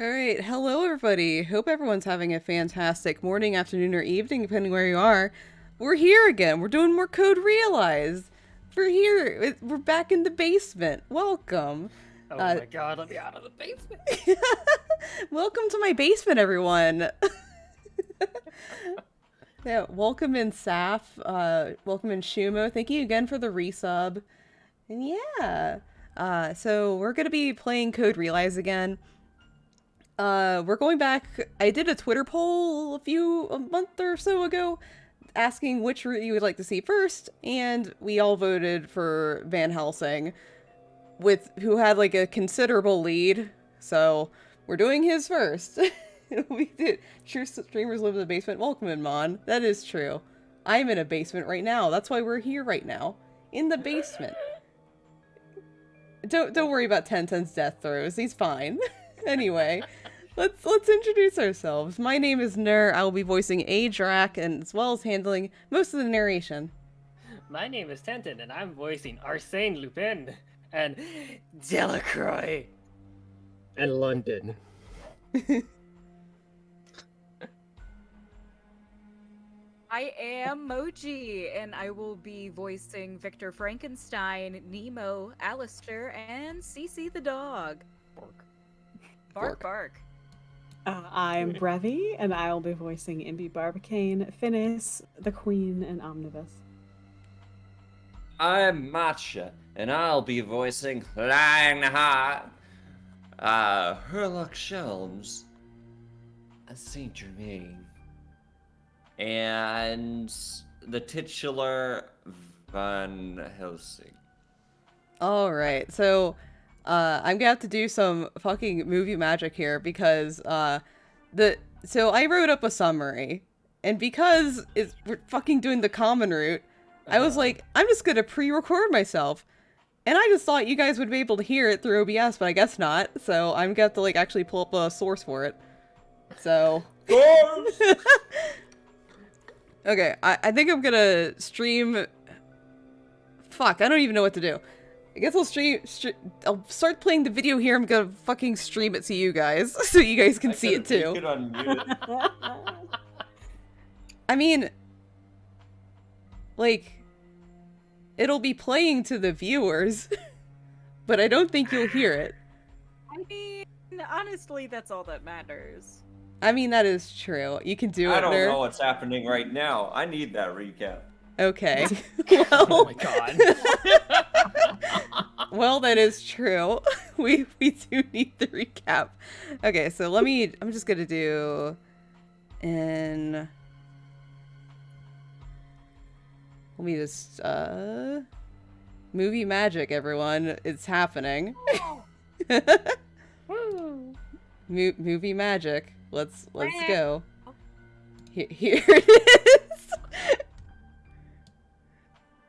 All right, hello everybody. Hope everyone's having a fantastic morning, afternoon, or evening, depending where you are. We're here again. We're doing more Code Realize. We're here. We're back in the basement. Welcome. Oh Uh, my god, let me out of the basement. welcome to my basement, everyone. Yeah, welcome in Saf. Welcome in Shumo. Thank you again for the resub. And yeah, so we're gonna be playing Code Realize again. We're going back. I did a Twitter poll a month or so ago, asking which route you would like to see first, and we all voted for Van Helsing, who had like a considerable lead. So we're doing his first. We did. True streamers live in the basement. Welcome in, Mon. That is true. I'm in a basement right now. That's why we're here right now, in the basement. Don't worry about Tenten's death throes. He's fine. Anyway, let's introduce ourselves. My name is Nur. I will be voicing a Drac, and as well as handling most of the narration. My name is Tenton, and I'm voicing Arsène Lupin and Delacroix. And London. I am Moji, and I will be voicing Victor Frankenstein, Nemo, Alistair, and Cece the dog. Bork. Bark, bark. I'm Brevi, and I will be voicing Imby Barbicane, Finis, the Queen, and Omnibus. I'm Matcha, and I'll be voicing Langheart, Herlock Shelms, Saint Germain, and the titular Van Helsing. All right, so I'm gonna have to do some fucking movie magic here because So I wrote up a summary, and because we're fucking doing the common route, I was like, I'm just gonna pre-record myself. And I just thought you guys would be able to hear it through OBS, but I guess not. So I'm gonna have to like actually pull up a source for it. So okay, I think I'm gonna stream. Fuck, I don't even know what to do. I guess I'll I'll start playing the video here. I'm gonna fucking stream it to you guys, so you guys can see it You too. could unmute it. I mean, like, it'll be playing to the viewers, but I don't think you'll hear it. I mean, honestly, that's all that matters. I mean, that is true. You can do it, I don't Ner. know what's happening right now. I need that recap. Okay. Oh Well, my god. well, that is true. We do need the recap. Okay, so I'm just gonna do in. Let me just movie magic, everyone. It's happening. Movie magic. Let's go. Here it is.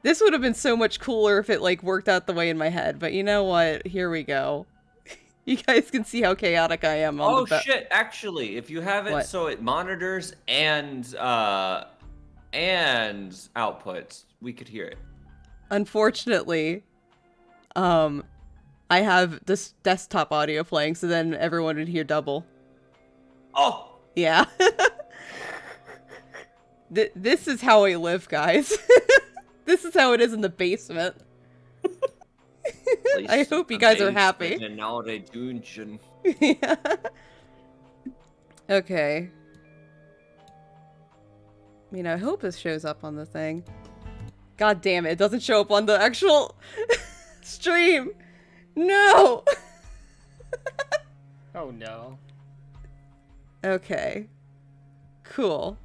This would have been so much cooler if it like worked out the way in my head, but you know what? Here we go. You guys can see how chaotic I am on Oh the shit! Actually, if you have it What? so it monitors and outputs, we could hear it. Unfortunately, I have this desktop audio playing, so then everyone would hear double. Oh, Yeah. This is how I live, guys. This is how it is in the basement. I hope you guys are happy. And now they dungeon. Yeah. Okay. I mean, I hope this shows up on the thing. God damn it, it doesn't show up on the actual stream. No! Oh no. Okay. Cool.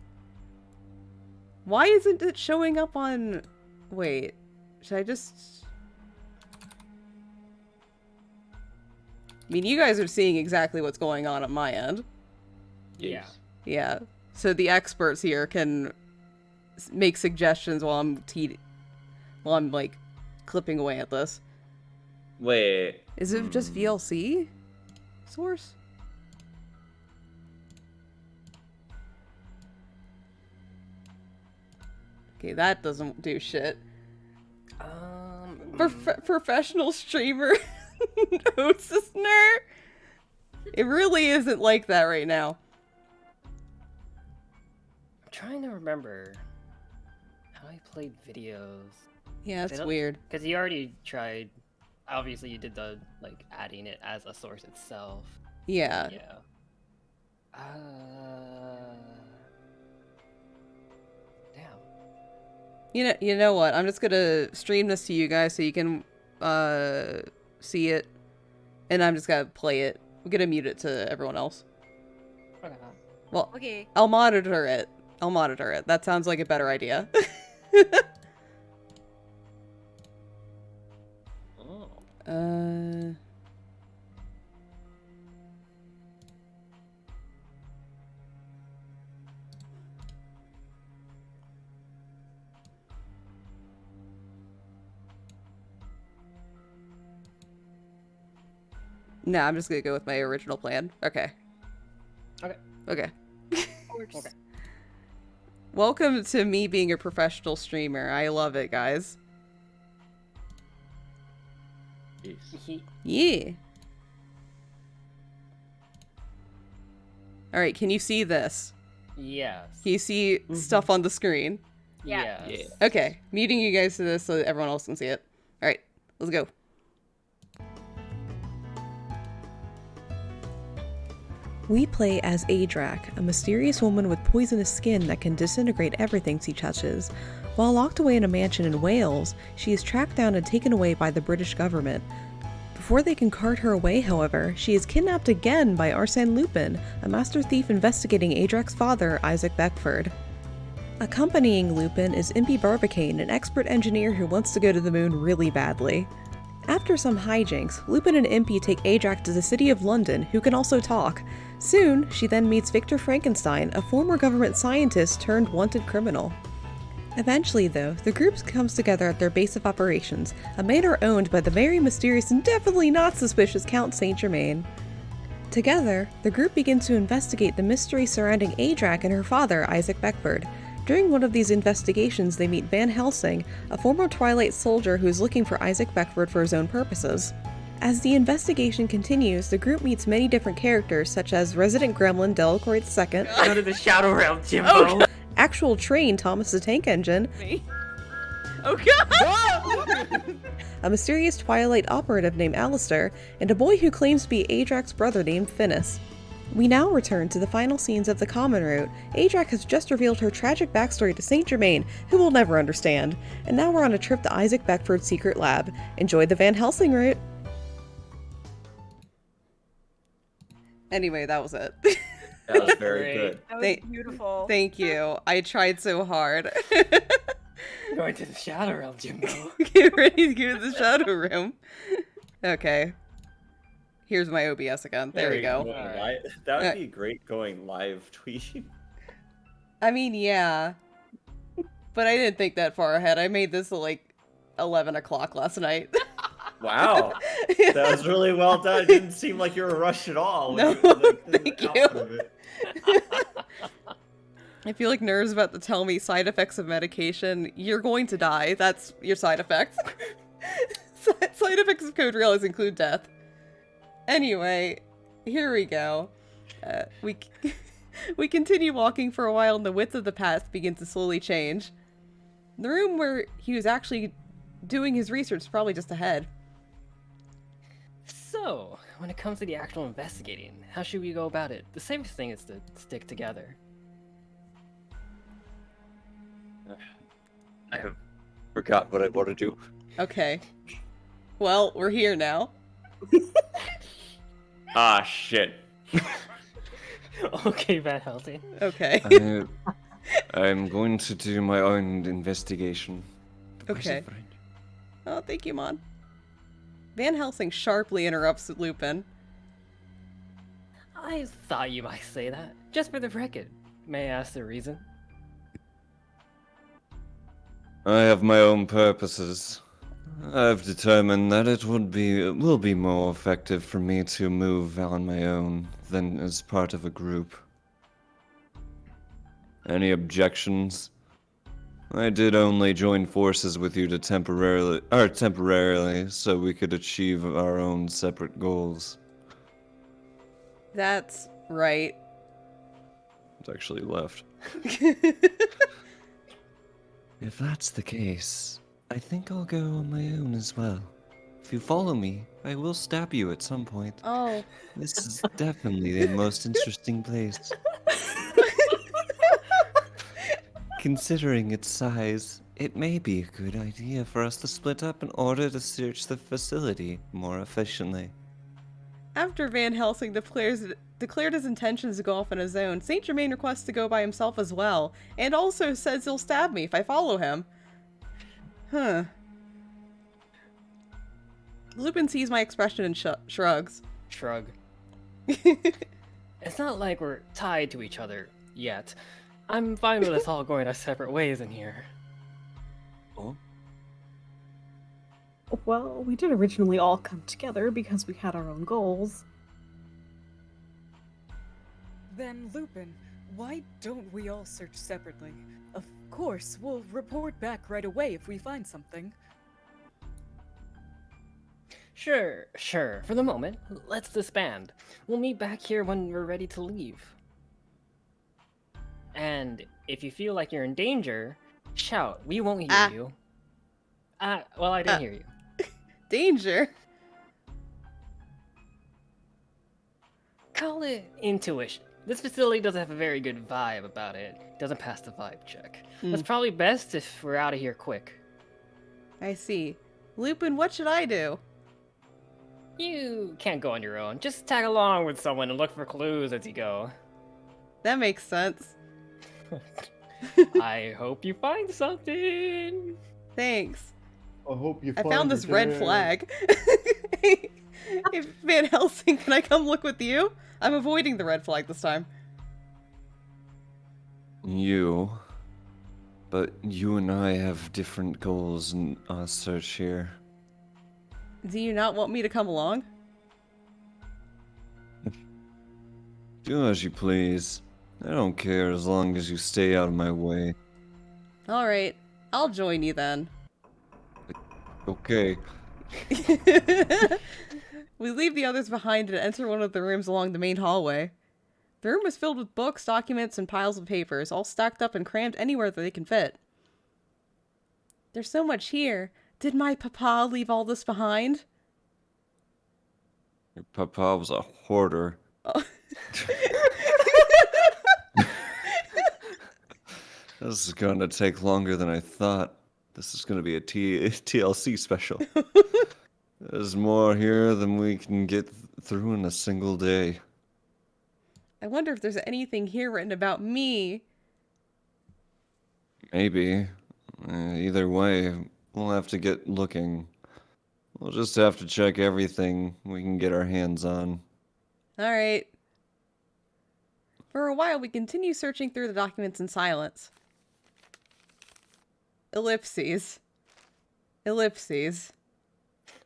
Why isn't it showing up on... Wait. Should I just... I mean, you guys are seeing exactly what's going on at my end. Yeah. Yeah. So the experts here can make suggestions while I'm like clipping away at this. Wait. Is it just VLC source? Okay, that doesn't do shit. Professional streamer listener. It really isn't like that right now. I'm trying to remember how I played videos. Yeah, it's don't- weird. Because you already tried. Obviously, you did the like adding it as a source itself. Yeah. Yeah. Damn. You know what? I'm just gonna stream this to you guys so you can see it, and I'm just gonna play it. I'm gonna mute it to everyone else. Okay. Well, Okay. I'll monitor it. I'll monitor it. That sounds like a better idea. Oh. No, I'm just gonna go with my original plan. Okay. Okay. Okay. Okay. Welcome to me being a professional streamer. I love it, guys. Jeez. Yeah. Alright, can you see this? Yes. Can you see stuff on the screen? Yeah. Yes. Yeah. Okay, muting you guys to this so that everyone else can see it. Alright, let's go. We play as Adrak, a mysterious woman with poisonous skin that can disintegrate everything she touches. While locked away in a mansion in Wales, she is tracked down and taken away by the British government. Before they can cart her away, however, she is kidnapped again by Arsène Lupin, a master thief investigating Adrak's father, Isaac Beckford. Accompanying Lupin is Impy Barbicane, an expert engineer who wants to go to the moon really badly. After some hijinks, Lupin and Impy take Ajax to the city of London, who can also talk. Soon, she then meets Victor Frankenstein, a former government scientist turned wanted criminal. Eventually, though, the group comes together at their base of operations, a manor owned by the very mysterious and definitely not suspicious Count Saint Germain. Together, the group begins to investigate the mystery surrounding Ajax and her father, Isaac Beckford. During one of these investigations, they meet Van Helsing, a former Twilight soldier who is looking for Isaac Beckford for his own purposes. As the investigation continues, the group meets many different characters, such as resident gremlin Delacroix II, Go to the Shadow Realm, Jimbo. Oh, actual train Thomas the Tank Engine, Oh god! a mysterious Twilight operative named Alistair, and a boy who claims to be Ajax's brother named Finis. We now return to the final scenes of the Common Route. Ajax has just revealed her tragic backstory to Saint Germain, who will never understand, and now we're on a trip to Isaac Beckford's secret lab. Enjoy the Van Helsing route! Anyway, that was it. That was very Great. good. That was Thank- beautiful. Thank you. I tried so hard. Going to the Shadow Realm, Jimbo. Get ready to go to the shadow room. Okay. Here's my OBS again. There we go. Alright. That would be great going live tweet. I mean, yeah. But I didn't think that far ahead. I made this at like 11 o'clock last night. Wow. That was really well done. It didn't seem like you were rushed at all. No, thank the you. output of it. I feel like Nerve's about to tell me side effects of medication. You're going to die. That's your side effects. Side effects of code realize include death. Anyway, here we go. We continue walking for a while and the width of the path begins to slowly change. The room where he was actually doing his research is probably just ahead. So, when it comes to the actual investigating, how should we go about it? The safest thing is to stick together. I have forgot what I want to do. Okay. Well, we're here now. Ah, shit. Okay, Van Helsing. Okay. I'm going to do my own investigation. Okay. Oh, thank you, Mon. Van Helsing sharply interrupts Lupin. I thought you might say that. Just for the record. May I ask the reason? I have my own purposes. I've determined that it will be more effective for me to move on my own than as part of a group. Any objections? I did only join forces with you to temporarily, so we could achieve our own separate goals. That's right. It's actually left. If that's the case, I think I'll go on my own as well. If you follow me, I will stab you at some point. Oh. This is definitely the most interesting place. Considering its size, it may be a good idea for us to split up in order to search the facility more efficiently. After Van Helsing declared his intentions to go off on his own, Saint Germain requests to go by himself as well, and also says he'll stab me if I follow him. Huh. Lupin sees my expression and shrugs. Shrug. It's not like we're tied to each other yet. I'm fine with us all going our separate ways in here. Oh? Well, we did originally all come together because we had our own goals. Then, Lupin, why don't we all search separately? Of course, we'll report back right away if we find something. Sure. For the moment, let's disband. We'll meet back here when we're ready to leave. And if you feel like you're in danger, shout. We won't hear you. Well, I didn't hear you. Danger? Call it intuition. This facility doesn't have a very good vibe about it. Doesn't pass the vibe check. It's probably best if we're out of here quick. I see. Lupin, what should I do? You can't go on your own. Just tag along with someone and look for clues as you go. That makes sense. I hope you find something. Thanks. I hope you I find found your this red dad. flag. Hey, Van Helsing, can I come look with you? I'm avoiding the red flag this time. But you and I have different goals in our search here. Do you not want me to come along? Do as you please. I don't care as long as you stay out of my way. Alright, I'll join you then. Okay. We leave the others behind and enter one of the rooms along the main hallway. The room is filled with books, documents, and piles of papers, all stacked up and crammed anywhere that they can fit. There's so much here. Did my papa leave all this behind? Your papa was a hoarder. Oh. This is gonna take longer than I thought. This is gonna be a TLC special. There's more here than we can get through in a single day. I wonder if there's anything here written about me. Maybe. Either way, we'll have to get looking. We'll just have to check everything we can get our hands on. Alright. For a while, we continue searching through the documents in silence. Ellipses. Ellipses.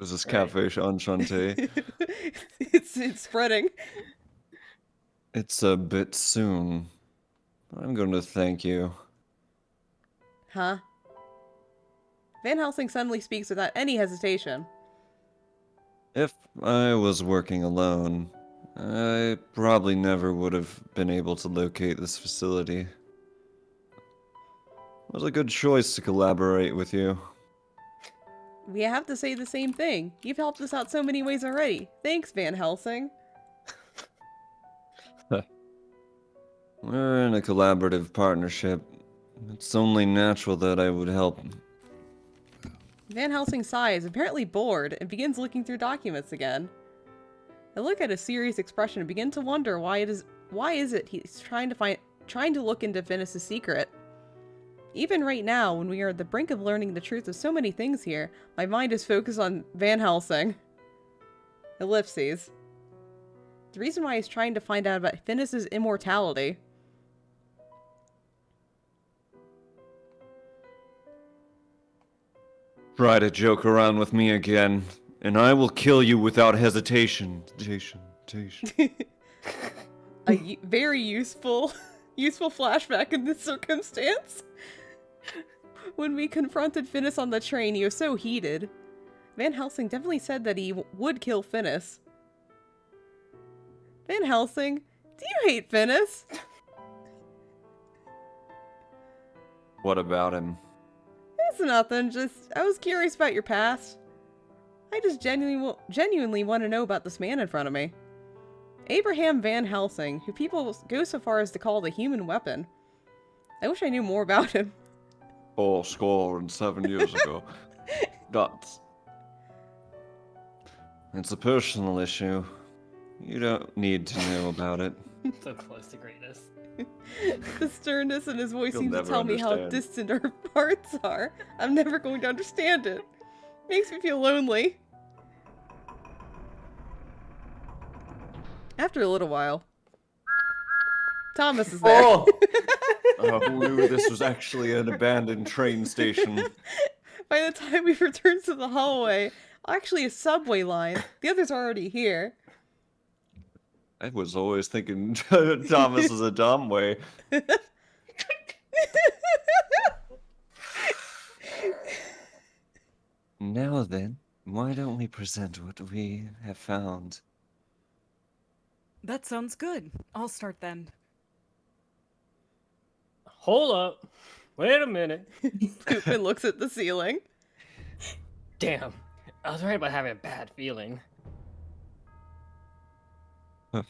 Is this Cafe Enchante? It's spreading. It's a bit soon. I'm going to thank you. Huh? Van Helsing suddenly speaks without any hesitation. If I was working alone, I probably never would have been able to locate this facility. It was a good choice to collaborate with you. We have to say the same thing. You've helped us out so many ways already. Thanks, Van Helsing. We're in a collaborative partnership. It's only natural that I would help. Van Helsing sighs, apparently bored, and begins looking through documents again. I look at his serious expression and begin to wonder why is it he's trying to look into Finis' secret. Even right now, when we are at the brink of learning the truth of so many things here, my mind is focused on Van Helsing. Ellipses. The reason why he's trying to find out about Finis' immortality. Try to joke around with me again, and I will kill you without hesitation. Very useful flashback in this circumstance. When we confronted Finis on the train, he was so heated. Van Helsing definitely said that he would kill Finis. Van Helsing, do you hate Finis? What about him? It's nothing, I was curious about your past. I just genuinely want to know about this man in front of me. Abraham Van Helsing, who people go so far as to call the human weapon. I wish I knew more about him. 7 years ago. Dots. It's a personal issue. You don't need to know about it. So close to greatness. The sternness in his voice You'll seems to never tell me how understand. distant our hearts are. I'm never going to understand it. Makes me feel lonely. After a little while, Thomas is there. Oh! Who knew this was actually an abandoned train station? By the time we return to the hallway, actually a subway line, the others are already here. I was always thinking Thomas is a dumb way. Now then, why don't we present what we have found? That sounds good. I'll start then. Hold up. Wait a minute. Lupin looks at the ceiling. Damn. I was right about having a bad feeling. A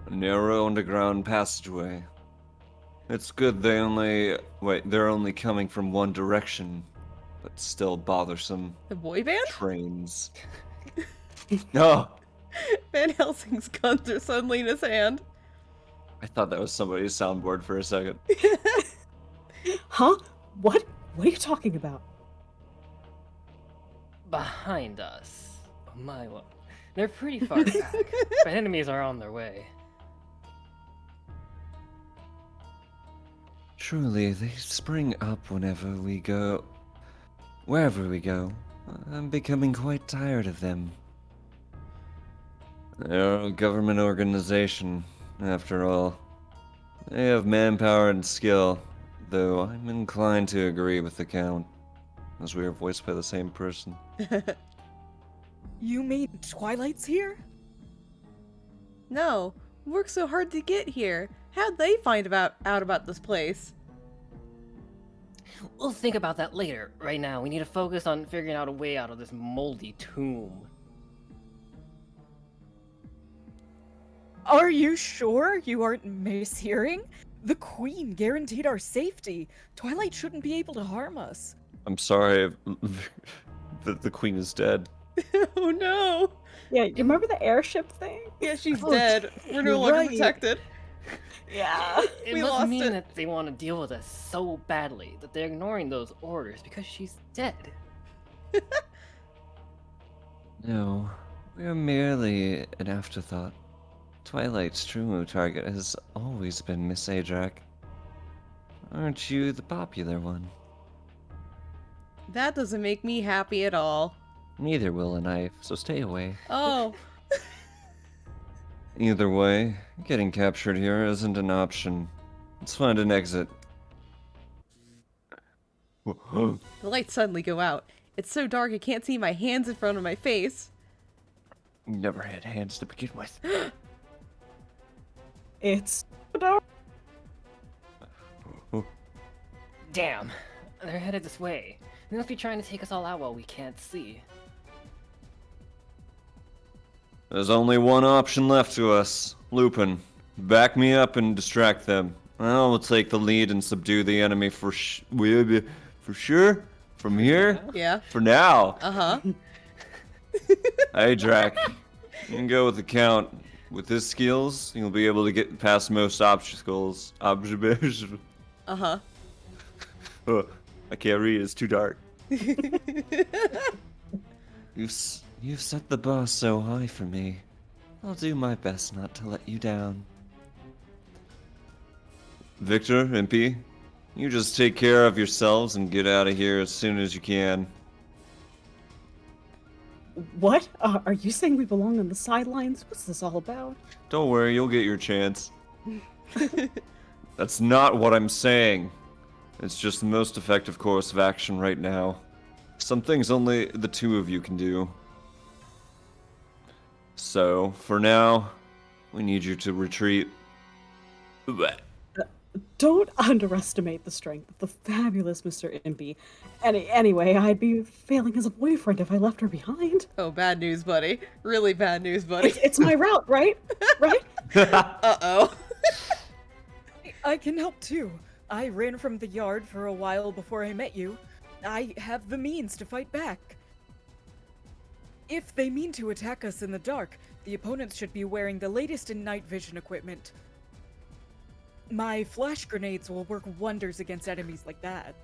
narrow underground passageway. It's good they're only coming from one direction, but still bothersome. The boy band? Trains. No! Van Helsing's guns are suddenly in his hand. I thought that was somebody's soundboard for a second. Huh? What? What are you talking about? behind us. Oh my, well, they're pretty far back, but enemies are on their way. Truly, they spring up whenever we go. Wherever we go. I'm becoming quite tired of them. They're a government organization, after all. They have manpower and skill, though I'm inclined to agree with the Count, as we are voiced by the same person. You mean Twilight's here? No, we worked so hard to get here. How'd they find out about this place? We'll think about that later. Right now, we need to focus on figuring out a way out of this moldy tomb. Are you sure you aren't mishearing? The Queen guaranteed our safety. Twilight shouldn't be able to harm us. I'm sorry, the Queen is dead. Oh no! Yeah, you remember the airship thing? Yeah, she's Oh, dead. We're no you're longer right. protected. Yeah. It We must lost mean it. that they want to deal with us so badly that they're ignoring those orders because she's dead. No, we're merely an afterthought. Twilight's true target has always been Miss Adrak. Aren't you the popular one? That doesn't make me happy at all. Neither will a knife, so stay away. Oh, Either way, getting captured here isn't an option. Let's find an exit. the lights suddenly go out. It's so dark I can't see my hands in front of my face. Never had hands to begin with. It's dark. Damn, they're headed this way. They must be trying to take us all out while we can't see. There's only one option left to us. Lupin, back me up and distract them. I will take the lead and subdue the enemy for sure? From here? Yeah. For now. Uh-huh. Hey, Drac. You can go with the Count. With his skills, you'll be able to get past most obstacles. Uh-huh. I can't read, it's too dark. You've set the bar so high for me. I'll do my best not to let you down. Victor, MP, you just take care of yourselves and get out of here as soon as you can. What? Are you saying we belong on the sidelines? What's this all about? Don't worry, you'll get your chance. That's not what I'm saying. It's just the most effective course of action right now. Some things only the two of you can do. So, for now, we need you to retreat. Don't underestimate the strength of the fabulous Mr. Impy. Anyway, I'd be failing as a boyfriend if I left her behind. Oh, bad news, buddy. Really bad news, buddy. It's my route, right? Right? Uh-oh. I can help too. I ran from the yard for a while before I met you. I have the means to fight back. If they mean to attack us in the dark, the opponents should be wearing the latest in night vision equipment. My flash grenades will work wonders against enemies like that.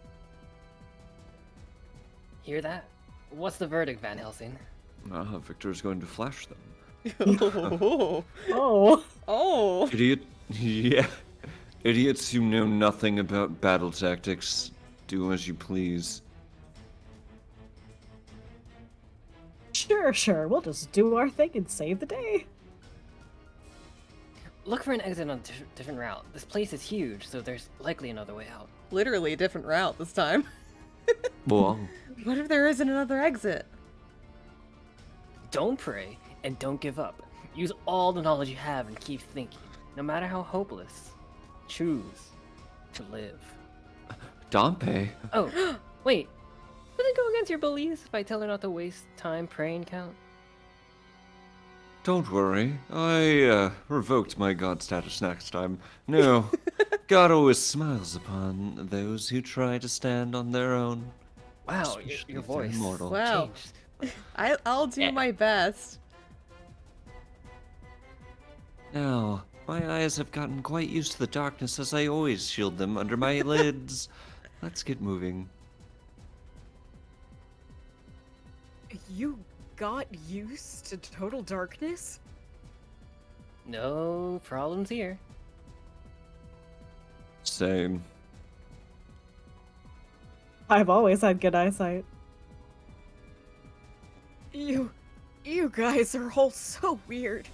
Hear that? What's the verdict, Van Helsing? Victor's going to flash them. Oh. Oh. Oh. Idiot. Yeah. Idiots who know nothing about battle tactics. Do as you please. Sure. We'll just do our thing and save the day. Look for an exit on a different route. This place is huge, so there's likely another way out. Literally a different route this time. Well, What if there isn't another exit? Don't pray, and don't give up. Use all the knowledge you have and keep thinking. No matter how hopeless, choose to live. Dompe. Oh, wait. Does it go against your beliefs if I tell her not to waste time praying, Count? Don't worry. I revoked my god status next time. No. God always smiles upon those who try to stand on their own. Wow, Especially your if they're voice immortal. Wow. changed. I'll do my best. Now, my eyes have gotten quite used to the darkness as I always shield them under my lids. Let's get moving. You got used to total darkness? No problems here. Same. I've always had good eyesight. You guys are all so weird.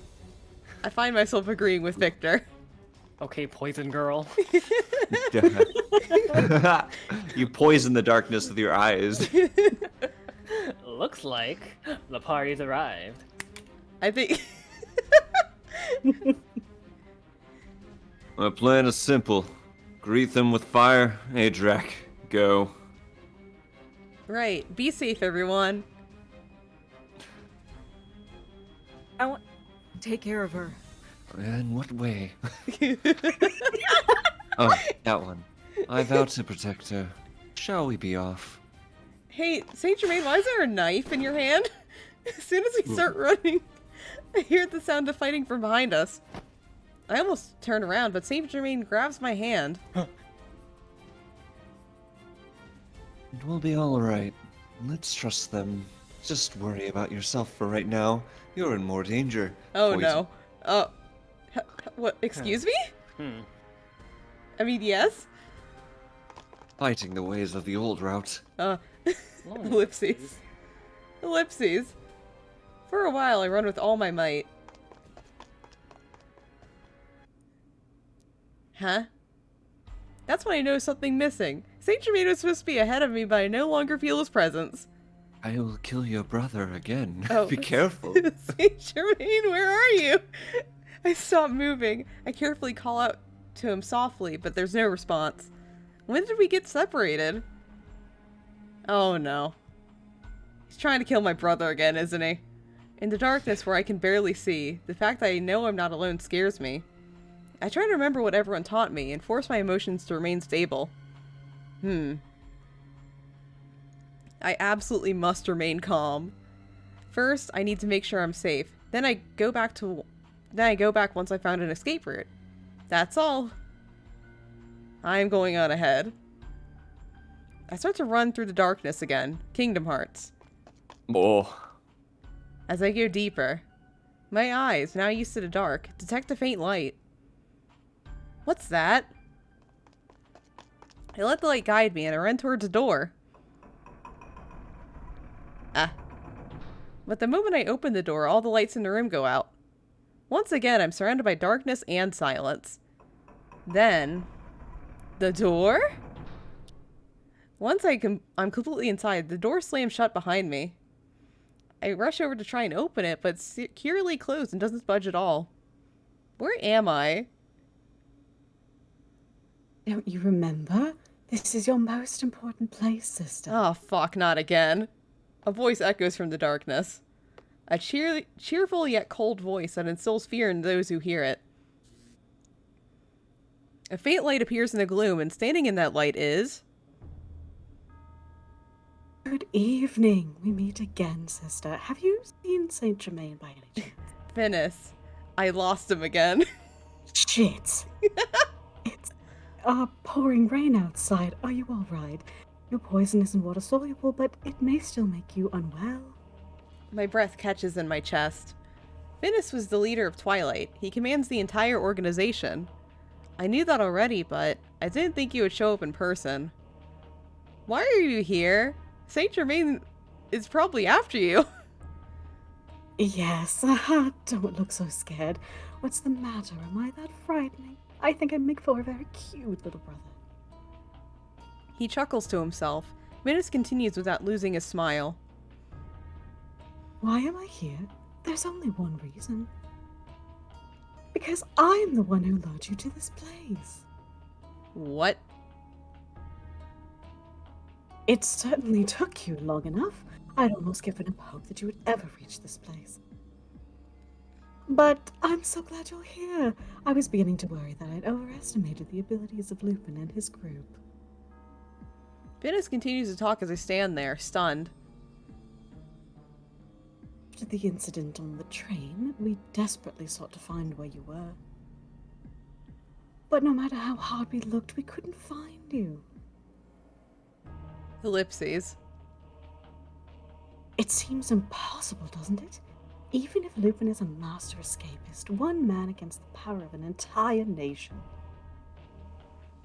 I find myself agreeing with Victor. Okay, poison girl. You poison the darkness with your eyes. Looks like the party's arrived. I think. My plan is simple. Greet them with fire. Adrak, go. Right. Be safe, everyone. I want take care of her. In what way? Oh, that one. I vow to protect her. Shall we be off? Hey, Saint Germain, why is there a knife in your hand? As soon as we start running, I hear the sound of fighting from behind us. I almost turn around, but Saint Germain grabs my hand. It will be alright. Let's trust them. Just worry about yourself for right now. You're in more danger. Oh Poison. no. What? Excuse me? Hmm. I mean, yes? Fighting the ways of the old route. Ellipses. Ellipses. For a while, I run with all my might. Huh? That's when I know something missing. Saint Germain was supposed to be ahead of me, but I no longer feel his presence. I will kill your brother again. Oh. Be careful. Saint Germain, where are you? I stop moving. I carefully call out to him softly, but there's no response. When did we get separated? Oh no. He's trying to kill my brother again, isn't he? In the darkness where I can barely see, the fact that I know I'm not alone scares me. I try to remember what everyone taught me and force my emotions to remain stable. I absolutely must remain calm. First, I need to make sure I'm safe. Then I go back once I found an escape route. That's all. I'm going on ahead. I start to run through the darkness again. Kingdom Hearts. Oh. As I go deeper, my eyes, now used to the dark, detect a faint light. What's that? I let the light guide me and I run towards the door. But the moment I open the door, all the lights in the room go out. Once again, I'm surrounded by darkness and silence. Then, the door? Once I'm completely inside, the door slams shut behind me. I rush over to try and open it, but it's securely closed and doesn't budge at all. Where am I? Don't you remember? This is your most important place, sister. Oh, fuck, not again. A voice echoes from the darkness. A cheerful yet cold voice that instills fear in those who hear it. A faint light appears in the gloom, and standing in that light is... Good evening. We meet again, sister. Have you seen Saint Germain by any chance? Finis. I lost him again. Shit. It's pouring rain outside. Are you all right? Your poison isn't water soluble, but it may still make you unwell. My breath catches in my chest. Finis was the leader of Twilight. He commands the entire organization. I knew that already, but I didn't think he would show up in person. Why are you here? Saint Germain is probably after you. Yes, don't look so scared. What's the matter? Am I that frightening? I think I make for a very cute little brother. He chuckles to himself. Minas continues without losing his smile. Why am I here? There's only one reason. Because I'm the one who lured you to this place. What? It certainly took you long enough. I'd almost given up hope that you would ever reach this place. But I'm so glad you're here. I was beginning to worry that I'd overestimated the abilities of Lupin and his group. Finis continues to talk as I stand there, stunned. After the incident on the train, we desperately sought to find where you were. But no matter how hard we looked, we couldn't find you. Ellipses. It seems impossible, doesn't it? Even if Lupin is a master escapist, one man against the power of an entire nation.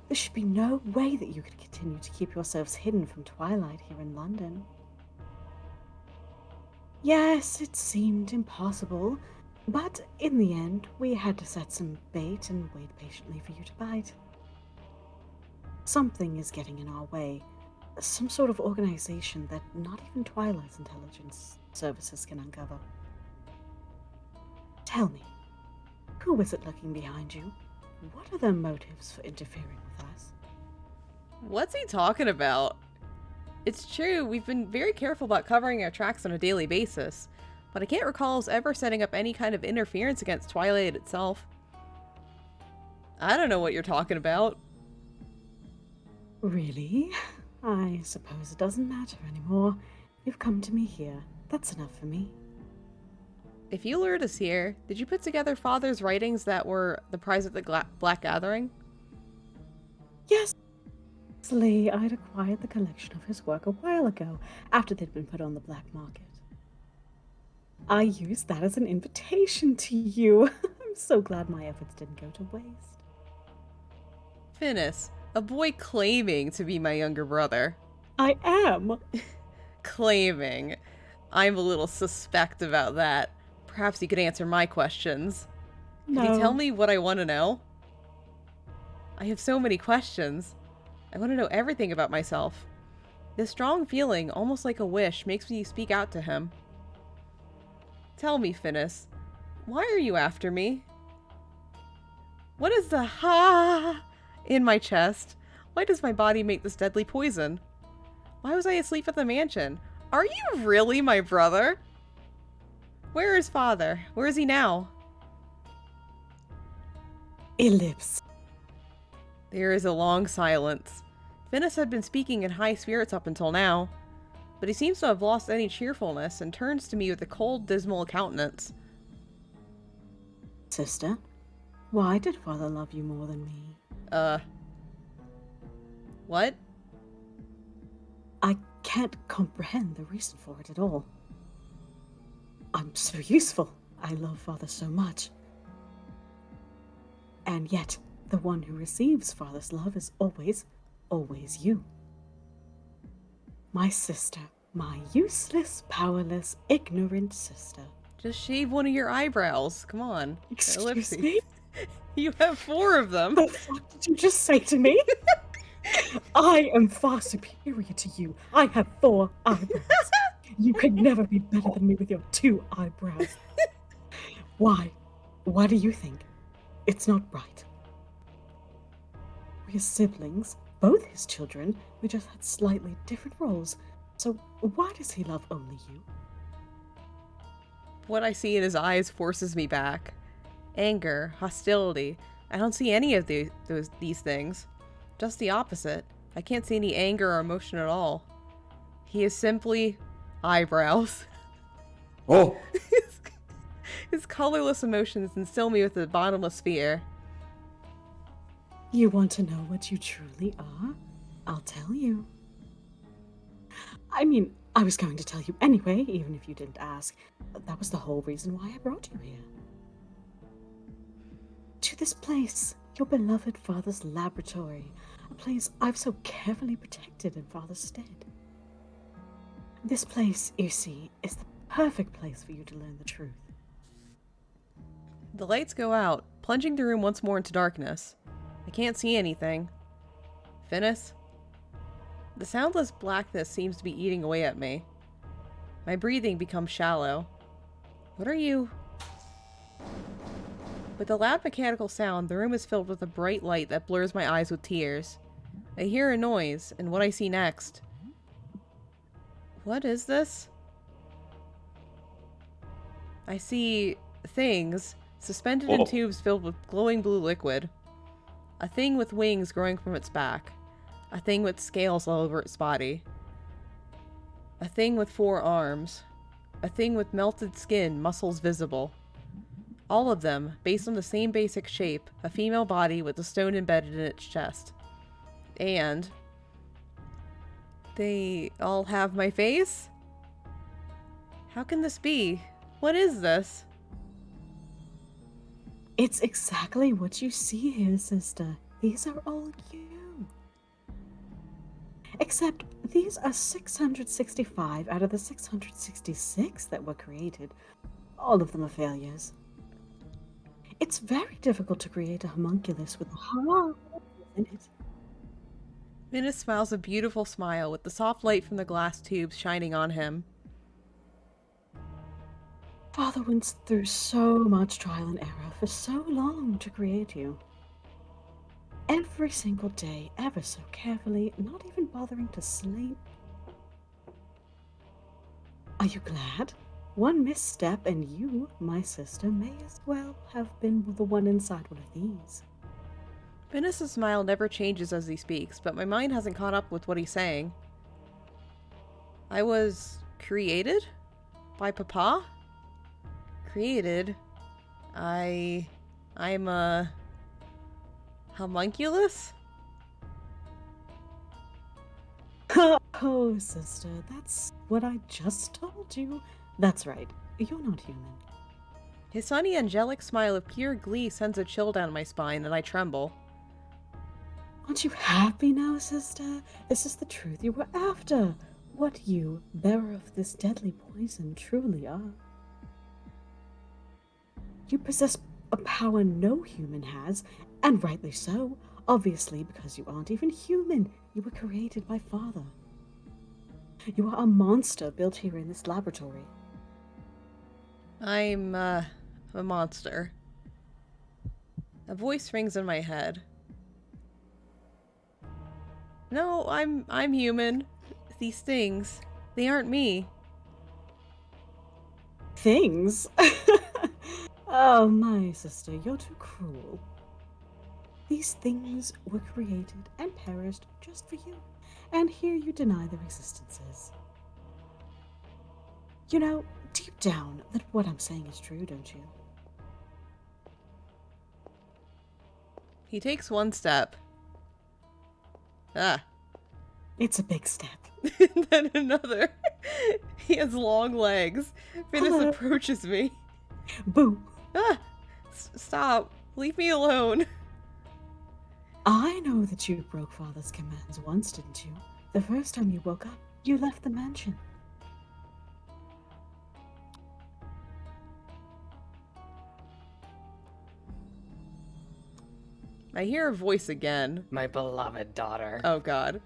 There should be no way that you could continue to keep yourselves hidden from Twilight here in London. Yes, it seemed impossible, but in the end, we had to set some bait and wait patiently for you to bite. Something is getting in our way. Some sort of organization that not even Twilight's intelligence services can uncover. Tell me, who is it lurking behind you? What are their motives for interfering with us? What's he talking about? It's true, we've been very careful about covering our tracks on a daily basis, but I can't recall us ever setting up any kind of interference against Twilight itself. I don't know what you're talking about. Really? I suppose it doesn't matter anymore. You've come to me here. That's enough for me. If you lured us here, did you put together Father's writings that were the prize at the Black Gathering? Yes. Actually, I'd acquired the collection of his work a while ago, after they'd been put on the black market. I used that as an invitation to you. I'm so glad my efforts didn't go to waste. Finis, a boy claiming to be my younger brother. I am. Claiming. I'm a little suspect about that. Perhaps you could answer my questions. No. Could you tell me what I want to know? I have so many questions. I want to know everything about myself. This strong feeling, almost like a wish, makes me speak out to him. Tell me, Finis, why are you after me? What is the ha in my chest? Why does my body make this deadly poison? Why was I asleep at the mansion? Are you really my brother? Where is Father? Where is he now? Ellipse. There is a long silence. Finis had been speaking in high spirits up until now, but he seems to have lost any cheerfulness and turns to me with a cold, dismal countenance. Sister, why did Father love you more than me? What? I can't comprehend the reason for it at all. I'm so useful. I love Father so much. And yet, the one who receives Father's love is always, always you. My sister. My useless, powerless, ignorant sister. Just shave one of your eyebrows. Come on. Excuse Ellipses. me? You have 4 of them. What the fuck did you just say to me? I am far superior to you. I have 4 eyebrows. You could never be better than me with your 2 eyebrows. Why? Why do you think? It's not right. We're siblings, both his children. We just had slightly different roles. So why does he love only you? What I see in his eyes forces me back. Anger, hostility. I don't see any of these things. Just the opposite. I can't see any anger or emotion at all. He is simply eyebrows. Oh! His colorless emotions instill me with a bottomless fear. You want to know what you truly are? I'll tell you. I mean, I was going to tell you anyway, even if you didn't ask. That was the whole reason why I brought you here. To this place, your beloved father's laboratory, a place I've so carefully protected in Father's stead. This place, you see, is the perfect place for you to learn the truth. The lights go out, plunging the room once more into darkness. I can't see anything. Finis? The soundless blackness seems to be eating away at me. My breathing becomes shallow. What are you? With the loud mechanical sound, the room is filled with a bright light that blurs my eyes with tears. I hear a noise, and what I see next. What is this? I see things suspended in tubes filled with glowing blue liquid. A thing with wings growing from its back. A thing with scales all over its body. A thing with 4 arms. A thing with melted skin, muscles visible. All of them, based on the same basic shape, a female body with a stone embedded in its chest. And they all have my face? How can this be? What is this? It's exactly what you see here, sister. These are all you. Except these are 665 out of the 666 that were created. All of them are failures. It's very difficult to create a homunculus with a heart in it. Venus smiles a beautiful smile with the soft light from the glass tubes shining on him. Father went through so much trial and error for so long to create you. Every single day, ever so carefully, not even bothering to sleep. Are you glad? One misstep and you, my sister, may as well have been the one inside one of these. Venus's smile never changes as he speaks, but my mind hasn't caught up with what he's saying. I was created? By Papa? Created? I'm a homunculus? Oh, sister, that's what I just told you. That's right, you're not human. His sunny, angelic smile of pure glee sends a chill down my spine, and I tremble. Aren't you happy now, sister? This is the truth you were after. What you, bearer of this deadly poison, truly are. You possess a power no human has, and rightly so. Obviously, because you aren't even human. You were created by Father. You are a monster built here in this laboratory. I'm, a monster. A voice rings in my head. No, I'm human. These things, they aren't me. Things? Oh, my sister, you're too cruel. These things were created and perished just for you, and here you deny the resistances. You know, deep down, that what I'm saying is true, don't you? He takes one step. Ah. It's a big step. And then another. He has long legs. Venus Hello. approaches me. Boo! Ah! Stop. Leave me alone. I know that you broke Father's commands once, didn't you? The first time you woke up, you left the mansion. I hear a voice again. My beloved daughter. Oh god.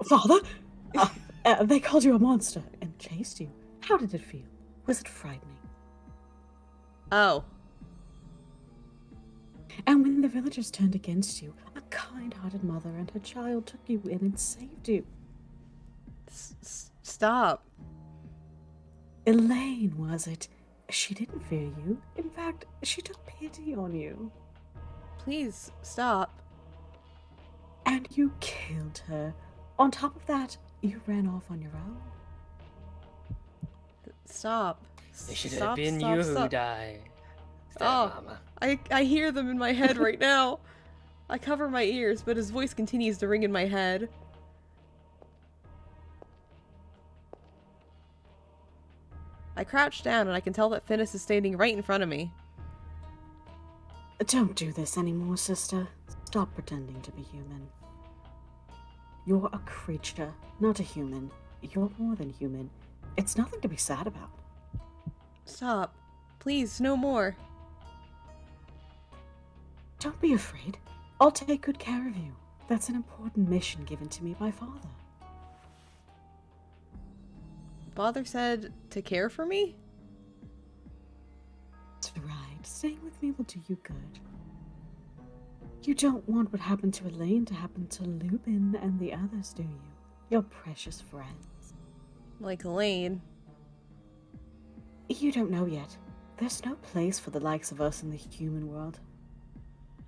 Father? They called you a monster and chased you. How did it feel? Was it frightening? Oh. And when the villagers turned against you, a kind-hearted mother and her child took you in and saved you. Stop. Elaine, was it? She didn't fear you. In fact, she took pity on you. Please, stop. And you killed her. On top of that, you ran off on your own. Stop. It should have Stop, been stop, you stop. who died. Oh. Mama. I hear them in my head right now. I cover my ears, but his voice continues to ring in my head. I crouch down and I can tell that Finnis is standing right in front of me. Don't do this anymore, sister. Stop pretending to be human. You're a creature, not a human. You're more than human. It's nothing to be sad about. Stop. Please, no more. Don't be afraid. I'll take good care of you. That's an important mission given to me by Father. Father said to care for me? That's right. Staying with me will do you good. You don't want what happened to Elaine to happen to Lupin and the others, do you? Your precious friends. Like Elaine. You don't know yet. There's no place for the likes of us in the human world.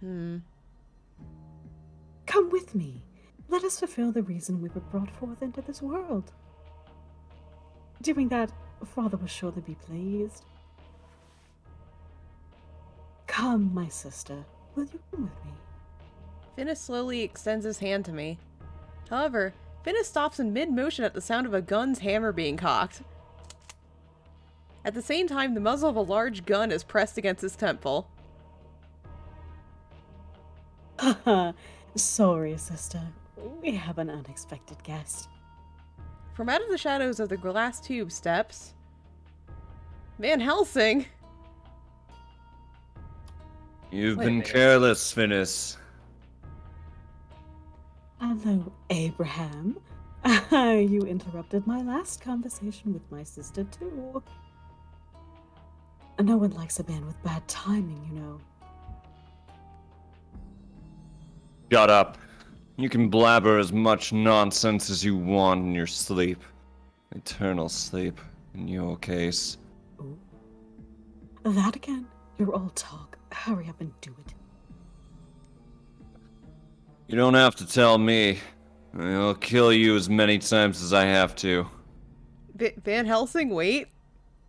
Come with me. Let us fulfill the reason we were brought forth into this world. Doing that, Father will surely be pleased. Come, my sister. Will you come with me? Finnis slowly extends his hand to me. However, Finnis stops in mid-motion at the sound of a gun's hammer being cocked. At the same time, the muzzle of a large gun is pressed against his temple. Sorry, sister. We have an unexpected guest. From out of the shadows of the glass tube steps Van Helsing. You've Wait a been minute. careless, Finis. Hello, Abraham. You interrupted my last conversation with my sister, too. No one likes a man with bad timing, you know. Shut up. You can blabber as much nonsense as you want in your sleep. Eternal sleep, in your case. Ooh. That again? You're all talk. Hurry up and do it. You don't have to tell me. I'll kill you as many times as I have to. Van Helsing, wait.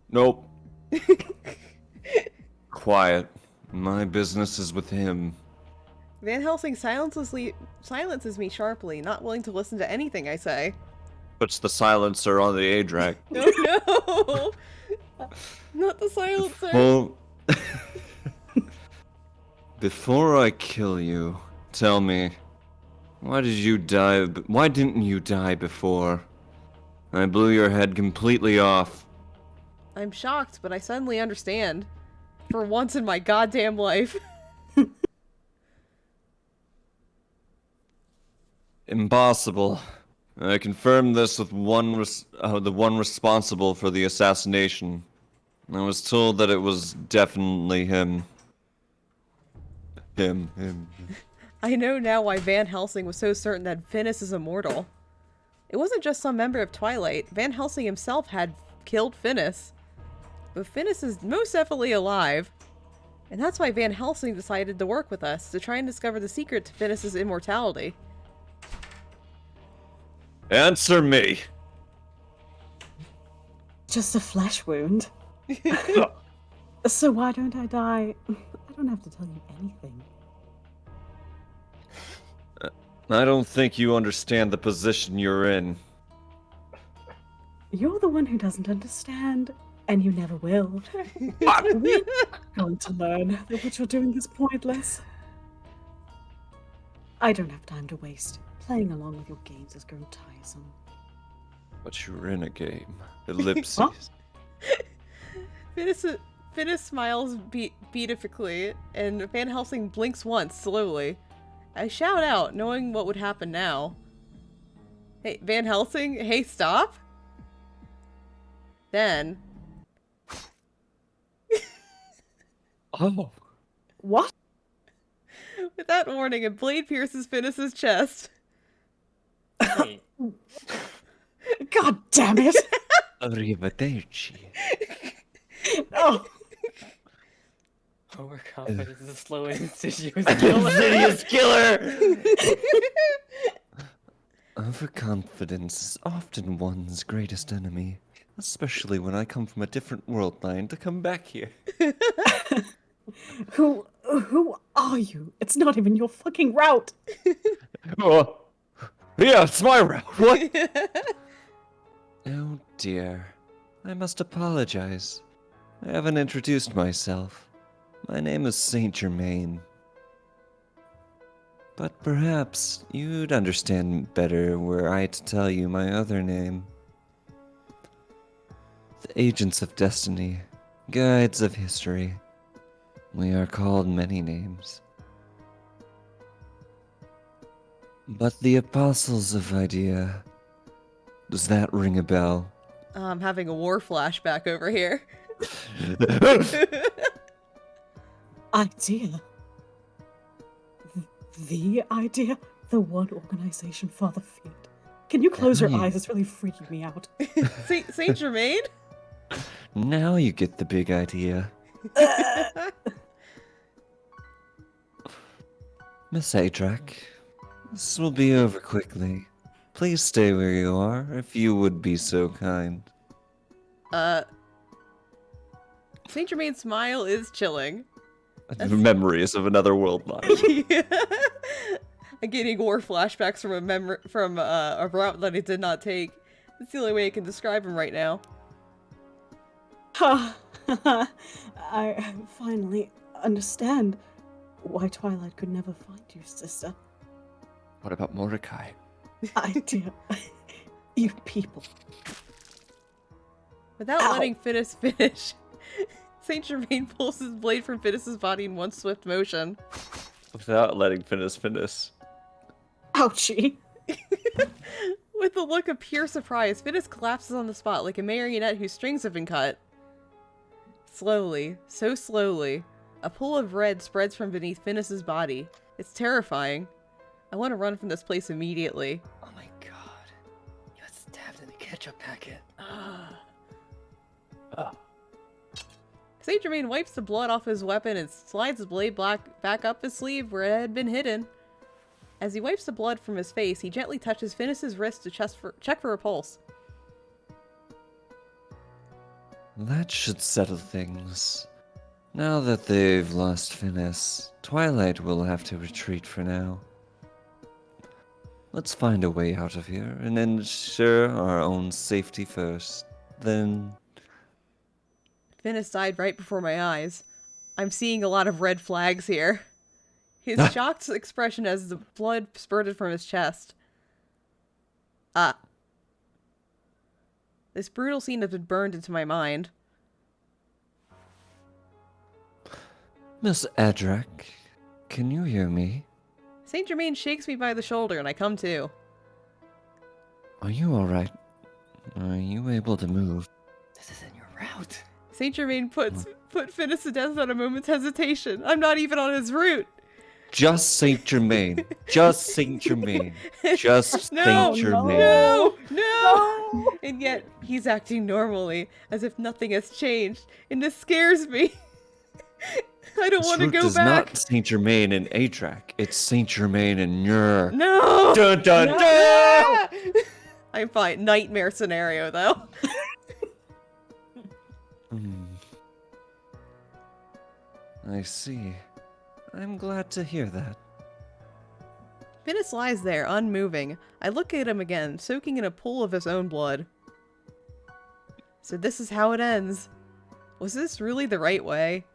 Nope. Quiet. My business is with him. Van Helsing silences me sharply, not willing to listen to anything I say. Puts the silencer on the A-Drac. No, no! Not the silencer! Well, before I kill you, tell me, why did you die? Why didn't you die before? I blew your head completely off. I'm shocked, but I suddenly understand. For once in my goddamn life. Impossible. I confirmed this with the one responsible for the assassination. I was told that it was definitely him. Him. I know now why Van Helsing was so certain that Finis is immortal. It wasn't just some member of Twilight. Van Helsing himself had killed Finis. But Finis is most definitely alive. And that's why Van Helsing decided to work with us, to try and discover the secret to Finis' immortality. Answer me. Just a flesh wound. So why don't I die? I don't have to tell you anything. I don't think you understand the position you're in. You're the one who doesn't understand, and you never will. Going to learn that what you're doing is pointless. I don't have time to waste. Playing along with your games has grown tiresome. But you're in a game. Ellipses. Finis smiles beatifically, and Van Helsing blinks once, slowly. I shout out, knowing what would happen now. Hey, Van Helsing, hey, stop! Then... Oh. What? Without warning, a blade pierces Finis' chest. Wait, God damn it! Arrivederci. Oh, overconfidence is a slow and insidious killer. Insidious killer! Overconfidence is often one's greatest enemy. Especially when I come from a different world line to come back here. who are you? It's not even your fucking route. Oh, yeah, it's my route. What? Oh dear. I must apologize. I haven't introduced myself. My name is Saint Germain. But perhaps you'd understand better were I to tell you my other name. The Agents of Destiny, Guides of History. We are called many names. But the Apostles of Idea. Does that ring a bell? I'm having a war flashback over here. Idea? The idea? The one organization Father feared. Can you close your Right. eyes? It's really freaking me out. Saint Germain? Now you get the big idea. Miss Adrac, this will be over quickly. Please stay where you are, if you would be so kind. Saint Germain's smile is chilling. Memories of another world line. I'm getting war flashbacks from a route that I did not take. That's the only way I can describe him right now. I finally understand why Twilight could never find you, sister. What about Mordecai? Dear, you people. Without Ow. letting Finis finish, Saint Germain pulls his blade from Finis's body in one swift motion. Without letting Finis finish. Ouchie. With a look of pure surprise, Finis collapses on the spot like a marionette whose strings have been cut. Slowly, so slowly, a pool of red spreads from beneath Finis's body. It's terrifying. I want to run from this place immediately. Oh my god. You got stabbed in the ketchup packet. Saint Germain wipes the blood off his weapon and slides the blade back up his sleeve where it had been hidden. As he wipes the blood from his face, he gently touches Finis's wrist to check for a pulse. That should settle things. Now that they've lost Finis, Twilight will have to retreat for now. Let's find a way out of here and ensure our own safety first. Then... Finis died right before my eyes. I'm seeing a lot of red flags here. His shocked expression as the blood spurted from his chest. This brutal scene has been burned into my mind. Miss Adrak, can you hear me? Saint Germain shakes me by the shoulder and I come to. Are you alright? Are you able to move? This isn't your route. Saint Germain put Finis to death without a moment's hesitation. I'm not even on his route. Just Saint Germain. Just Saint Germain. Just No, Saint Germain. No! And yet, he's acting normally, as if nothing has changed, and this scares me. I don't want to go It's back. not Saint Germain and Adrak. It's Saint Germain and Ur. No! Dun dun No! dun! I'm fine. Nightmare scenario, though. I see. I'm glad to hear that. Finis lies there, unmoving. I look at him again, soaking in a pool of his own blood. So this is how it ends. Was this really the right way?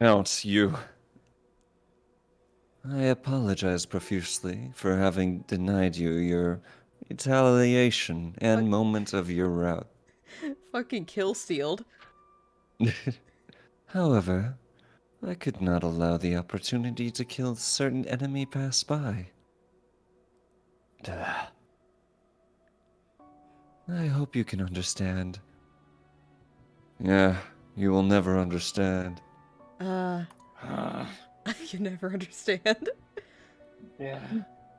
Count, you. I apologize profusely for having denied you your retaliation and moment of your route. Fucking kill-stealed. However, I could not allow the opportunity to kill certain enemy pass by. Duh. I hope you can understand. Yeah, you will never understand. I can never understand. Yeah.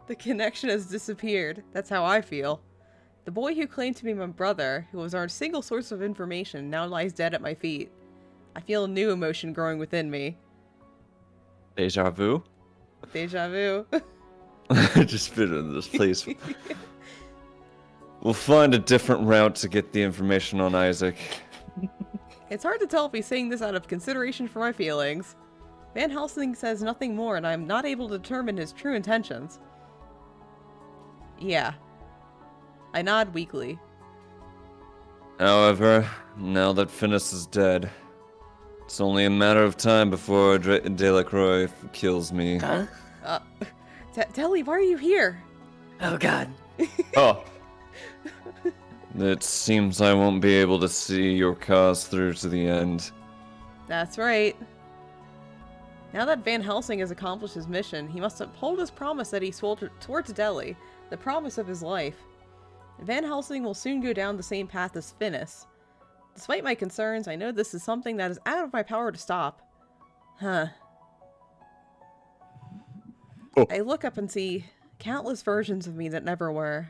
The connection has disappeared. That's how I feel. The boy who claimed to be my brother, who was our single source of information, now lies dead at my feet. I feel a new emotion growing within me. Deja vu? Deja vu. I just been in this place. We'll find a different route to get the information on Isaac. It's hard to tell if he's saying this out of consideration for my feelings. Van Helsing says nothing more, and I'm not able to determine his true intentions. Yeah. I nod weakly. However, now that Finis is dead, it's only a matter of time before Delacroix kills me. Huh? Telly, why are you here? Oh god. Oh. It seems I won't be able to see your cause through to the end. That's right. Now that Van Helsing has accomplished his mission, he must uphold his promise that he swore to Delhi, the promise of his life. Van Helsing will soon go down the same path as Finis. Despite my concerns, I know this is something that is out of my power to stop. Huh. Oh. I look up and see countless versions of me that never were.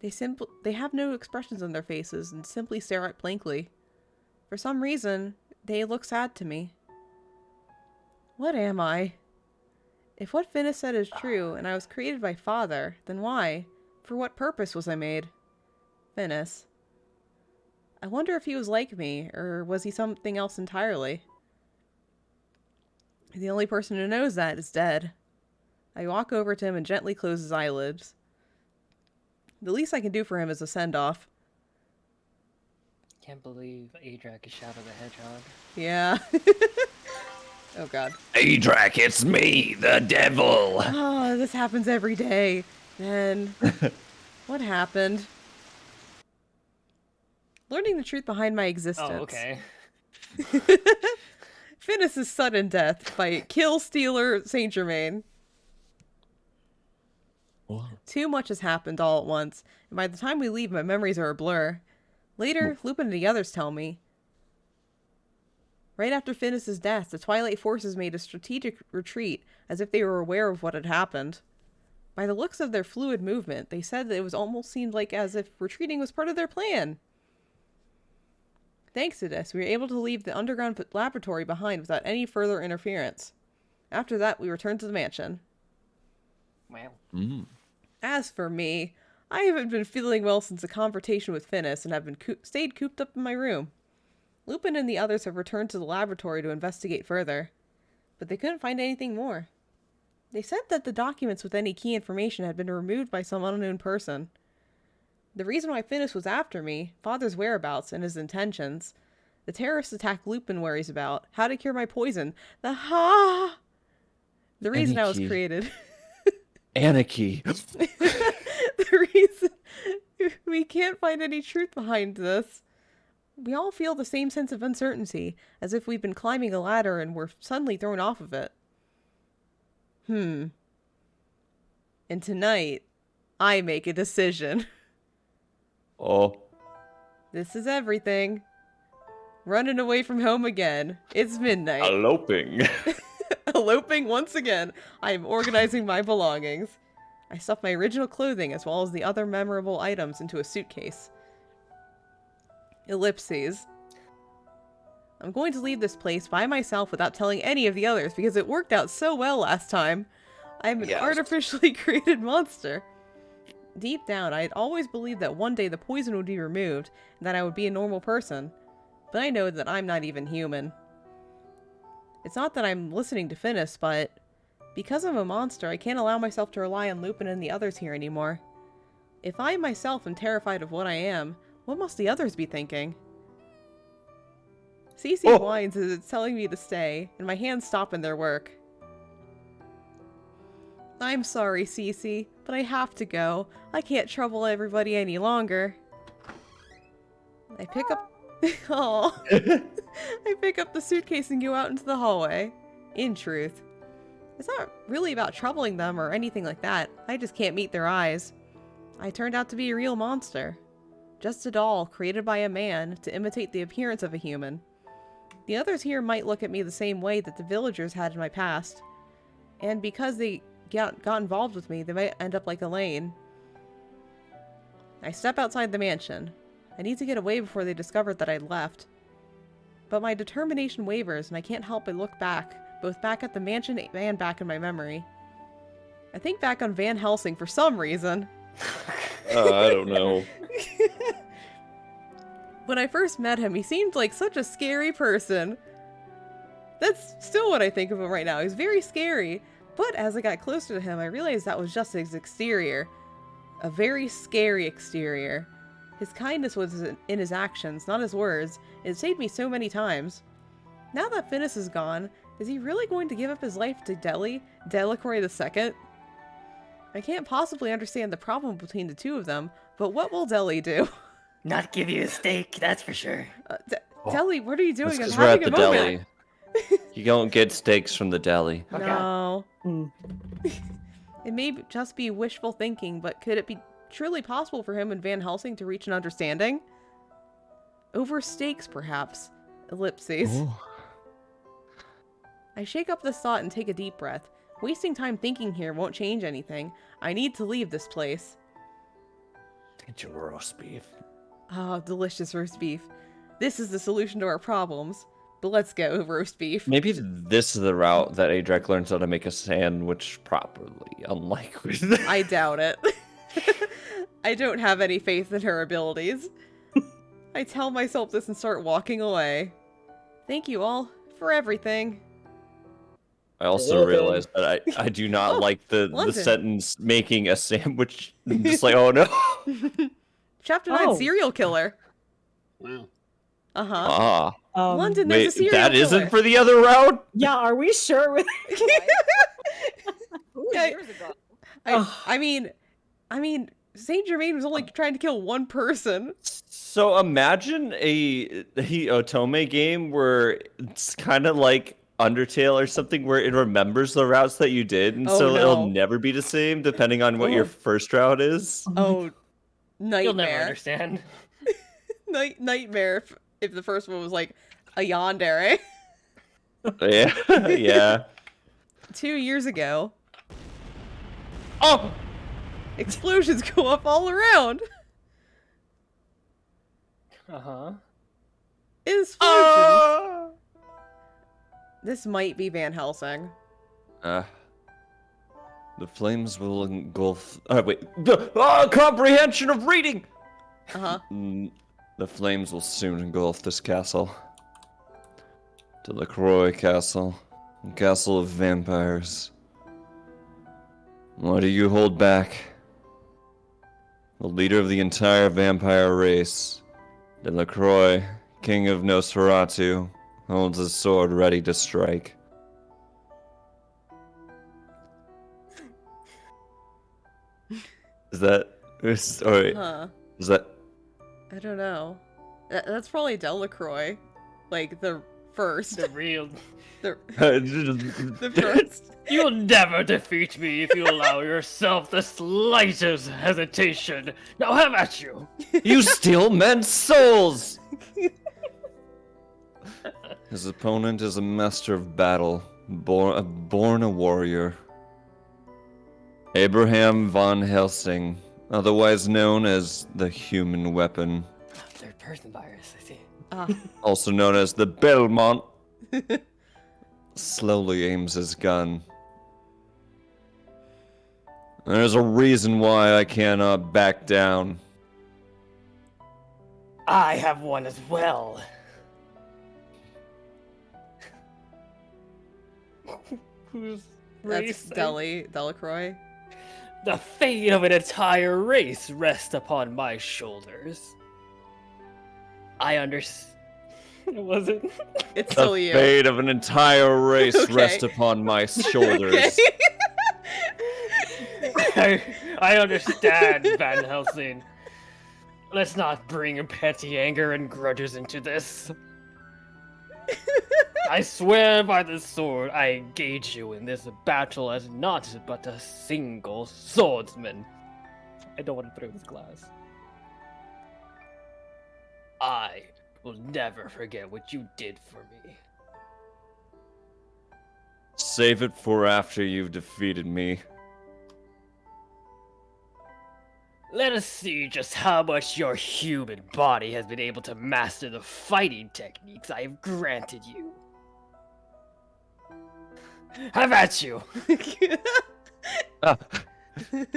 They have no expressions on their faces and simply stare at blankly. For some reason, they look sad to me. What am I? If what Finis said is true, and I was created by Father, then why? For what purpose was I made? Finis. I wonder if he was like me, or was he something else entirely? The only person who knows that is dead. I walk over to him and gently close his eyelids. The least I can do for him is a send-off. Can't believe Adrak is Shadow the Hedgehog. Yeah. Oh god. Adrak, it's me, the devil. Oh, this happens every day. Then, what happened? Learning the truth behind my existence. Oh, okay. Finis' sudden death by Kill Stealer Saint Germain. Too much has happened all at once, and by the time we leave, my memories are a blur. Later, Lupin and the others tell me. Right after Finis' death, the Twilight forces made a strategic retreat, as if they were aware of what had happened. By the looks of their fluid movement, they said that it was almost seemed like as if retreating was part of their plan. Thanks to this, we were able to leave the underground laboratory behind without any further interference. After that, we returned to the mansion. Wow. As for me, I haven't been feeling well since the confrontation with Finis and have been stayed cooped up in my room. Lupin and the others have returned to the laboratory to investigate further, but they couldn't find anything more. They said that the documents with any key information had been removed by some unknown person. The reason why Finis was after me, Father's whereabouts, and his intentions, the terrorist attack Lupin worries about, how to cure my poison, the reason I was Anarchy. created. Anarchy. The reason we can't find any truth behind this. We all feel the same sense of uncertainty, as if we've been climbing a ladder and were suddenly thrown off of it. And tonight, I make a decision. Oh. This is everything. Running away from home again. It's midnight. Eloping. Eloping once again. I am organizing my belongings. I stuff my original clothing as well as the other memorable items into a suitcase. Ellipses. I'm going to leave this place by myself without telling any of the others because it worked out so well last time. I'm an artificially created monster. Deep down, I had always believed that one day the poison would be removed and that I would be a normal person. But I know that I'm not even human. It's not that I'm listening to Finis, but because I'm a monster, I can't allow myself to rely on Lupin and the others here anymore. If I myself am terrified of what I am, what must the others be thinking? Cece whines as it's telling me to stay, and my hands stop in their work. I'm sorry, Cece, but I have to go. I can't trouble everybody any longer. I pick up... Aww. I pick up the suitcase and go out into the hallway. In truth. It's not really about troubling them or anything like that. I just can't meet their eyes. I turned out to be a real monster. Just a doll created by a man to imitate the appearance of a human. The others here might look at me the same way that the villagers had in my past. And because they got involved with me, they might end up like Elaine. I step outside the mansion. I need to get away before they discovered that I'd left. But my determination wavers and I can't help but look back, both back at the mansion and back in my memory. I think back on Van Helsing for some reason. I don't know. When I first met him, he seemed like such a scary person. That's still what I think of him right now. He's very scary. But as I got closer to him, I realized that was just his exterior. A very scary exterior. His kindness was in his actions, not his words. It saved me so many times. Now that Finis is gone, is he really going to give up his life to Delacroix II? I can't possibly understand the problem between the two of them, but what will Deli do? Not give you a steak, that's for sure. Deli, what are you doing? That's I'm 'cause we're at having the a moment. deli. You don't get steaks from the deli. Okay. No. It may just be wishful thinking, but could it be truly possible for him and Van Helsing to reach an understanding? Over steaks, perhaps. Ellipses. Ooh. I shake up this thought and take a deep breath. Wasting time thinking here won't change anything. I need to leave this place. Get your roast beef. Ah, delicious roast beef. This is the solution to our problems. But let's go, roast beef. Maybe this is the route that Adrak learns how to make a sandwich properly, unlike with... I doubt it. I don't have any faith in her abilities. I tell myself this and start walking away. Thank you all for everything. I also Welcome. realized that I do not Oh, like the London. sentence making a sandwich. Just like, oh no. Chapter 9 Oh. serial killer. Wow. Uh-huh. Ah. London, there's a Wait, serial that killer. isn't for the other round? Yeah, are we sure? Ooh, Yeah. years ago. I mean, Saint Germain was only trying to kill one person. So imagine a Otome game where it's kind of like Undertale or something where it remembers the routes that you did, and Oh, so it'll no. never be the same depending on what your Oh. first route is. Oh, nightmare. You'll never understand. Nightmare if the first one was like a yandere. Yeah, yeah. 2 years ago, Oh, explosions go up all around. Uh-huh. Explosions. ah! This might be Van Helsing. The flames will engulf. Wait. Comprehension of reading! Uh-huh. The flames will soon engulf this castle. Delacroix Castle. Castle of vampires. Why do you hold back? The leader of the entire vampire race, Delacroix, king of Nosferatu, holds his sword ready to strike. Is that? Or Huh. is that? I don't know. That's probably Delacroix. Like, the first. The real... The, the first. You'll never defeat me if you allow yourself the slightest hesitation. Now have at you! You steal men's souls! His opponent is a master of battle, born a warrior. Abraham von Helsing, otherwise known as the human weapon, Third-person virus, I see. also known as the Belmont, slowly aims his gun. There's a reason why I cannot back down. I have one as well. Who's That's Delacroix. The fate of an entire race rests upon my shoulders. I understand. Was it? It's The still you. fate of an entire race Okay. rests upon my shoulders. Okay. I understand, Van Helsing. Let's not bring petty anger and grudges into this. I swear by the sword I engage you in this battle as not but a single swordsman. I don't want to throw this glass. I will never forget what you did for me. Save it for after you've defeated me. Let us see just how much your human body has been able to master the fighting techniques I have granted you. Have at you!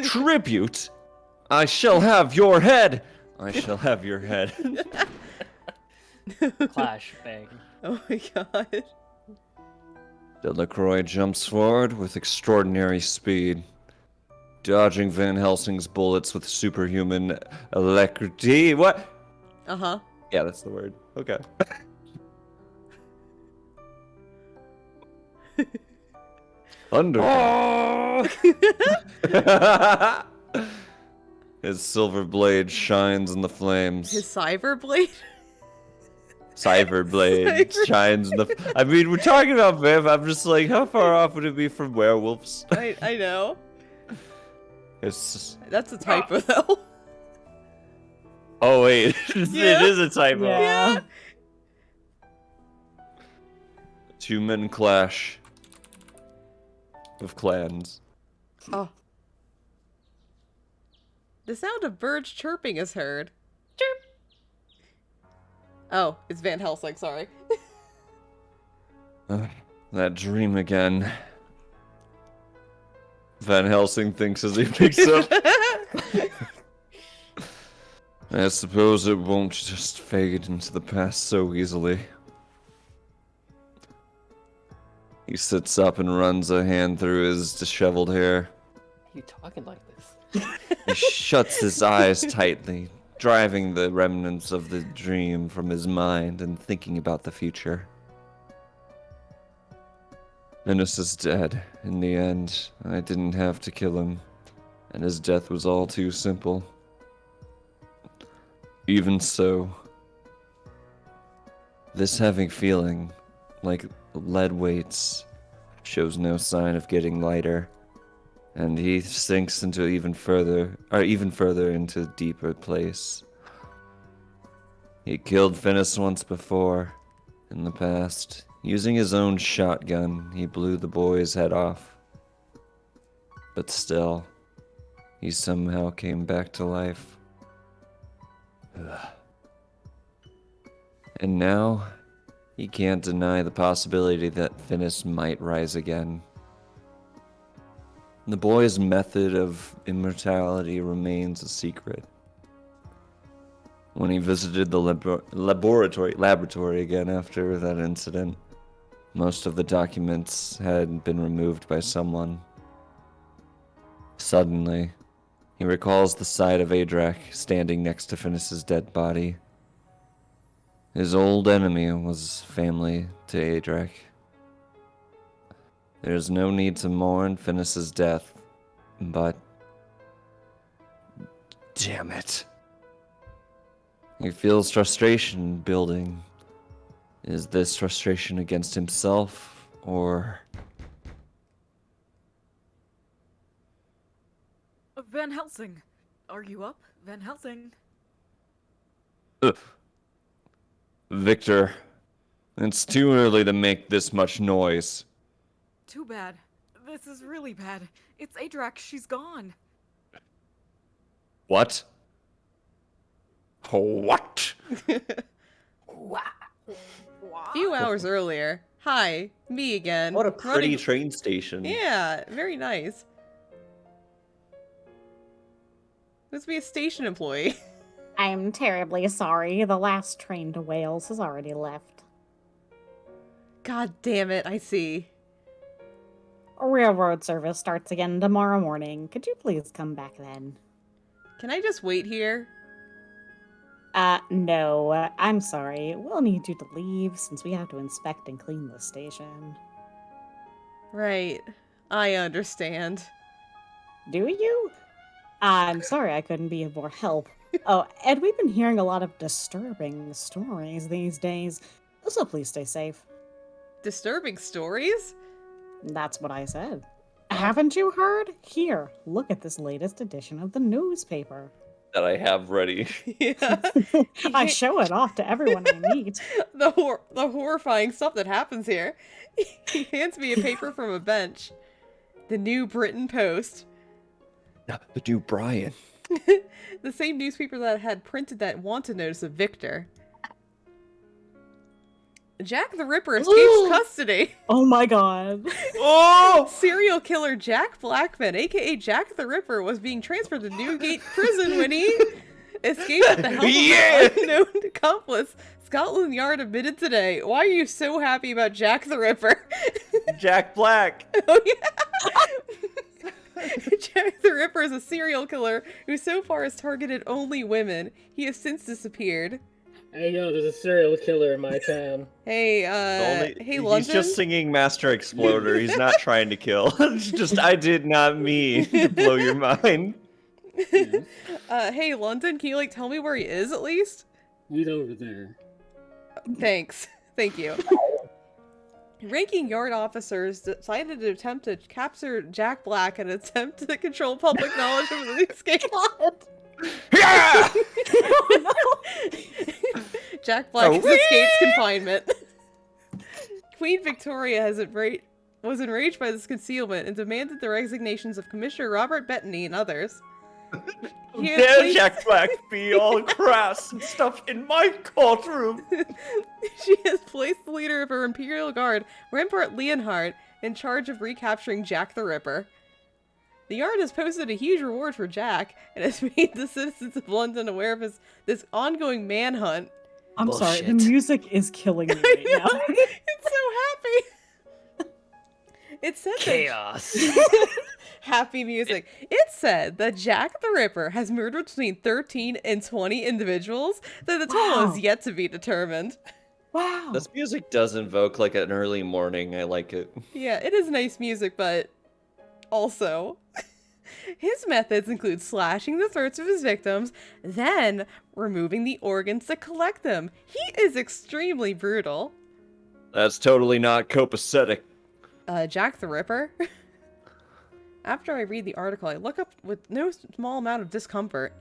Tribute? I shall have your head! I shall have your head. Clash, bang. Oh my god. Delacroix jumps forward with extraordinary speed, dodging Van Helsing's bullets with superhuman alacrity. What? Uh-huh. Yeah, that's the word. Okay. Thunder. Oh! His silver blade shines in the flames. His cyber blade? Cyber blade Cyber- shines in the. I mean, we're talking about Viv. I'm just like, how far off would it be from werewolves? I know. It's. That's a typo though. Oh wait, Yeah. it is a typo. Yeah. Two men clash. Of clans. Oh. The sound of birds chirping is heard. Chirp. Oh, it's Van Helsing, sorry. That dream again. Van Helsing thinks as he picks up. I suppose it won't just fade into the past so easily. He sits up and runs a hand through his disheveled hair. You talking like this? He shuts his eyes tightly, driving the remnants of the dream from his mind and thinking about the future. Venice is dead. In the end, I didn't have to kill him, and his death was all too simple. Even so, this heavy feeling, like lead weights, shows no sign of getting lighter, and he sinks into even further into a deeper place. He killed Finnis once before, in the past. Using his own shotgun, he blew the boy's head off. But still, he somehow came back to life. And now, he can't deny the possibility that Finnis might rise again. The boy's method of immortality remains a secret. When he visited the laboratory again after that incident, most of the documents had been removed by someone. Suddenly, he recalls the sight of Adrak standing next to Finnis's dead body. His old enemy was family to Adrak. There's no need to mourn Finnis's death, but... damn it. He feels frustration building. Is this frustration against himself, or... Van Helsing, are you up? Van Helsing. Victor, it's too early to make this much noise. Too bad. This is really bad. It's Adrak. She's gone. What? What? A few hours earlier. Hi, me again. What a pretty Running- train station. Yeah, very nice. Must be a station employee. I'm terribly sorry. The last train to Wales has already left. God damn it, I see. Railroad service starts again tomorrow morning. Could you please come back then? Can I just wait here? No. I'm sorry. We'll need you to leave since we have to inspect and clean the station. Right. I understand. Do you? I'm sorry I couldn't be of more help. Oh, and we've been hearing a lot of disturbing stories these days, so please stay safe. Disturbing stories? That's what I said. Haven't you heard? Here, look at this latest edition of the newspaper. That I have ready. Yeah. I show it off to everyone I meet. The horrifying stuff that happens here. He hands me a paper from a bench. The New Britain Post. The new Brian. The same newspaper that had printed that wanted notice of Victor. Jack the Ripper escapes custody. Oh my god. Oh! Serial killer Jack Blackman, aka Jack the Ripper, was being transferred to Newgate Prison when he escaped at the help of an unknown accomplice. Scotland Yard admitted today. Why are you so happy about Jack the Ripper? Jack Black. Oh yeah. Jack the Ripper is a serial killer who so far has targeted only women. He has since disappeared. I know there's a serial killer in my town. Hey, hey, He's London. just singing Master Exploder. He's not trying to kill. It's just, I did not mean to blow your mind. Hey, London, can you, like, tell me where he is, at least? He's over there. Thanks. Thank you. Ranking yard officers decided to attempt to capture Jack Black and attempt to control public knowledge of the escape. Yeah! Jack Black has escaped confinement. Queen Victoria was enraged by this concealment and demanded the resignations of Commissioner Robert Bettany and others. He has Dare placed- Jack Black be all crass and stuff in my courtroom? She has placed the leader of her Imperial Guard, Rampart Leonhardt, in charge of recapturing Jack the Ripper. The Yard has posted a huge reward for Jack and has made the citizens of London aware of this ongoing manhunt. I'm sorry, the Bullshit. music is killing me right now. It's so happy. It said Chaos. Happy music. It said that Jack the Ripper has murdered between 13 and 20 individuals, though the total Wow. is yet to be determined. Wow. This music does invoke like an early morning. I like it. Yeah, it is nice music, but also, his methods include slashing the throats of his victims, then removing the organs to collect them. He is extremely brutal. That's totally not copacetic. Jack the Ripper? After I read the article, I look up with no small amount of discomfort.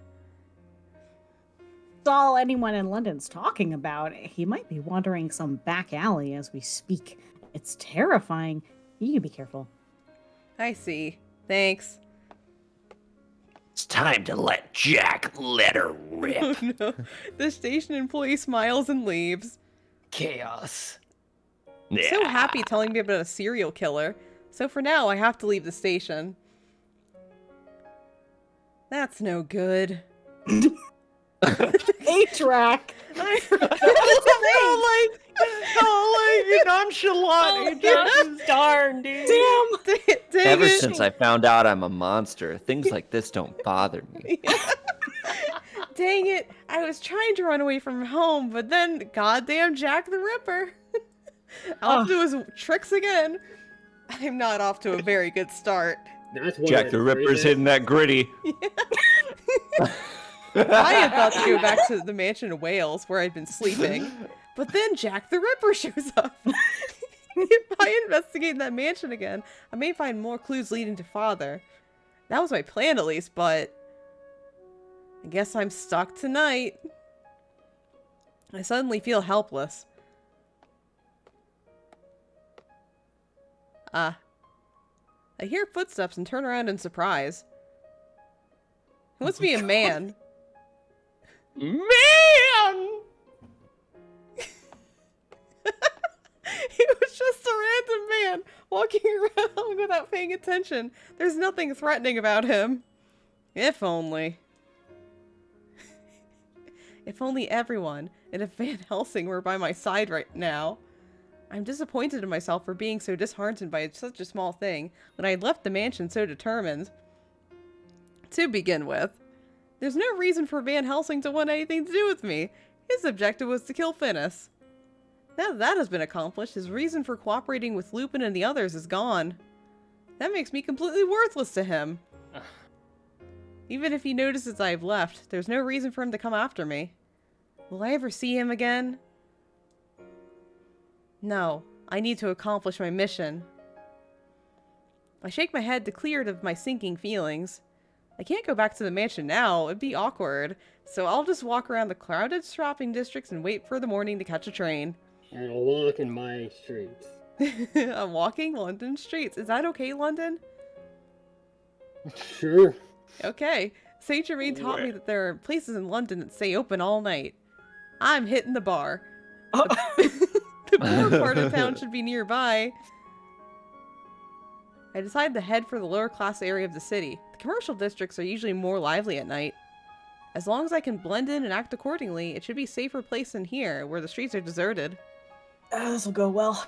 That's all anyone in London's talking about. He might be wandering some back alley as we speak. It's terrifying. You can be careful. I see. Thanks. It's time to let Jack let her rip. Oh no. The station employee smiles and leaves. Chaos. So happy telling me about a serial killer. So for now, I have to leave the station. That's no good. 8-track. You nonchalant. Darn, dude. Damn. Dang Ever it. since I found out I'm a monster, things like this don't bother me. Dang it. I was trying to run away from home, but then goddamn Jack the Ripper. Off to his tricks again. I'm not off to a very good start. That's one Jack way the to Ripper's phrase it. hitting that gritty. I had thought to go back to the mansion in Wales where I'd been sleeping, but then Jack the Ripper shows up. If I investigate that mansion again, I may find more clues leading to father. That was my plan at least, but I guess I'm stuck tonight. I suddenly feel helpless. I hear footsteps and turn around in surprise. It must be a man. Man! It was just a random man walking around without paying attention. There's nothing threatening about him. If only. If only everyone and if Van Helsing were by my side right now. I'm disappointed in myself for being so disheartened by such a small thing when I had left the mansion so determined. To begin with, there's no reason for Van Helsing to want anything to do with me. His objective was to kill Finnis. Now that that has been accomplished, his reason for cooperating with Lupin and the others is gone. That makes me completely worthless to him. Even if he notices I've left, there's no reason for him to come after me. Will I ever see him again? No, I need to accomplish my mission. I shake my head to clear it of my sinking feelings. I can't go back to the mansion now, it'd be awkward, so I'll just walk around the crowded shopping districts and wait for the morning to catch a train. And I'll walk in my streets. I'm walking London streets. Is that okay, London? Sure. Okay. Saint Germain taught me that there are places in London that stay open all night. I'm hitting the bar. The poor part of town should be nearby. I decide to head for the lower class area of the city. The commercial districts are usually more lively at night. As long as I can blend in and act accordingly, it should be a safer place than here, where the streets are deserted. This'll go well.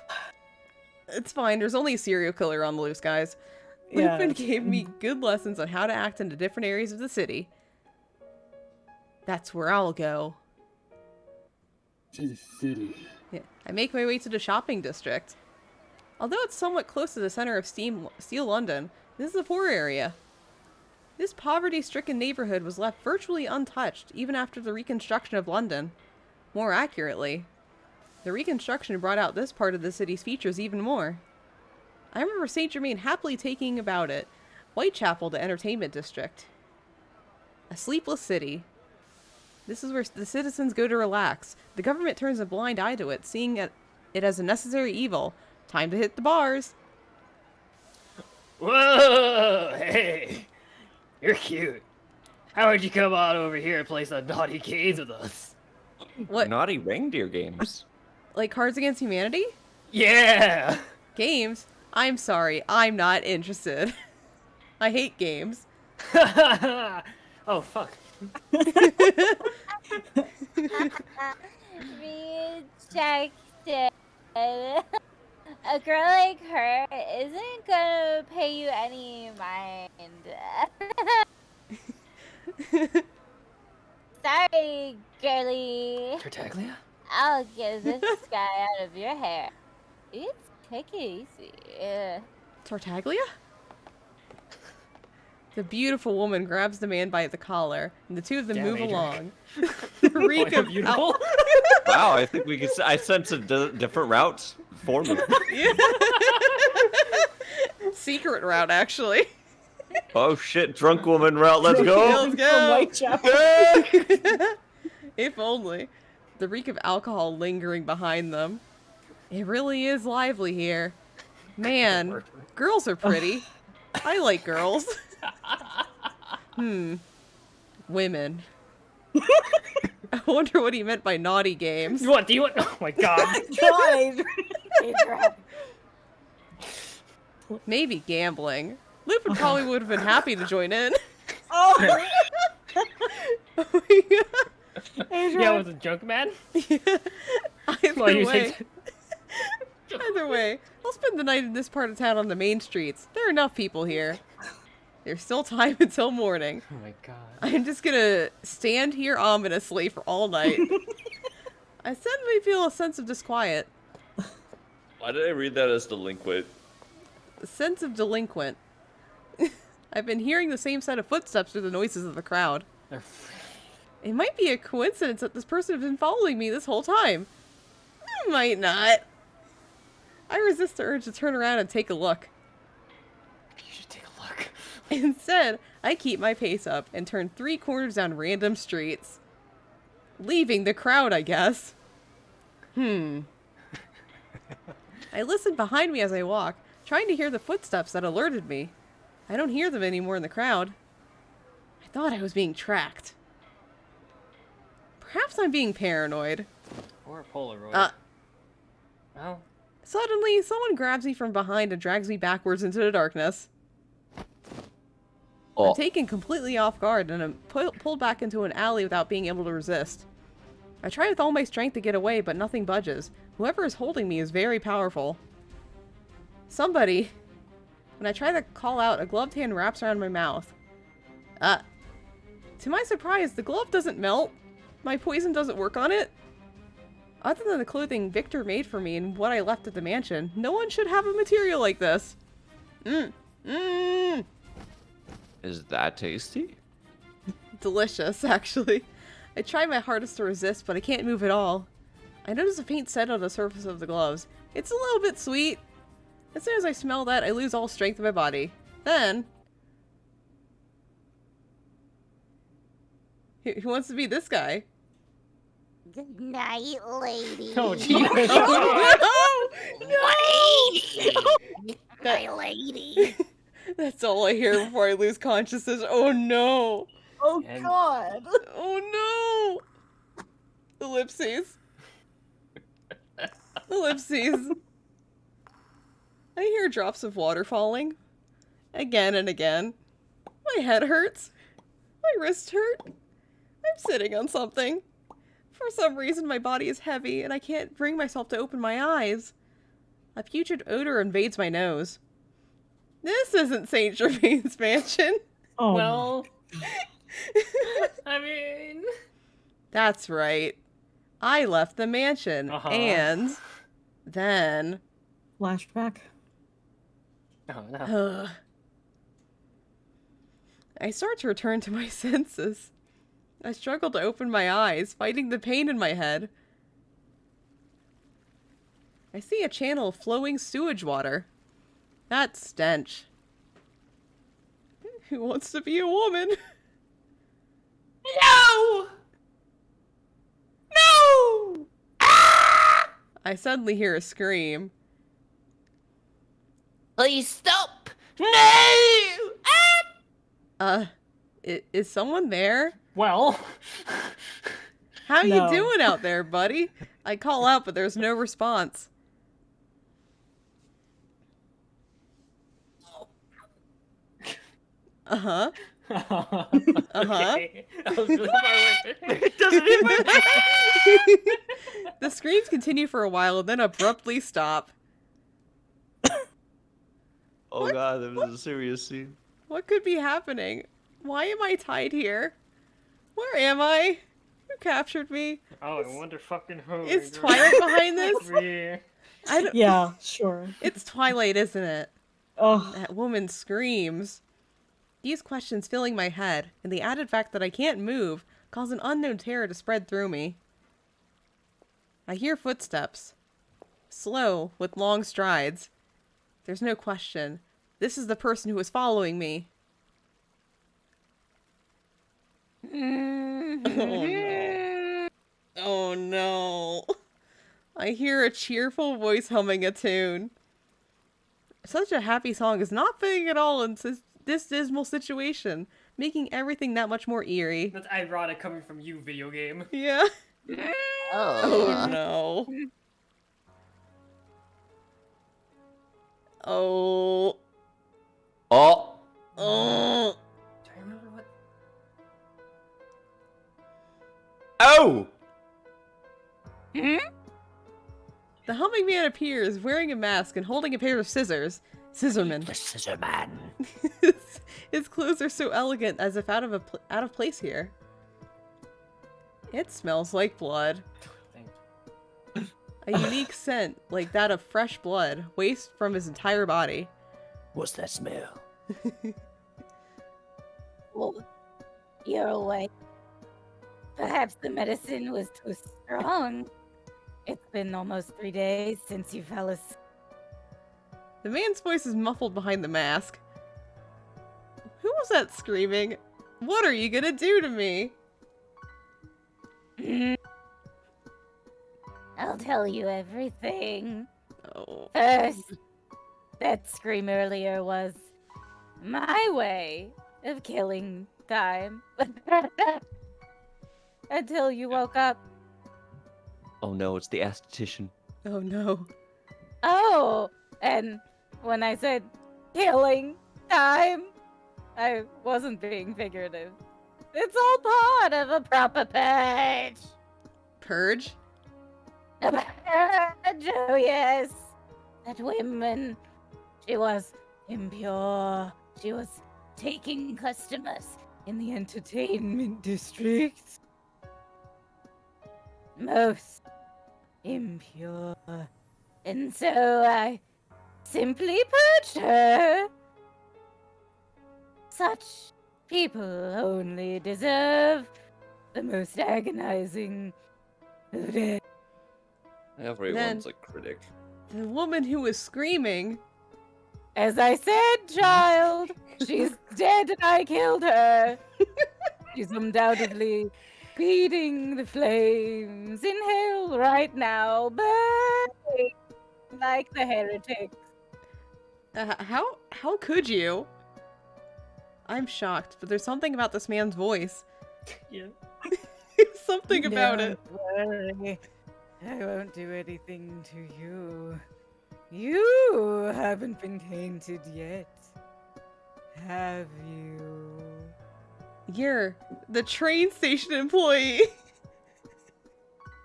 It's fine, there's only a serial killer on the loose, guys. Yeah. Lupin gave me good lessons on how to act in the different areas of the city. That's where I'll go. To the city. Yeah. I make my way to the shopping district. Although it's somewhat close to the center of Steel London, this is a poor area. This poverty-stricken neighborhood was left virtually untouched even after the reconstruction of London. More accurately, the reconstruction brought out this part of the city's features even more. I remember Saint Germain happily taking about it Whitechapel to entertainment district. A sleepless city. This is where the citizens go to relax. The government turns a blind eye to it, seeing it as a necessary evil. Time to hit the bars. Whoa! Hey! You're cute. How would you come on over here and play some naughty games with us? What, Naughty reindeer games. like Cards Against Humanity? Yeah! Games? I'm sorry, I'm not interested. I hate games. Oh, fuck. Rejected. A girl like her isn't gonna pay you any mind. Sorry, girly. Tartaglia? I'll get this guy out of your hair. Take it easy. Tartaglia? The beautiful woman grabs the man by the collar, and the two of them Damn, move Adric. along. The reek Oh, of beautiful. Wow, I think we could. I sense a different route for me. secret route, actually. Oh shit, drunk woman route. Let's go. Let's From go. Whitechapel. If only. The reek of alcohol lingering behind them. It really is lively here. Man, girls are pretty. I like girls. Women. I wonder what he meant by naughty games. What do you want? Oh my god. God. Maybe gambling. Lupin probably would have been happy to join in. Oh, Oh my god. Yeah, with a junk man? Either Well, you way. say- Either way, I'll spend the night in this part of town on the main streets. There are enough people here. There's still time until morning. Oh my god. I'm just gonna stand here ominously for all night. I suddenly feel a sense of disquiet. Why did I read that as delinquent? A sense of delinquent. I've been hearing the same set of footsteps through the noises of the crowd. It might be a coincidence that this person has been following me this whole time. Might not. I resist the urge to turn around and take a look. You should take a look. Instead, I keep my pace up and turn 3 corners down random streets. Leaving the crowd, I guess. I listen behind me as I walk, trying to hear the footsteps that alerted me. I don't hear them anymore in the crowd. I thought I was being tracked. Perhaps I'm being paranoid. Or a Polaroid. Well, Suddenly, someone grabs me from behind and drags me backwards into the darkness. Oh, I'm taken completely off guard and I'm pulled back into an alley without being able to resist. I try with all my strength to get away, but nothing budges. Whoever is holding me is very powerful. Somebody. When I try to call out, a gloved hand wraps around my mouth. To my surprise, the glove doesn't melt. My poison doesn't work on it. Other than the clothing Victor made for me and what I left at the mansion, no one should have a material like this. is that tasty? Delicious, actually. I try my hardest to resist, but I can't move at all. I notice a faint scent on the surface of the gloves. It's a little bit sweet. As soon as I smell that, I lose all strength in my body. Then... Who wants to be this guy? Good night, lady. oh Jesus. Oh, no! My lady. That's all I hear before I lose consciousness. Oh no! Oh And- God. Oh no! Ellipses. Ellipses. I hear drops of water falling. Again and again. My head hurts. My wrist hurt. I'm sitting on something. For some reason, my body is heavy, and I can't bring myself to open my eyes. A putrid odor invades my nose. This isn't St. Germain's mansion. Oh. Well, I mean, That's right. I left the mansion, Uh-huh. and then... Flashback. oh no. I start to return to my senses. I struggle to open my eyes, fighting the pain in my head. I see a channel of flowing sewage water. That stench. Who wants to be a woman? No! No! I suddenly hear a scream. Please stop! No! Is someone there? Well, How No. you doing out there, buddy? I call out, but there's no response. Uh-huh. okay. That was really far away. It doesn't even. The screams continue for a while and then abruptly stop. Oh god, that was a serious scene. What could be happening? Why am I tied here? Where am I? Who captured me? Oh, I wonder fucking who. Is Twilight behind this? Yeah. I don't... Yeah, sure. It's Twilight, isn't it? Oh, That woman screams. These questions filling my head, and the added fact that I can't move, cause an unknown terror to spread through me. I hear footsteps. Slow, with long strides. There's no question. This is the person who is following me. Oh no. Oh no. I hear a cheerful voice humming a tune. Such a happy song is not fitting at all in this dismal situation, making everything that much more eerie. That's ironic coming from you, video game. Yeah. Oh no. Oh. Oh, Oh. Do I remember what? oh! The humming man appears, wearing a mask and holding a pair of scissors. Scissorman. The Scissor Man. His clothes are so elegant, as if out of place here. It smells like blood. A unique scent, like that of fresh blood, wastes from his entire body. What's that smell? Well, you're awake. Perhaps the medicine was too strong. It's been almost 3 days since you fell asleep. The man's voice is muffled behind the mask. Who was that screaming? What are you gonna do to me? I'll tell you everything. Oh. First, that scream earlier was my way of killing time. Until you woke up. Oh no, it's the esthetician. Oh no. Oh, and when I said killing time, I wasn't being figurative. It's all part of a proper purge. Purge? A purge, oh yes. That woman, she was impure. She was taking customers in the entertainment district. Most impure. And so I simply purged her. Such people only deserve the most agonizing of death. Everyone's a critic. The woman who was screaming. As I said, child, she's dead and I killed her. She's undoubtedly feeding the flames in hell right now, burning like the heretics. How could you? I'm shocked, but there's something about this man's voice. Yeah. Something about it. Don't worry. I won't do anything to you. You haven't been tainted yet. Have you? You're the train station employee.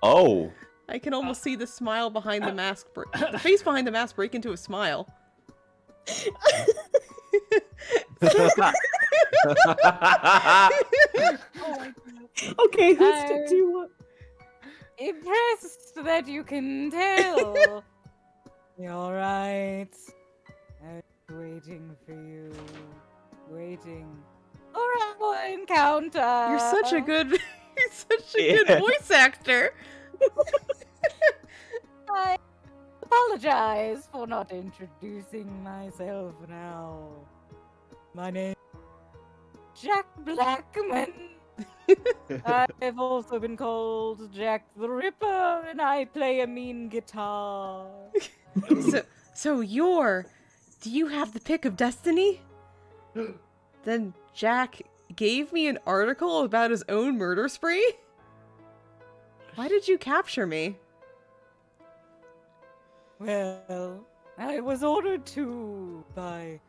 Oh. I can almost see the smile behind the mask, the face behind the mask break into a smile. okay, whose I- stick do you want? Impressed that you can tell. All right. I'm waiting for you. Waiting. For our encounter. You're such a good, you're such a Yeah. good voice actor. I apologize for not introducing myself now. My name. Jack Blackman. I've also been called Jack the Ripper, and I play a mean guitar. So do you have the pick of destiny? Then Jack gave me an article about his own murder spree? Why did you capture me? Well, I was ordered to by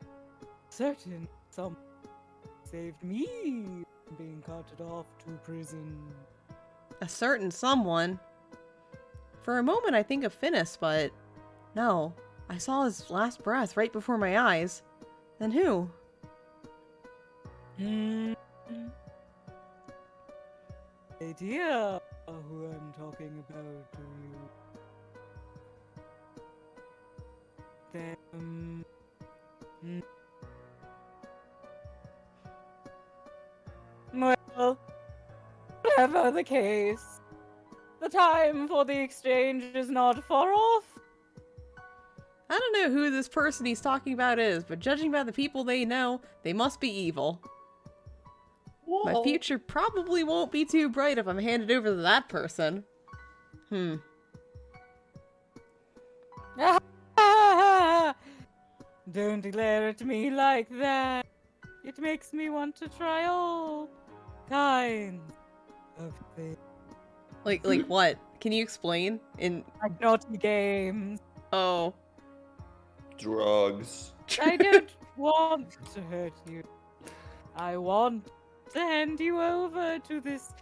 certain some saved me from being carted off to prison. A certain someone. For a moment I think of Finnis, but no. I saw his last breath right before my eyes. Then who? Hmm. Idea who I'm talking about, do you? Them. Hmm. Well, whatever the case, the time for the exchange is not far off. I don't know who this person he's talking about is, but judging by the people they know, they must be evil. My Whoa. future probably won't be too bright if I'm handed over to that person. Hmm. Don't glare at me like that. It makes me want to try all kinds of things. Like what? Can you explain? Like naughty games. Oh. Drugs. I don't want to hurt you. I want to hand you over to this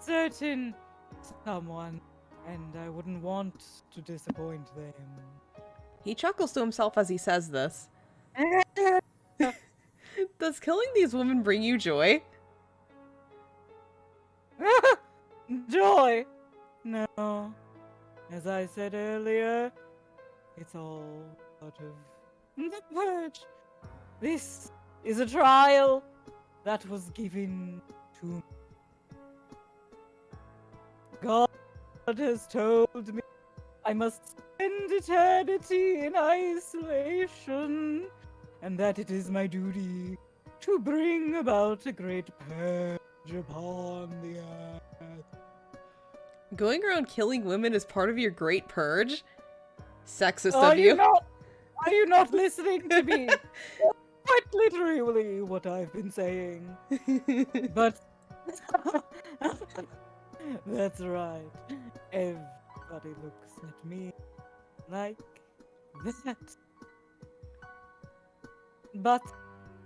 certain someone, and I wouldn't want to disappoint them. He chuckles to himself as he says this. Does killing these women bring you joy? Joy! No. As I said earlier, it's all part of the purge. This is a trial that was given to me. God has told me I must spend eternity in isolation, and that it is my duty to bring about a great purge upon the earth. Going around killing women is part of your great purge? Sexist Are of you. Are you not listening to me? Quite literally what I've been saying. But that's right. Everybody looks at me like that. But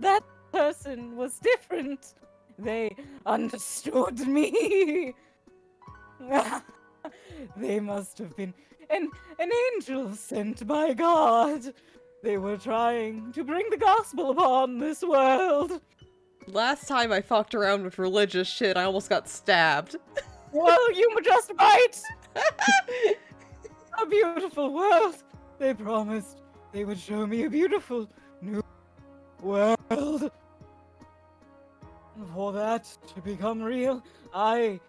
that person was different. They understood me. They must have been an angel sent by God. They were trying to bring the gospel upon this world. Last time I fucked around with religious shit, I almost got stabbed. Well, you were just right. A beautiful world. They promised they would show me a beautiful new world. For that to become real, I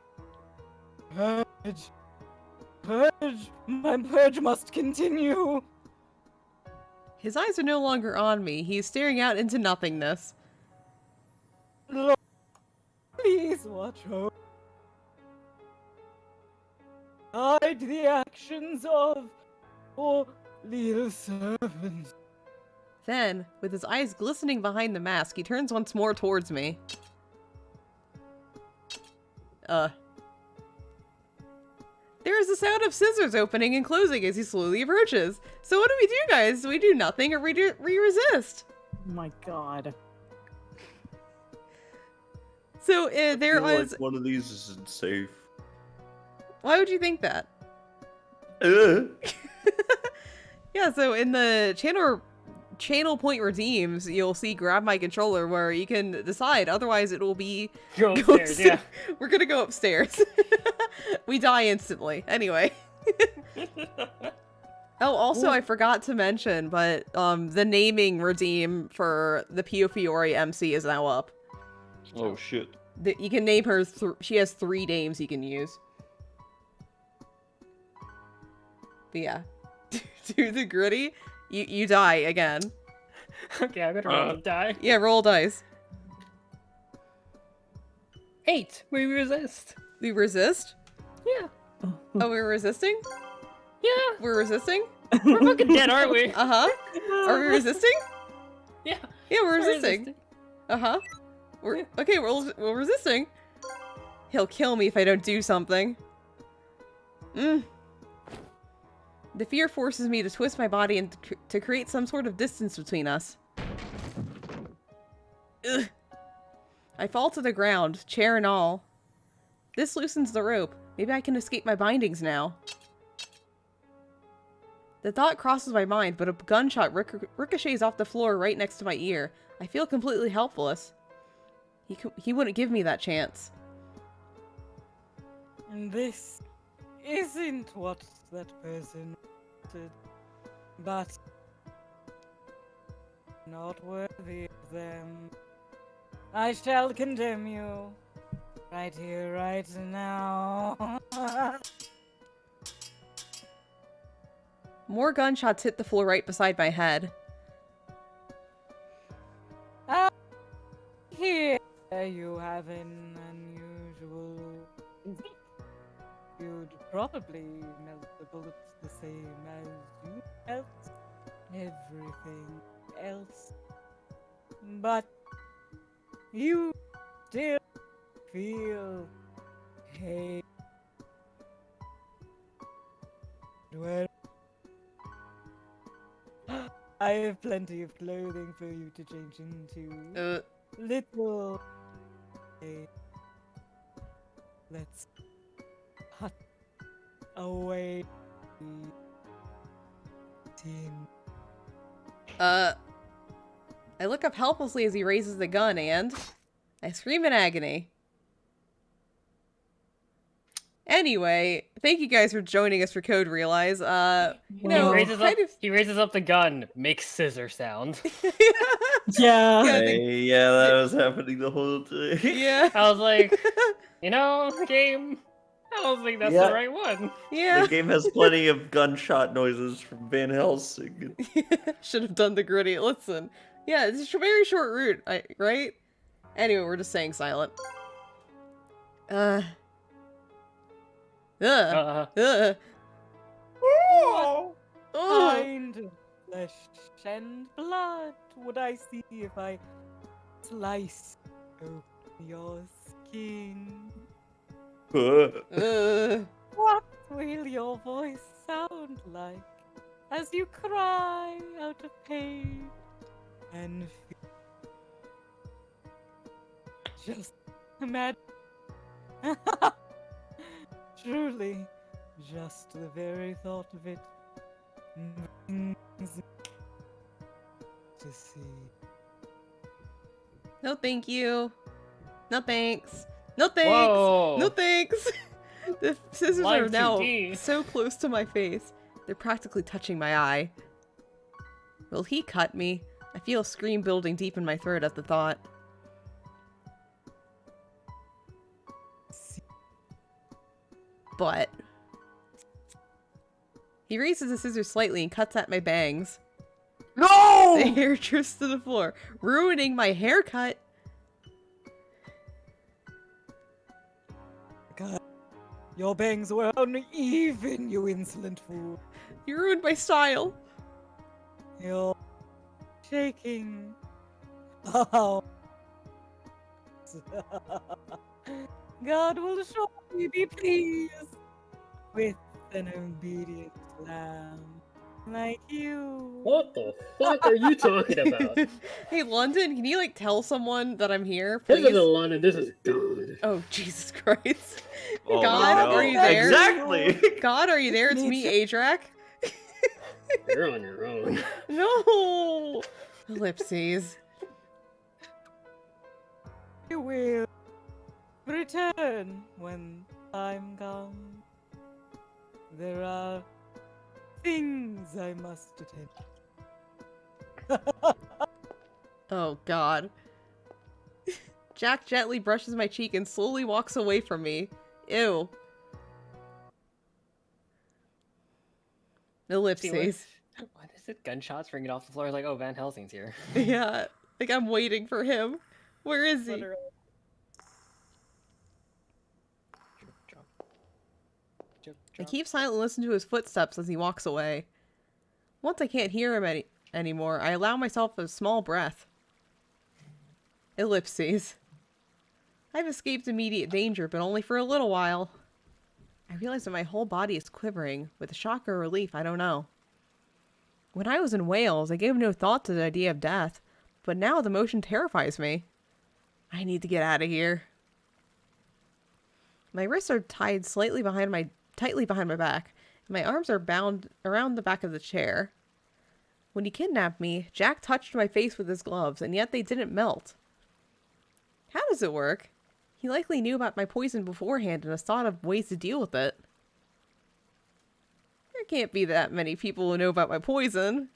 purge. Purge. My purge must continue. His eyes are no longer on me. He is staring out into nothingness. Lord, please watch over. Guide the actions of your little servants. Then, with his eyes glistening behind the mask, he turns once more towards me. There is the sound of scissors opening and closing as he slowly approaches. So what do we do, guys? Do we do nothing or we resist? Oh my god. So there I feel was... like one of these isn't safe. Why would you think that? Yeah, so in the channel point redeems, you'll see grab my controller where you can decide. Otherwise, it will be Go upstairs, yeah. We're gonna go upstairs. We die instantly. Anyway. Oh, also, I forgot to mention, but the naming redeem for the Pio Fiore MC is now up. Oh shit. You can name her. She has 3 names you can use. But yeah, do the gritty. You die again. Okay, I'm gonna roll to die. Yeah, roll dice. 8. We resist. We resist. Yeah. Oh, we're resisting. Yeah. We're resisting. We're fucking dead, aren't we? Uh huh. Are we resisting? Yeah. Yeah, we're We're resisting. Uh huh. We're okay. We're resisting. He'll kill me if I don't do something. The fear forces me to twist my body and to create some sort of distance between us. Ugh. I fall to the ground, chair and all. This loosens the rope. Maybe I can escape my bindings now. The thought crosses my mind, but a gunshot ricochets off the floor right next to my ear. I feel completely helpless. He wouldn't give me that chance. And this isn't what that person wanted, but not worthy of them. I shall condemn you. Right here, right now. More gunshots hit the floor right beside my head. Here you have an unusual. You'd probably melt the bullets the same as you melt everything else. But you still feel pain. Well, I have plenty of clothing for you to change into. Little. Okay. Let's cut away the tin. I look up helplessly as he raises the gun and I scream in agony. Anyway, thank you guys for joining us for Code Realize. You know, he raises up the gun, makes scissor sound. Yeah. Yeah, that was happening the whole time. Yeah. I was like, you know, game, I don't think that's the right one. Yeah. The game has plenty of gunshot noises from Van Helsing. Should have done the gritty. Listen. Yeah, it's a very short route, right? Anyway, we're just saying silent. Uh-huh. What kind of flesh and blood would I see if I slice open your skin? What will your voice sound like as you cry out of pain and fear? Just imagine. Truly, just the very thought of it brings me to see. No thank you. No thanks. No thanks. Whoa. No thanks. The scissors Line are now 2D. so close to my face. They're practically touching my eye. Will he cut me? I feel a scream building deep in my throat at the thought. But he raises the scissors slightly and cuts at my bangs. No! The hair drifts to the floor, ruining my haircut. God, your bangs were uneven, you insolent fool. You ruined my style. You're shaking. Oh. God will surely be pleased with an obedient lamb like you. What the fuck are you talking about? Hey, London, can you, like, tell someone that I'm here, This please? isn't London, this is God. Oh, Jesus Christ. Oh, God, no. are you there? Exactly. God, are you there? It's me, Adrak. You're on your own. No! Ellipses. You will return when time comes. There are things I must attend. Oh, God. Jack gently brushes my cheek and slowly walks away from me. Ew. Ellipses. What is it? Gunshots ringing off the floor. Like, oh, Van Helsing's here. Yeah, like I'm waiting for him. Where is he? I keep silent and listen to his footsteps as he walks away. Once I can't hear him anymore, I allow myself a small breath. Ellipses. I've escaped immediate danger, but only for a little while. I realize that my whole body is quivering, with a shock or relief, I don't know. When I was in Wales, I gave no thought to the idea of death, but now the motion terrifies me. I need to get out of here. My wrists are tied tightly behind my back, and my arms are bound around the back of the chair. When he kidnapped me, Jack touched my face with his gloves, and yet they didn't melt. How does it work? He likely knew about my poison beforehand and has thought of ways to deal with it. There can't be that many people who know about my poison.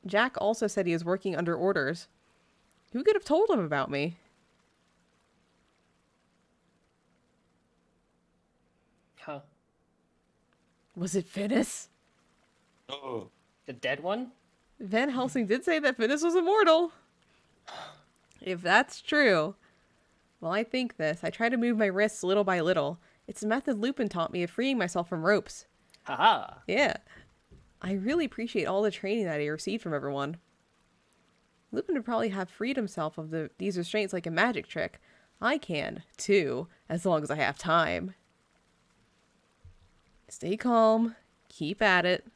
Jack also said he was working under orders. Who could have told him about me? Huh. Was it Finis? Oh. The dead one? Van Helsing did say that Finis was immortal. If that's true. While I think this, I try to move my wrists little by little. It's a method Lupin taught me of freeing myself from ropes. Haha. Yeah. I really appreciate all the training that I received from everyone. Lupin would probably have freed himself of these restraints like a magic trick. I can, too, as long as I have time. Stay calm. Keep at it.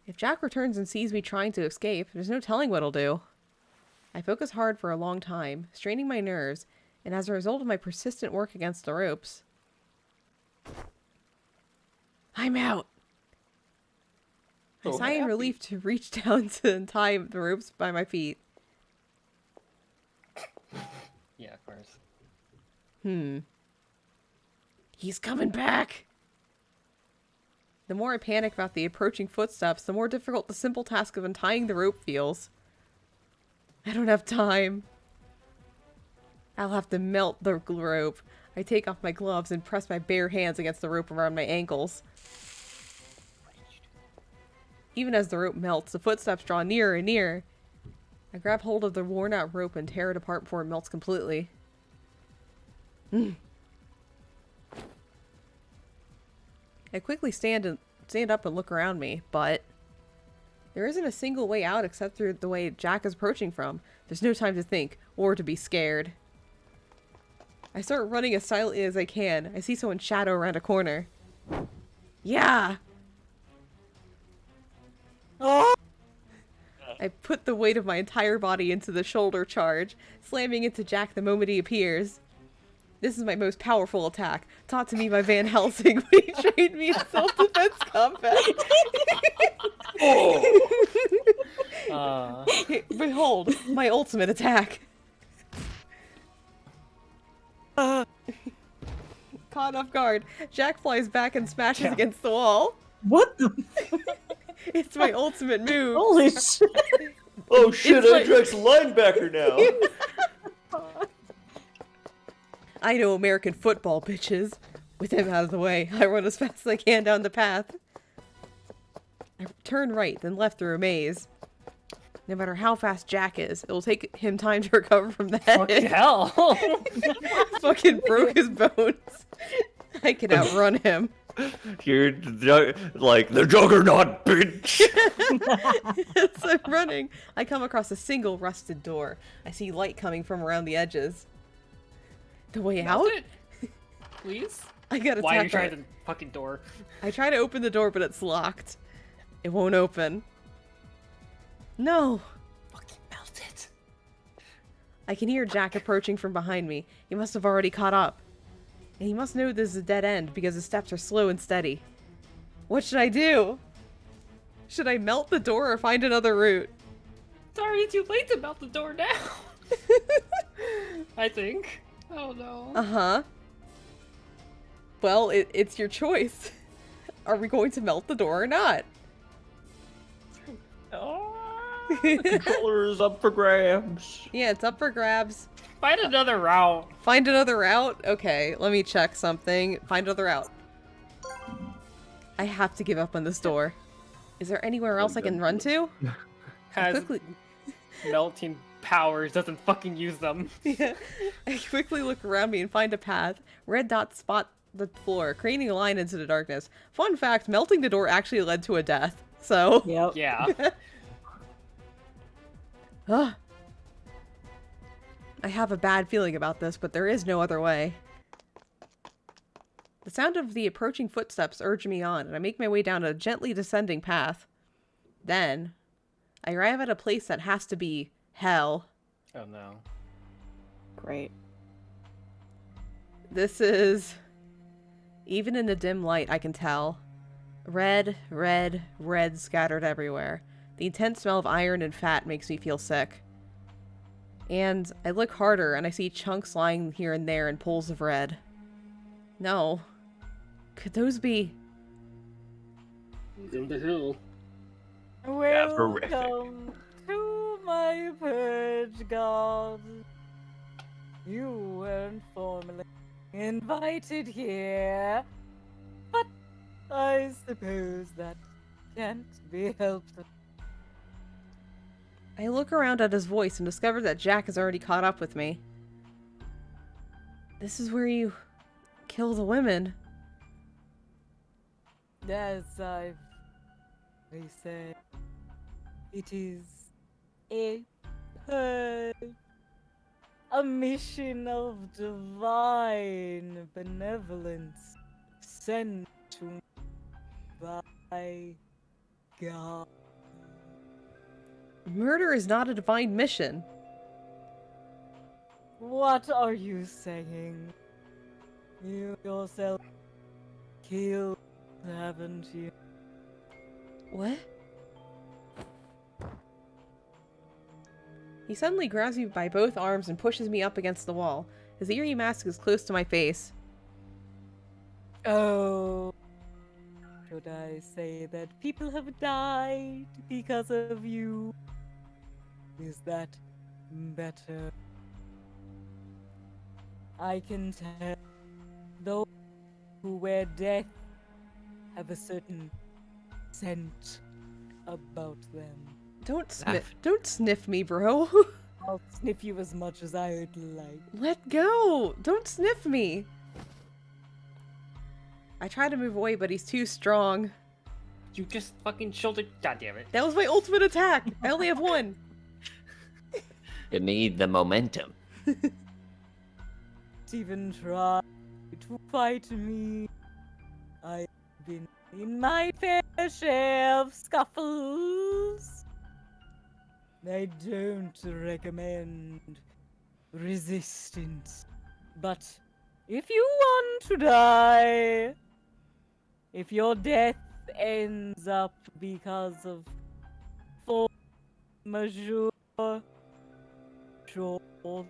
If Jack returns and sees me trying to escape, there's no telling what he'll do. I focus hard for a long time, straining my nerves, and as a result of my persistent work against the ropes... I'm out! I sigh in relief to reach down to untie the ropes by my feet. Yeah, of course. He's coming back! The more I panic about the approaching footsteps, the more difficult the simple task of untying the rope feels. I don't have time. I'll have to melt the rope. I take off my gloves and press my bare hands against the rope around my ankles. Even as the rope melts, the footsteps draw nearer and nearer. I grab hold of the worn-out rope and tear it apart before it melts completely. I quickly stand up and look around me, but there isn't a single way out except through the way Jack is approaching from. There's no time to think, or to be scared. I start running as silently as I can. I see someone shadow around a corner. Yeah! Oh! I put the weight of my entire body into the shoulder charge, slamming into Jack the moment he appears. This is my most powerful attack, taught to me by Van Helsing when he trained me in self-defense combat. Behold, my ultimate attack. Caught off guard, Jack flies back and smashes against the wall. What the? It's my ultimate move. Holy shit! Oh shit, It's Edric's linebacker now! I know American football, bitches. With him out of the way, I run as fast as I can down the path. I turn right, then left through a maze. No matter how fast Jack is, it will take him time to recover from that. Fucking hell! Fucking broke his bones. I can outrun him. You're like the juggernaut, bitch! As I'm running, I come across a single rusted door. I see light coming from around the edges. The way out? Melt it, please? I gotta Why are you tap trying it. the fucking door? I try to open the door, but it's locked. It won't open. No. Fucking melt it. I can hear Jack approaching from behind me. He must have already caught up. And he must know this is a dead end because his steps are slow and steady. What should I do? Should I melt the door or find another route? It's already too late to melt the door now. I think. Oh no. Uh-huh. Well, it's your choice. Are we going to melt the door or not? The controller is up for grabs. Yeah, it's up for grabs. Find another route. Find another route? Okay, let me check something. Find another route. I have to give up on this door. Is there anywhere else I can run to? Has Quickly. melting powers, doesn't fucking use them. Yeah. I quickly look around me and find a path. Red dots spot the floor, creating a line into the darkness. Fun fact, melting the door actually led to a death. So... Yep. Yeah. Ugh. I have a bad feeling about this, but there is no other way. The sound of the approaching footsteps urge me on, and I make my way down a gently descending path. Then, I arrive at a place that has to be hell. Oh no. Great. This is... Even in the dim light, I can tell. Red, red, red scattered everywhere. The intense smell of iron and fat makes me feel sick. And I look harder and I see chunks lying here and there in pools of red. No. Could those be... Welcome to hell. horrific. Welcome to my purge god. You weren't formally invited here, but I suppose that can't be helped. I look around at his voice and discover that Jack has already caught up with me. This is where you kill the women. As I've said, it is a purge, a mission of divine benevolence sent to me by God. Murder is not a divine mission. What are you saying? You yourself killed, haven't you? What? He suddenly grabs me by both arms and pushes me up against the wall. His eerie mask is close to my face. Oh, should I say that people have died because of you? Is that better? I can tell those who wear death have a certain scent about them. Don't sniff me, bro. I'll sniff you as much as I would like. Let go! Don't sniff me! I try to move away, but he's too strong. You just fucking shoulder. God damn it. That was my ultimate attack! I only have one! You need the momentum. Even try to fight me. I've been in my fair share of scuffles. I don't recommend resistance. But if you want to die, if your death ends up because of force majeure, sure,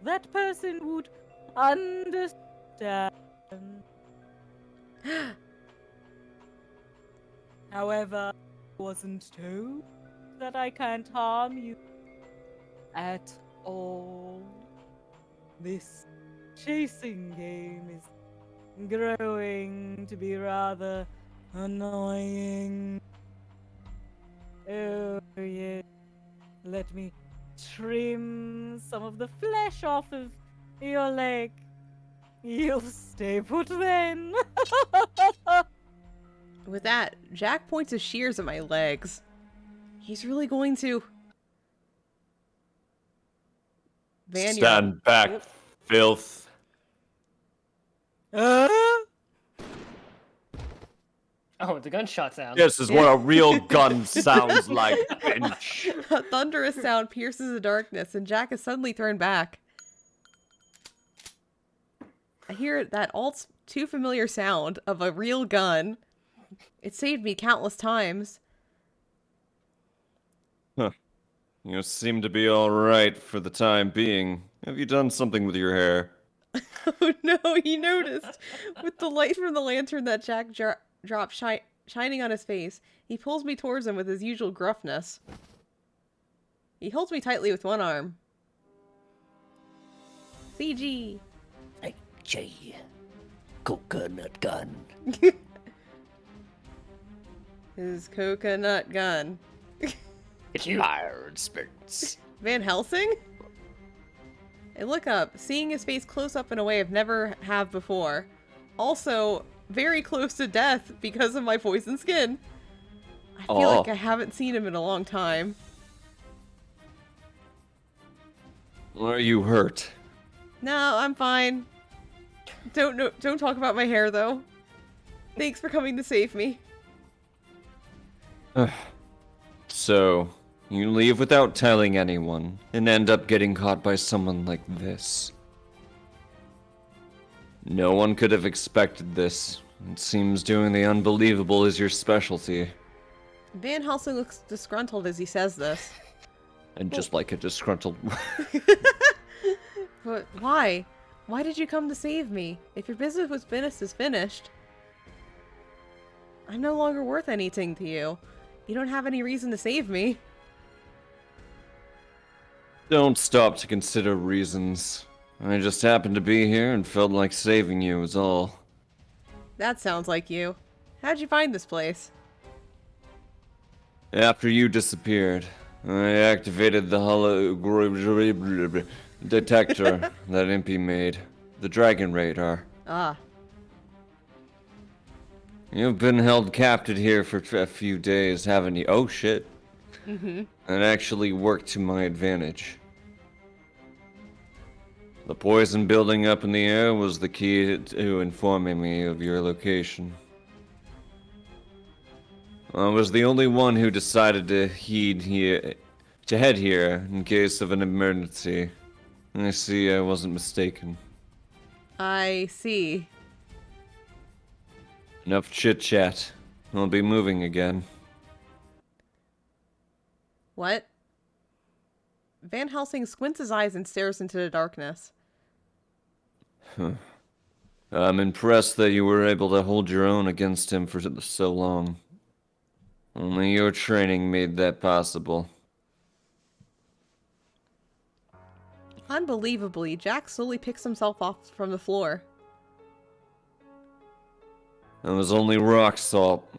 that person would understand. However, I wasn't told that I can't harm you at all. This chasing game is growing to be rather annoying. Oh, yeah. Let me trim some of the flesh off of your leg. You'll stay put then. With that, Jack points his shears at my legs. He's really going to... Van, you're up. Stand back, filth. Oh, the gunshot sound. This is what a real gun sounds like, bitch. A thunderous sound pierces the darkness, and Jack is suddenly thrown back. I hear that all too familiar sound of a real gun. It saved me countless times. Huh. You seem to be alright for the time being. Have you done something with your hair? Oh no, he noticed. With the light from the lantern that Jack dropped shining on his face, he pulls me towards him with his usual gruffness. He holds me tightly with one arm. CG! J. Coconut gun. His coconut gun. It's you. Fire and spirits. Van Helsing? I look up, seeing his face close up in a way I've never have before. Also, very close to death because of my poison skin. I feel like I haven't seen him in a long time. Are you hurt? No, I'm fine. Don't talk about my hair though. Thanks for coming to save me. So, you leave without telling anyone, and end up getting caught by someone like this. No one could have expected this. It seems doing the unbelievable is your specialty. Van Helsing looks disgruntled as he says this. And just like a disgruntled... But why? Why did you come to save me? If your business with Venice is finished, I'm no longer worth anything to you. You don't have any reason to save me. Don't stop to consider reasons. I just happened to be here and felt like saving you is all. That sounds like you. How'd you find this place? After you disappeared, I activated the holo detector that Impy made. The dragon radar. Ah, You've been held captive here for a few days, haven't you? Oh shit. mm-hmm. It actually worked to my advantage. The poison building up in the air was the key to informing me of your location. I was the only one who decided to head here in case of an emergency. I see I wasn't mistaken. I see. Enough chit-chat. I'll be moving again. What? Van Helsing squints his eyes and stares into the darkness. I'm impressed that you were able to hold your own against him for so long. Only your training made that possible. Unbelievably, Jack slowly picks himself off from the floor. I was only rock salt.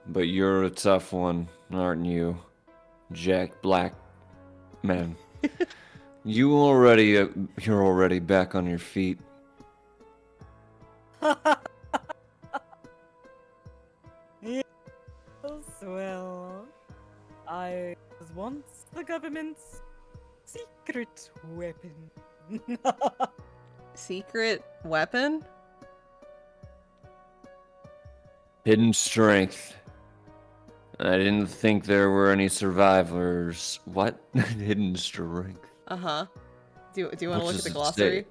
But you're a tough one, aren't you? Jack Black. Man. You're already back on your feet. Yes, well, I was once the government's secret weapon. Secret weapon? Hidden strength. I didn't think there were any survivors. What? Hidden strength. Uh-huh. Do you want to look at does the it glossary? say?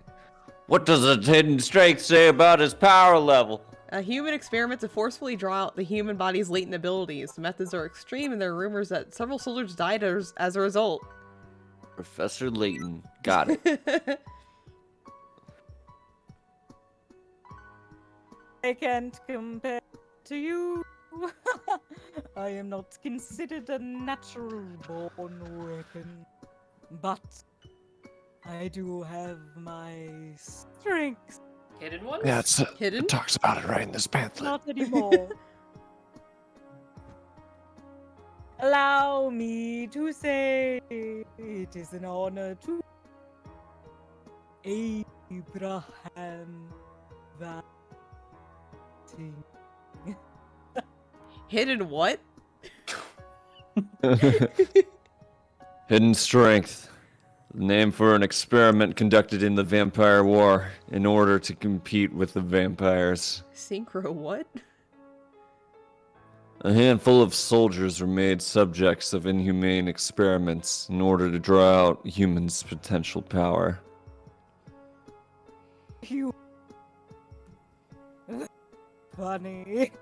What does a hidden strength say about his power level? A human experiment to forcefully draw out the human body's latent abilities. The methods are extreme and there are rumors that several soldiers died as a result. Professor Layton. Got it. I can't compare to you. I am not considered a natural born weapon. But I do have my strengths. Hidden ones? Yeah, Hidden? it talks about it right in this pamphlet. Not anymore. Allow me to say it is an honor to Abraham Van Helsing. Hidden what? Hidden strength. Name for an experiment conducted in the Vampire War in order to compete with the vampires. Synchro what? A handful of soldiers were made subjects of inhumane experiments in order to draw out humans' potential power. You funny.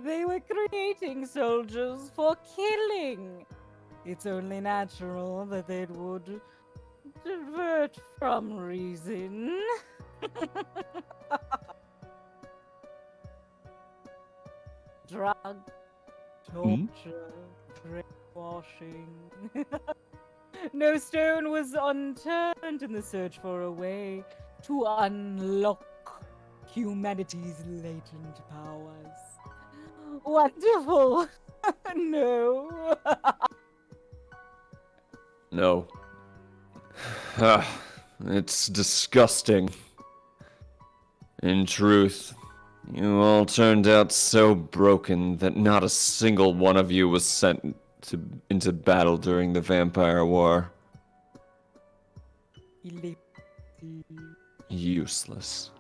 They were creating soldiers for killing. It's only natural that they would divert from reason. Drug, torture, brainwashing. No stone was unturned in the search for a way to unlock humanity's latent powers. Wonderful! No! No. It's disgusting. In truth, you all turned out so broken that not a single one of you was sent into battle during the Vampire War. Useless.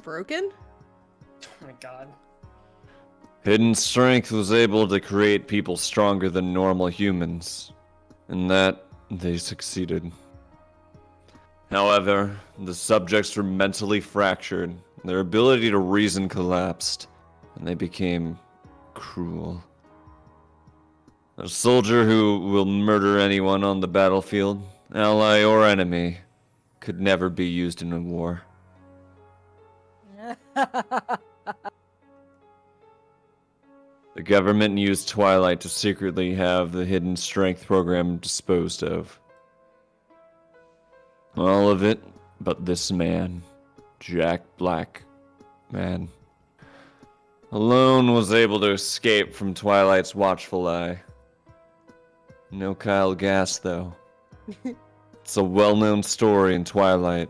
Broken? Oh my god. Hidden strength was able to create people stronger than normal humans. In that, they succeeded. However, the subjects were mentally fractured, their ability to reason collapsed, and they became cruel. A soldier who will murder anyone on the battlefield, ally or enemy, could never be used in a war. The government used Twilight to secretly have the hidden strength program disposed of. All of it, but this man, Jack Black, man, alone was able to escape from Twilight's watchful eye. No Kyle Gass, though. It's a well-known story in Twilight.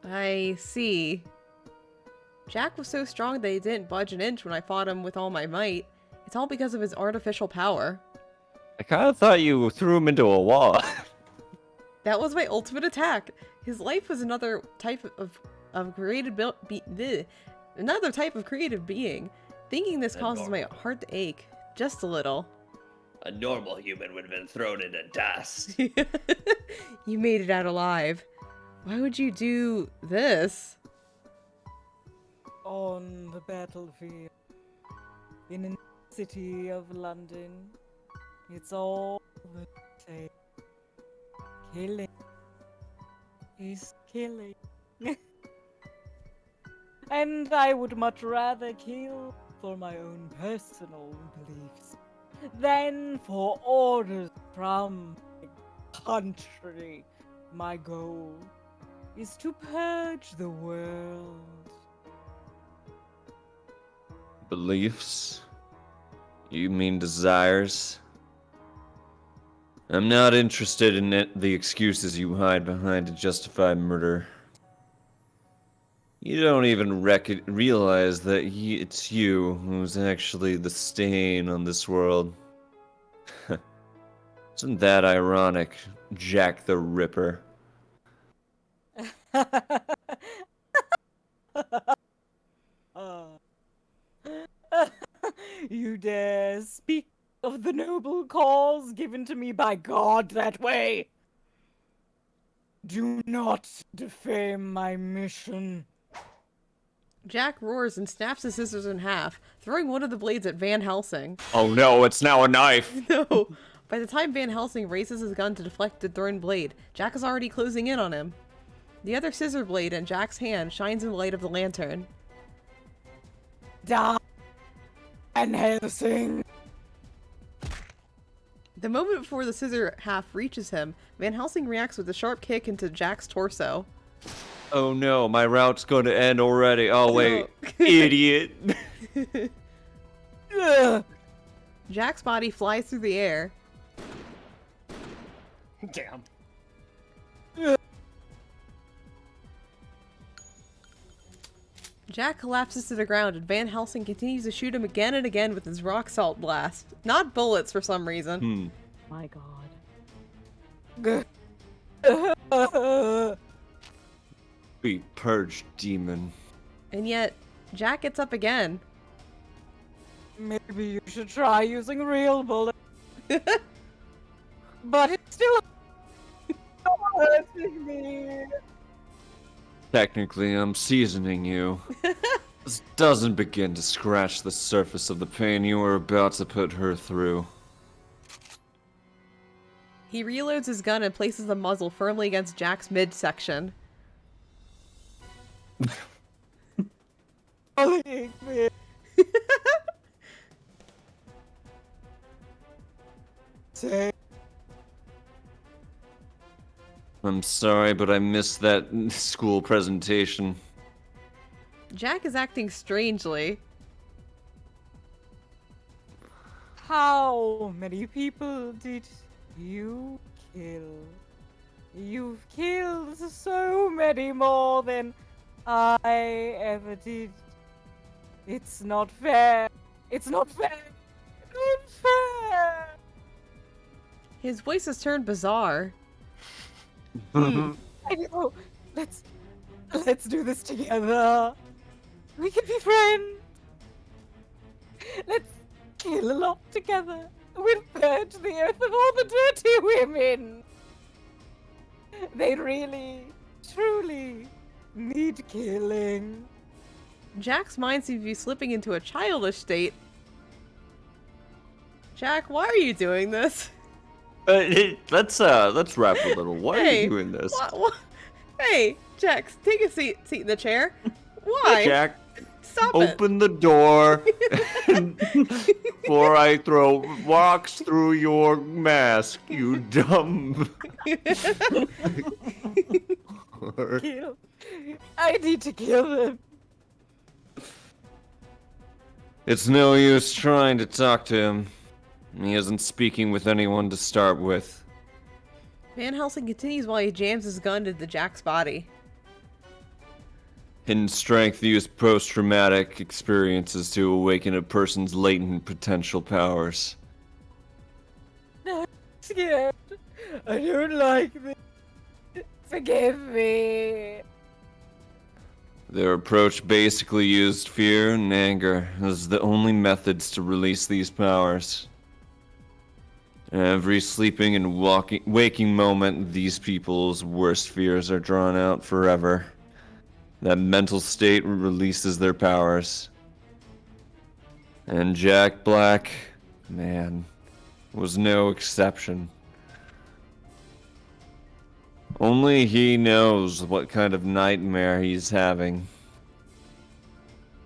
I see. Jack was so strong that he didn't budge an inch when I fought him with all my might. It's all because of his artificial power. I kind of thought you threw him into a wall. That was my ultimate attack. His life was another type of created another type of creative being. Thinking this causes my heart to ache just a little. A normal human would have been thrown into dust. You made it out alive. Why would you do this? On the battlefield, in the city of London, it's all the same. Killing is killing. And I would much rather kill for my own personal beliefs than for orders from the country. My goal is to purge the world. Beliefs? You mean desires? I'm not interested in the excuses you hide behind to justify murder. You don't even realize that it's you who's actually the stain on this world. Isn't that ironic, Jack the Ripper? You dare speak of the noble cause given to me by God that way? Do not defame my mission. Jack roars and snaps his scissors in half, throwing one of the blades at Van Helsing. Oh no, it's now a knife! No! By the time Van Helsing raises his gun to deflect the thrown blade, Jack is already closing in on him. The other scissor blade in Jack's hand shines in the light of the lantern. Die, Van Helsing! The moment before the scissor half reaches him, Van Helsing reacts with a sharp kick into Jack's torso. Oh no, my route's going to end already. Oh wait, idiot! Jack's body flies through the air. Damn. Jack collapses to the ground and Van Helsing continues to shoot him again and again with his rock salt blast. Not bullets for some reason. My God. Be purged, demon. And yet, Jack gets up again. Maybe you should try using real bullets. But it's still hurting me. Technically, I'm seasoning you. This doesn't begin to scratch the surface of the pain you were about to put her through. He reloads his gun and places the muzzle firmly against Jack's midsection. Say, I'm sorry, but I missed that school presentation. Jack is acting strangely. how many people did you kill? You've killed so many more than I ever did. It's not fair. It's not fair. It's not fair. His voice has turned bizarre. I know. Let's do this together. We can be friends. Let's kill a lot together. We'll purge the earth of all the dirty women. They really, truly need killing. Jack's mind seems to be slipping into a childish state. Jack, why are you doing this? Let's wrap a little. Why are you doing this? Hey, Jax, take a seat in the chair. Why? Jack, Stop it. open the door before I throw rocks through your mask, you dumb. Kill. I need to kill him. It's no use trying to talk to him. He isn't speaking with anyone to start with. Van Helsing continues while he jams his gun into Jack's body. Hidden strength used post-traumatic experiences to awaken a person's latent potential powers. I'm scared. I don't like this. Forgive me. Their approach basically used fear and anger as the only methods to release these powers. Every sleeping and waking moment, these people's worst fears are drawn out forever. That mental state releases their powers. And Jack Black, man, was no exception. Only he knows what kind of nightmare he's having.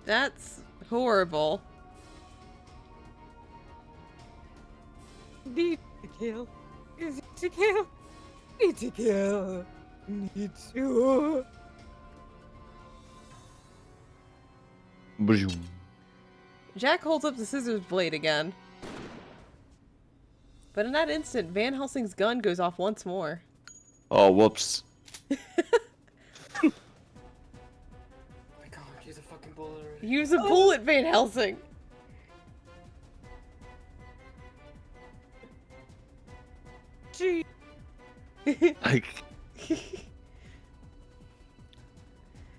That's horrible. Need to kill. Need to kill. Need to kill. Need to. Boom. Jack holds up the scissors blade again. But in that instant, Van Helsing's gun goes off once more. Oh, whoops. Oh my god, use a fucking bullet already. Use a bullet, Van Helsing! Gee.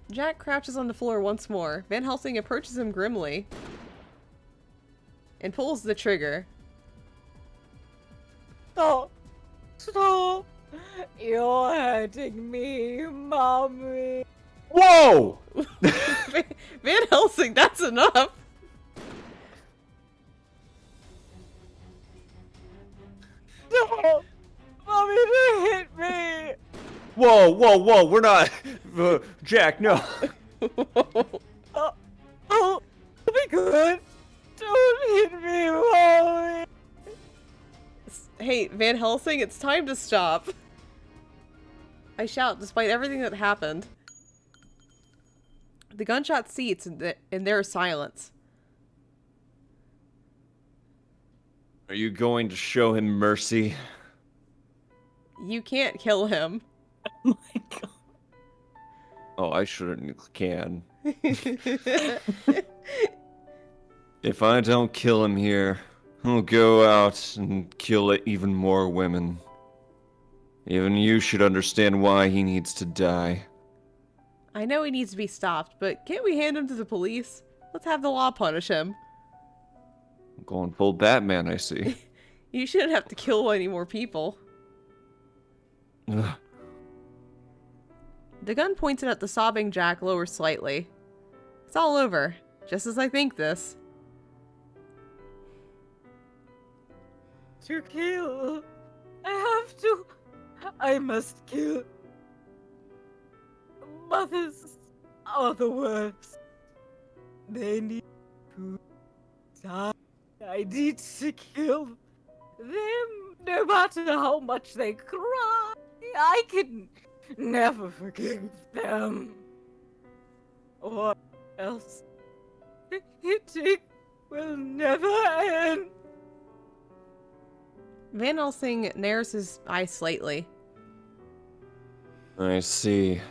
Jack crouches on the floor once more. Van Helsing approaches him grimly and pulls the trigger. Stop. Stop. You're hurting me, mommy. Whoa! Van Helsing, that's enough! Stop. Mommy, don't hit me. Whoa, we're not... Jack, no. Oh, be good. Don't hit me, mommy. Hey, Van Helsing, it's time to stop. I shout despite everything that happened. The gunshot ceases and there is silence. Are you going to show him mercy? You can't kill him. Oh my god. Oh, I shouldn't can. If I don't kill him here, he'll go out and kill even more women. Even you should understand why he needs to die. I know he needs to be stopped, but can't we hand him to the police? Let's have the law punish him. I'm going full Batman, I see. You shouldn't have to kill any more people. Ugh. The gun pointed at the sobbing Jack lowers slightly. It's all over, just as I think this. To kill. I have to. I must kill. Mothers are the worst. They need to die. I need to kill them no matter how much they cry. I can never forgive them. Or else the hitting will never end. Van Helsing narrows his eyes slightly. I see.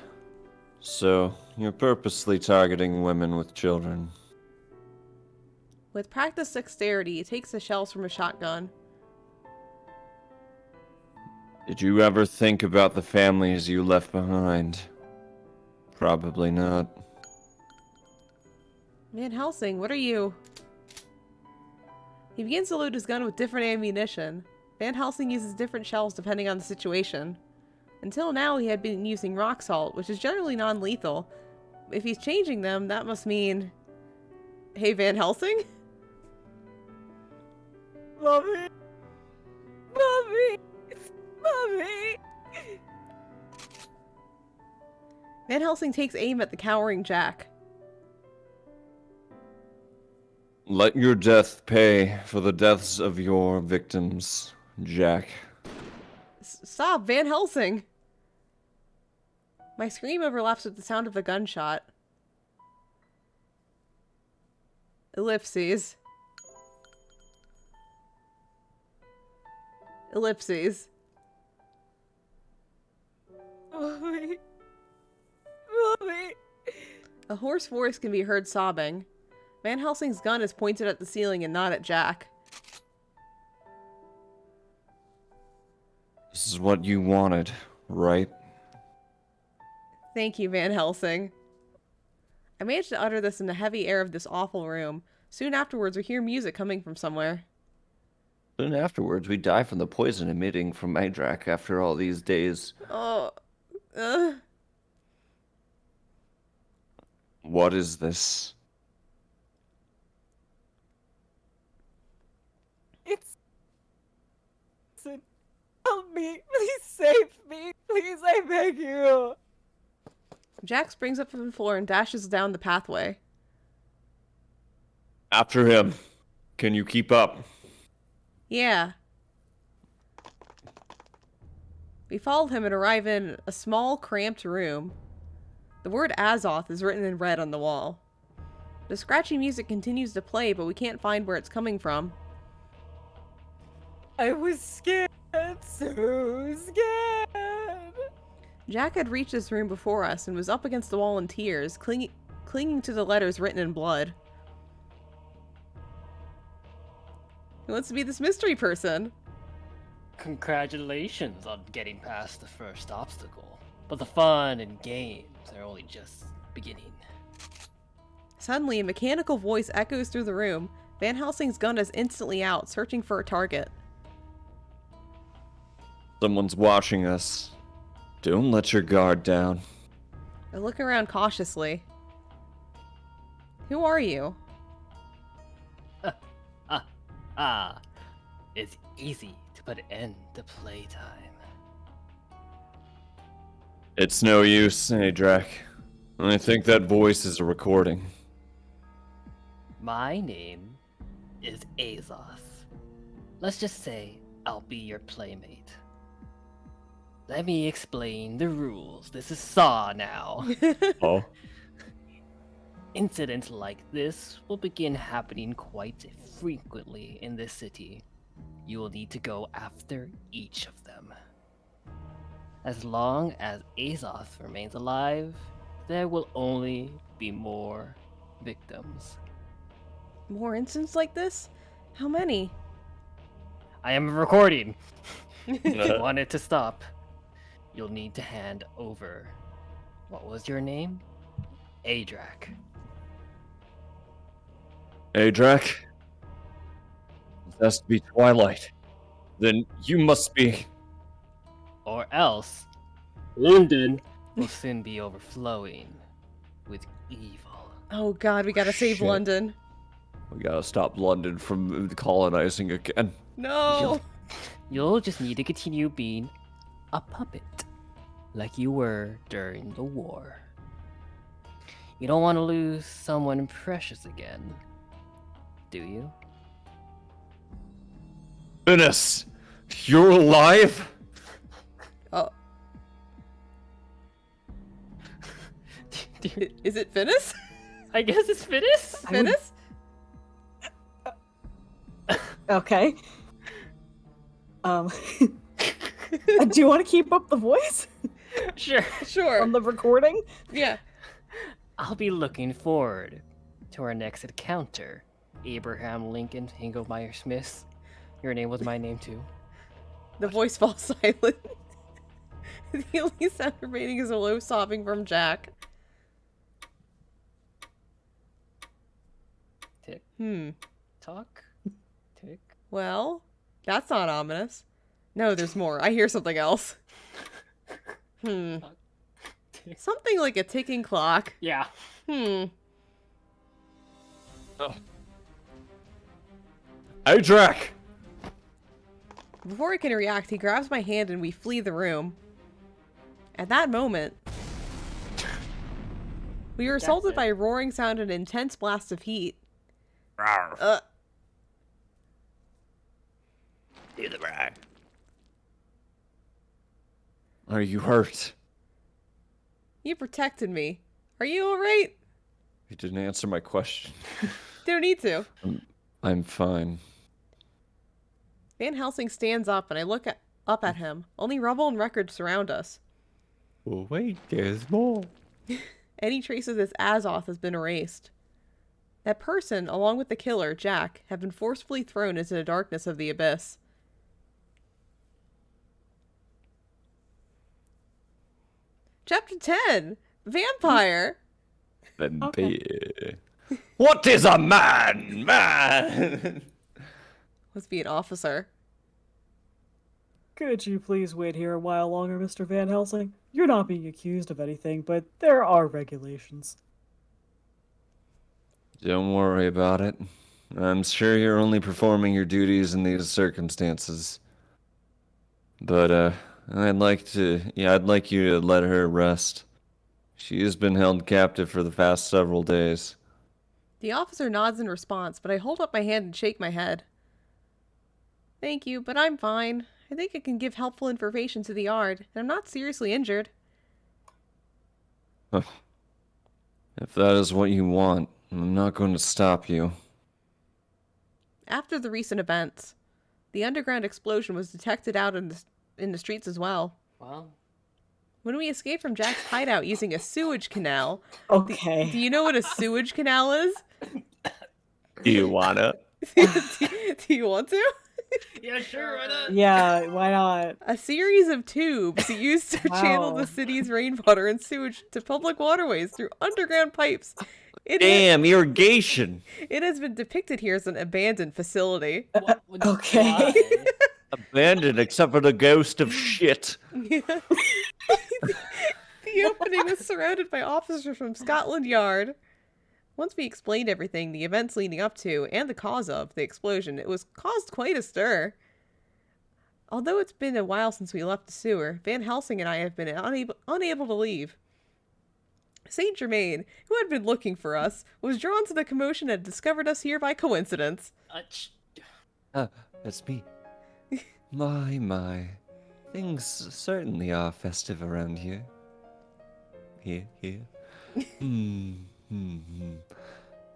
So, you're purposely targeting women with children. With practiced dexterity, he takes the shells from a shotgun. Did you ever think about the families you left behind? Probably not. Van Helsing, what are you? He begins to load his gun with different ammunition. Van Helsing uses different shells depending on the situation. Until now, he had been using rock salt, which is generally non-lethal. If he's changing them, that must mean... Hey, Van Helsing? Mommy! Mommy! Mommy! Van Helsing takes aim at the cowering Jack. Let your death pay for the deaths of your victims, Jack. Stop, Van Helsing! My scream overlaps with the sound of a gunshot. Ellipses. Ellipses. Mommy. Mommy. A hoarse voice can be heard sobbing. Van Helsing's gun is pointed at the ceiling and not at Jack. This is what you wanted, right? Thank you, Van Helsing. I managed to utter this in the heavy air of this awful room. Soon afterwards, we hear music coming from somewhere. Soon afterwards, we die from the poison emitting from Adrak after all these days. Oh, What is this? It's. Help me! Please save me! Please, I beg you! Jack springs up from the floor and dashes down the pathway. After him. Can you keep up? Yeah. We follow him and arrive in a small, cramped room. The word Azoth is written in red on the wall. The scratchy music continues to play, but we can't find where it's coming from. I was scared, so scared. Jack had reached this room before us and was up against the wall in tears, clinging to the letters written in blood. Who wants to be this mystery person? Congratulations on getting past the first obstacle. But the fun and games are only just beginning. Suddenly, a mechanical voice echoes through the room. Van Helsing's gun is instantly out, searching for a target. Someone's watching us. Don't let your guard down. I look around cautiously. Who are you? It's easy to put an end to playtime. It's no use, Adrak. I think that voice is a recording. My name is Azoth. Let's just say I'll be your playmate. Let me explain the rules. This is Saw now. Oh? Incidents like this will begin happening quite frequently in this city. You will need to go after each of them. As long as Azoth remains alive, there will only be more victims. More incidents like this? How many? I am recording. If you want it to stop, you'll need to hand over. What was your name? Adrak. Adrak? This has to be Twilight. Then you must be... Or else, London. will soon be overflowing with evil. Oh god, we gotta save Shit. London. We gotta stop London from colonizing again. No! You'll just need to continue being a puppet, like you were during the war. You don't want to lose someone precious again, do you? Venice! You're alive? Oh. Is it Finis? I guess it's Finis? Finis? Okay. Do you want to keep up the voice Sure. Sure. on the recording? Yeah. I'll be looking forward to our next encounter. Abraham Lincoln Hingelmeyer Smith. Your name was my name too. The voice falls silent. The only sound remaining is a low sobbing from Jack. Tick. Talk. Tick. Well, that's not ominous. No, there's more. I hear something else. Tick. Something like a ticking clock. Yeah. Adrak! Before I can react, he grabs my hand and we flee the room. At that moment, we were assaulted by a roaring sound and an intense blast of heat. Do the brag. Are you hurt? You protected me. Are you alright? You didn't answer my question. Don't need to. I'm fine. Van Helsing stands up and I look up at him. Only rubble and wreckage surround us. Oh wait, there's more. Any trace of this Azoth has been erased. That person, along with the killer, Jack, have been forcefully thrown into the darkness of the abyss. Chapter 10! Vampire! Vampire. What is a man? Man! Must be an officer. Could you please wait here a while longer, Mr. Van Helsing? You're not being accused of anything, but there are regulations. Don't worry about it. I'm sure you're only performing your duties in these circumstances. But, I'd like you to let her rest. She has been held captive for the past several days. The officer nods in response, but I hold up my hand and shake my head. Thank you, but I'm fine. I think I can give helpful information to the Yard, and I'm not seriously injured. If that is what you want, I'm not going to stop you. After the recent events, the underground explosion was detected out in the streets as well. Well, When we escaped from Jack's hideout using a sewage canal... Okay. Do you know what a sewage canal is? Do you wanna? Do you want to? yeah, sure, why not? Yeah, why not? A series of tubes used to channel Wow. the city's rainwater and sewage to public waterways through underground pipes. Damn, irrigation! It has been depicted here as an abandoned facility. Okay. Why? Abandoned except for the ghost of shit. The opening was surrounded by officers from Scotland Yard. Once we explained everything, the events leading up to, and the cause of, the explosion, it was caused quite a stir. Although it's been a while since we left the sewer, Van Helsing and I have been unable to leave. Saint Germain, who had been looking for us, was drawn to the commotion and discovered us here by coincidence. That's me. My. Things certainly are festive around here. Here.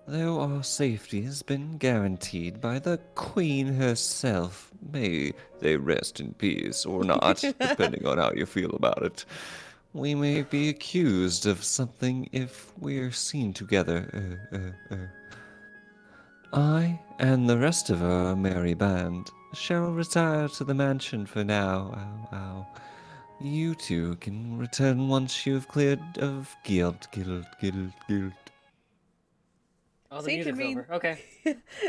Though our safety has been guaranteed by the Queen herself, may they rest in peace or not, depending on how you feel about it. We may be accused of something if we're seen together. I and the rest of our merry band shall retire to the mansion for now. You two can return once you've cleared of guilt. Oh, the Saint music's Germain. over. Okay.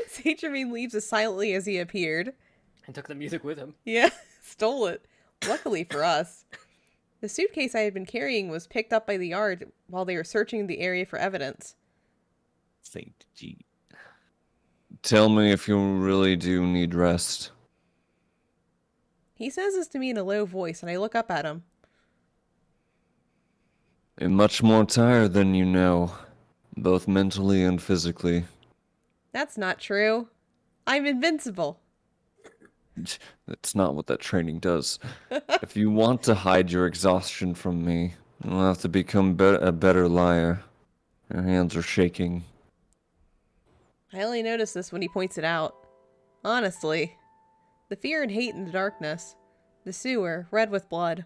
Saint Germain leaves as silently as he appeared. And took the music with him. Yeah, stole it. Luckily for us. The suitcase I had been carrying was picked up by the Yard while they were searching the area for evidence. Saint G. Tell me if you really do need rest. He says this to me in a low voice, and I look up at him. I'm much more tired than you know, both mentally and physically. That's not true. I'm invincible. That's not what that training does. If you want to hide your exhaustion from me, you'll have to become a better liar. Your hands are shaking. I only notice this when he points it out. Honestly. The fear and hate in the darkness. The sewer, red with blood.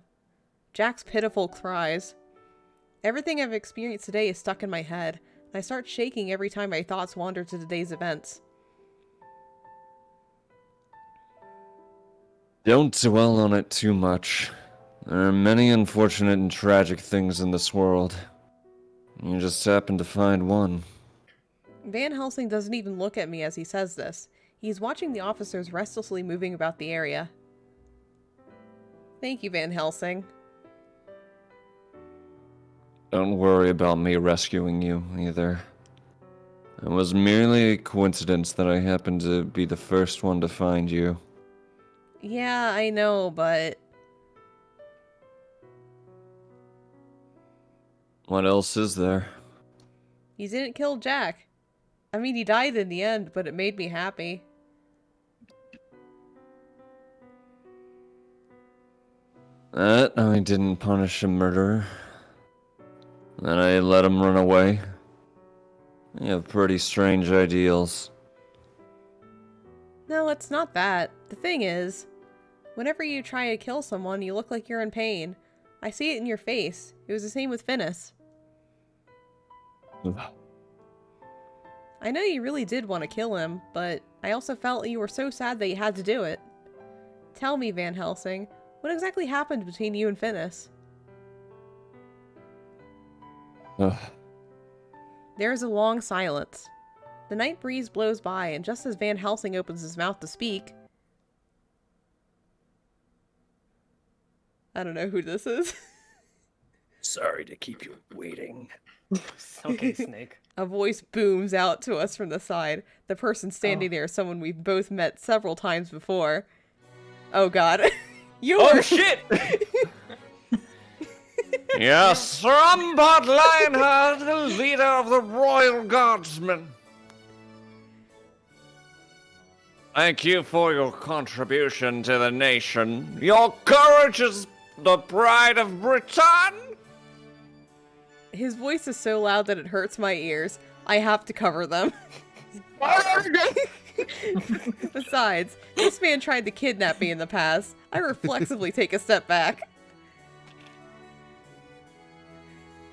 Jack's pitiful cries. Everything I've experienced today is stuck in my head, and I start shaking every time my thoughts wander to today's events. Don't dwell on it too much. There are many unfortunate and tragic things in this world. You just happen to find one. Van Helsing doesn't even look at me as he says this. He's watching the officers restlessly moving about the area. Thank you, Van Helsing. Don't worry about me rescuing you, either. It was merely a coincidence that I happened to be the first one to find you. Yeah, I know, but What else is there? he didn't kill Jack. I mean, he died in the end, but it made me happy. That I didn't punish a murderer. Then I let him run away. You have pretty strange ideals. No, it's not that. The thing is, whenever you try to kill someone, you look like you're in pain. I see it in your face. It was the same with Finnis. I know you really did want to kill him, but I also felt you were so sad that you had to do it. Tell me, Van Helsing, what exactly happened between you and Finnis? There is a long silence. The night breeze blows by, and just as Van Helsing opens his mouth to speak... I don't know who this is. Sorry to keep you waiting. Okay, Snake. A voice booms out to us from the side. The person standing there is someone we've both met several times before. Oh god. Oh shit! Yes, Rumbot Lionheart, the leader of the Royal Guardsmen. Thank you for your contribution to the nation. Your courage is the pride of Britain. His voice is so loud that it hurts my ears. I have to cover them. Besides, this man tried to kidnap me in the past. I reflexively take a step back.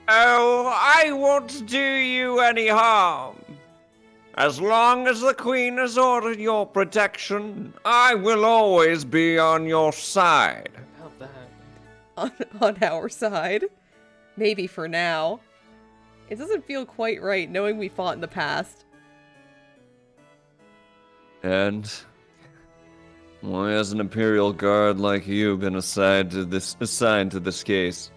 Oh, I won't do you any harm. As long as the Queen has ordered your protection, I will always be on your side. About that. On our side. Maybe for now. It doesn't feel quite right knowing we fought in the past. And why has an Imperial Guard like you been assigned to this case?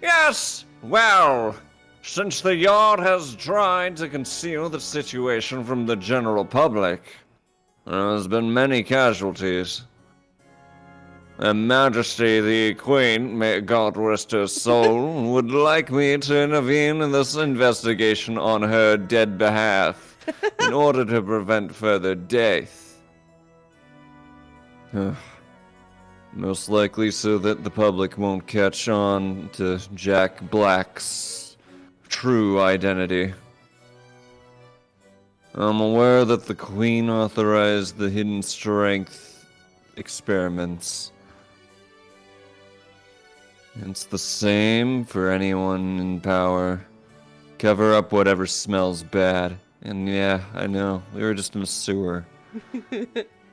Yes, well, since the Yard has tried to conceal the situation from the general public, there has been many casualties. Her Majesty the Queen, may God rest her soul, would like me to intervene in this investigation on her dead behalf in order to prevent further death. Most likely so that the public won't catch on to Jack Black's true identity. I'm aware that the Queen authorized the hidden strength experiments. It's the same for anyone in power. Cover up whatever smells bad. And yeah, I know, we were just in a sewer.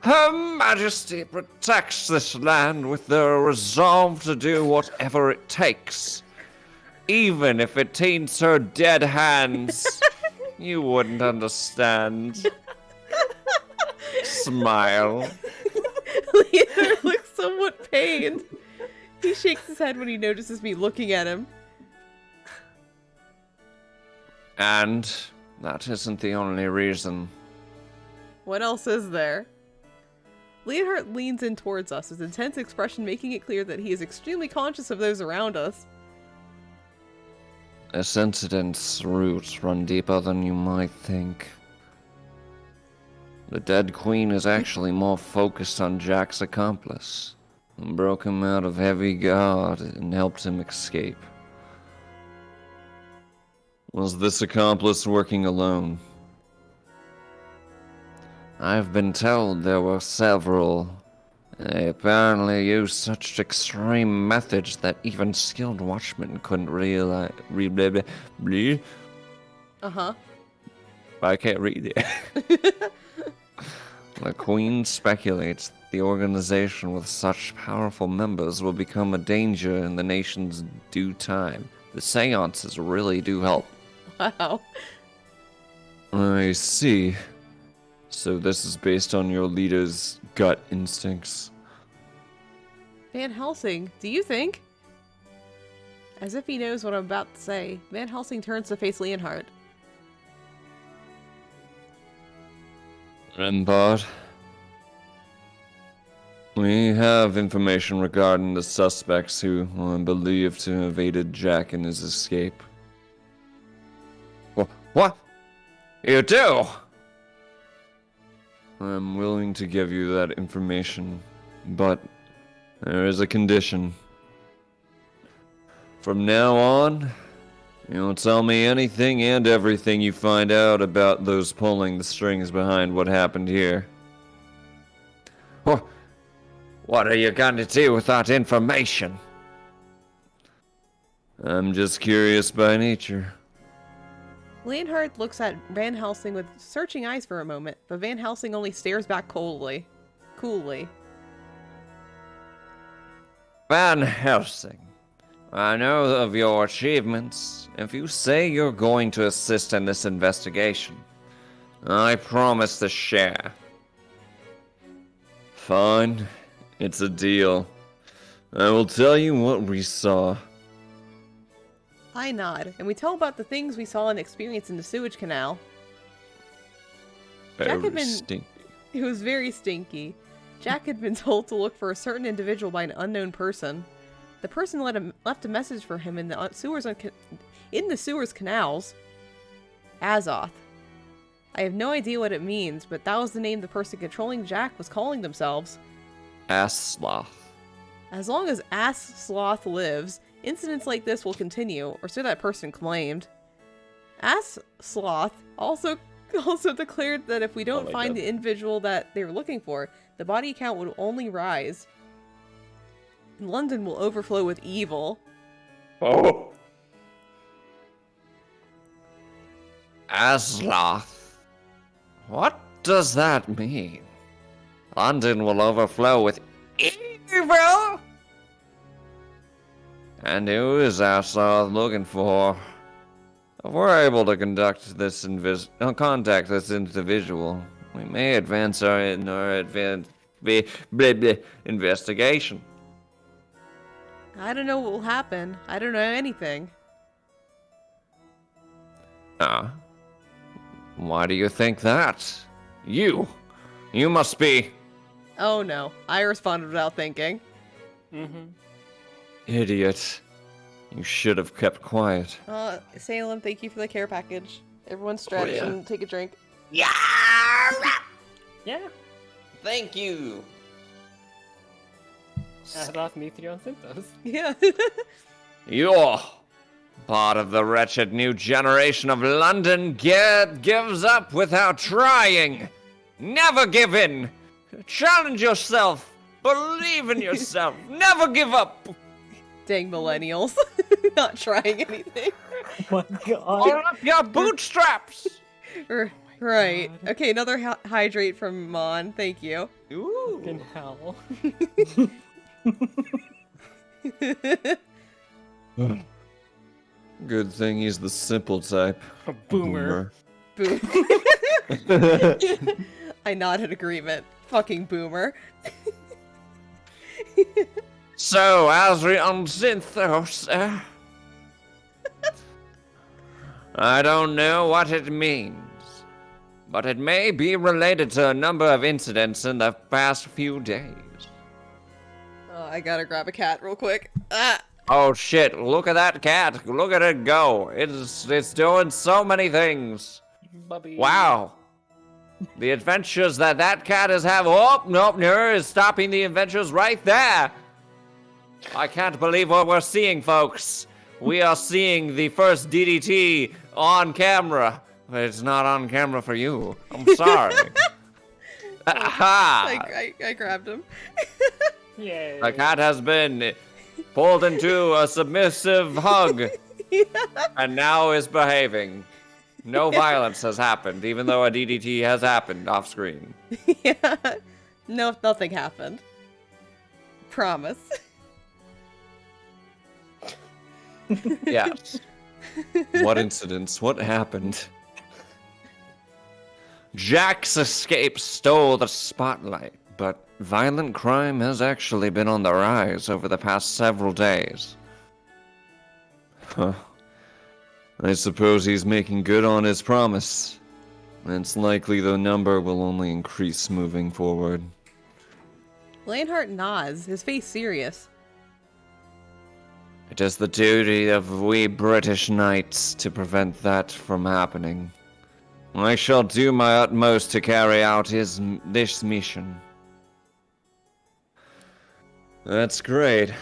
Her Majesty protects this land with the resolve to do whatever it takes. Even if it taints her dead hands. You wouldn't understand. Smile. Leader looks somewhat pained. He shakes his head when he notices me looking at him. And that isn't the only reason. What else is there? Leonhardt leans in towards us, his intense expression making it clear that he is extremely conscious of those around us. This incident's roots run deeper than you might think. The dead queen is actually more focused on Jack's accomplice, who broke him out of heavy guard and helped him escape. Was this accomplice working alone? I've been told there were several. They apparently used such extreme methods that even skilled watchmen couldn't realize. Uh-huh. I can't read it. The Queen speculates the organization with such powerful members will become a danger in the nation's due time. The seances really do help. Wow. I see. So this is based on your leader's gut instincts. Van Helsing, do you think? As if he knows what I'm about to say, Van Helsing turns to face Leonhardt. Rembard, We have information regarding the suspects who are believed to have aided Jack in his escape. What? You do? I'm willing to give you that information, but there is a condition. From now on, you'll tell me anything and everything you find out about those pulling the strings behind what happened here. What are you going to do with that information? I'm just curious by nature. Leonhard looks at Van Helsing with searching eyes for a moment, but Van Helsing only stares back coolly. Van Helsing, I know of your achievements. If you say you're going to assist in this investigation, I promise to share. Fine, it's a deal. I will tell you what we saw. I nod, and we tell about the things we saw and experienced in the sewage canal. Jack had been... Stinky. It was very stinky. Jack had been told to look for a certain individual by an unknown person. The person left a message for him in the sewers canals. Azoth. I have no idea what it means, but that was the name the person controlling Jack was calling themselves. Ass sloth. As long as Ass Sloth lives, incidents like this will continue, or so that person claimed. Ass Sloth also declared that if we don't find the individual that they were looking for, the body count would only rise. London will overflow with evil. Oh. Asloth. What does that mean? London will overflow with evil? And who is Asloth looking for? If we're able to contact this individual, we may advance our investigation. I don't know what will happen. I don't know anything. Why do you think that? You must be... Oh no, I responded without thinking. Idiot. You should have kept quiet. Salem, thank you for the care package. Everyone stretch and take a drink. Yeah! Yeah. Thank you! Azoth Mithril Synthos. Yeah. You're part of the wretched new generation of London gives up without trying. Never give in. Challenge yourself. Believe in yourself. Never give up. Dang millennials. Not trying anything. Oh my god. Hold up your bootstraps. Right. Okay, another hydrate from Mon. Thank you. Ooh. Fucking hell. Good thing he's the simple type. A boomer. Boom. I nod in agreement. Fucking boomer. So, Asrion Synthos, I don't know what it means, but it may be related to a number of incidents in the past few days. Oh, I gotta grab a cat real quick. Ah! Oh shit, look at that cat. Look at it go. It's doing so many things. Bubby. Wow. The adventures that cat is having. Oh, nope, no, is stopping the adventures right there. I can't believe what we're seeing, folks. We are seeing the first DDT on camera. But it's not on camera for you. I'm sorry. I grabbed him. Yay. The cat has been pulled into a submissive hug. And now is behaving. No violence has happened, even though a DDT has happened off screen. Yeah. No, nothing happened. Promise. Yes. What incidents? What happened? Jack's escape stole the spotlight, but violent crime has actually been on the rise over the past several days. Huh. I suppose he's making good on his promise. It's likely the number will only increase moving forward. Leonhardt nods, his face serious. It is the duty of we British knights to prevent that from happening. I shall do my utmost to carry out this mission. That's great.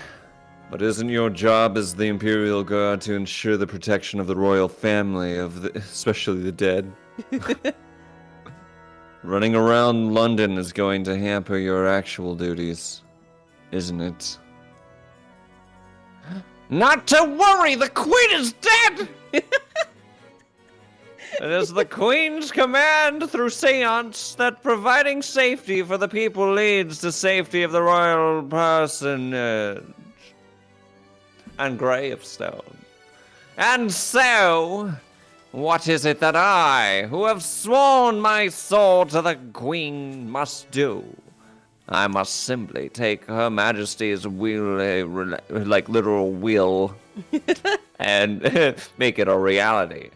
But isn't your job as the Imperial Guard to ensure the protection of the royal family, especially the dead? Running around London is going to hamper your actual duties, isn't it? Not to worry, the Queen is dead! It is the Queen's command through seance that providing safety for the people leads to safety of the royal personage and gravestone. And so, what is it that I, who have sworn my soul to the Queen, must do? I must simply take Her Majesty's will, like literal will, and make it a reality.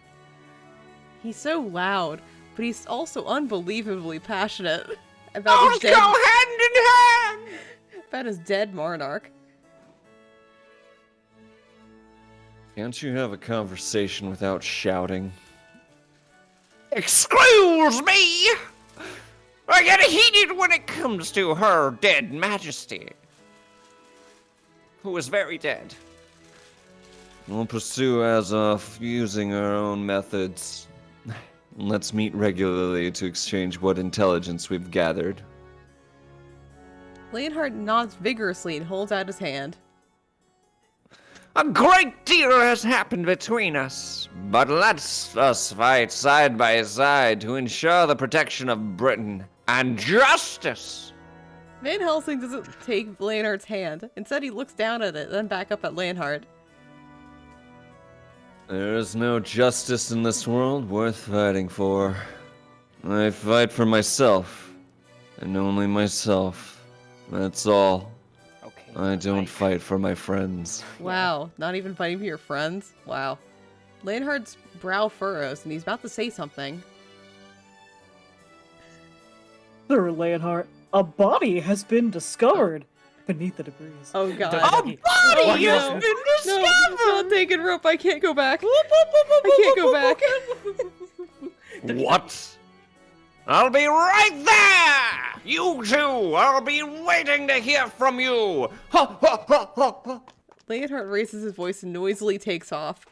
He's so loud, but he's also unbelievably passionate about his dead... go hand in hand! About his dead monarch. Can't you have a conversation without shouting? Excuse me! I get heated when it comes to Her Dead Majesty, who is very dead. We'll pursue Azoth using our own methods. Let's meet regularly to exchange what intelligence we've gathered. Leonhardt nods vigorously and holds out his hand. A great deal has happened between us, but let's us fight side by side to ensure the protection of Britain and justice. Van Helsing doesn't take Leonhardt's hand. Instead, he looks down at it, then back up at Leonhardt. There is no justice in this world worth fighting for. I fight for myself, and only myself. That's all. Okay. I don't fight for my friends. Wow, not even fighting for your friends? Wow. Leonhardt's brow furrows, and he's about to say something. Sir Leonhardt, a body has been discovered beneath the debris. Oh god. A body Oh, has no. been No, discovered! it's not taking rope. I can't go back. I can't go back. What? I'll be right there! You two, I'll be waiting to hear from you! Ha, ha, ha, ha, ha. Leonhardt raises his voice and noisily takes off.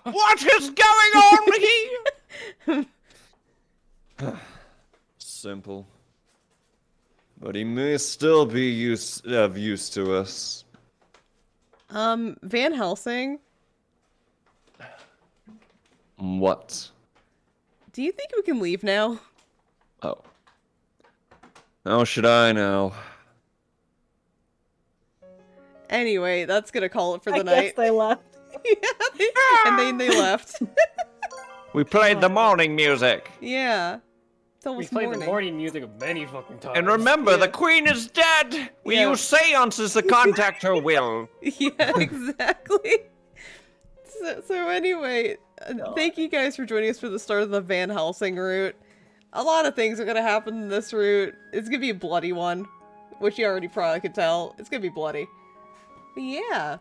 What is going on here? Simple. But he may still be of use to us. Van Helsing, What? do you think we can leave now? Oh. How should I know? Anyway, that's gonna call it for the I night. guess they left. And then they left. We played the morning music. Yeah. It's We almost played morning. the morning music many fucking times. And remember, Yeah. the Queen is dead! We Yeah. use seances to contact her will. Yeah, exactly. So anyway, thank you guys for joining us for the start of the Van Helsing route. A lot of things are gonna happen in this route. It's gonna be a bloody one, which you already probably could tell. It's gonna be bloody. But yeah.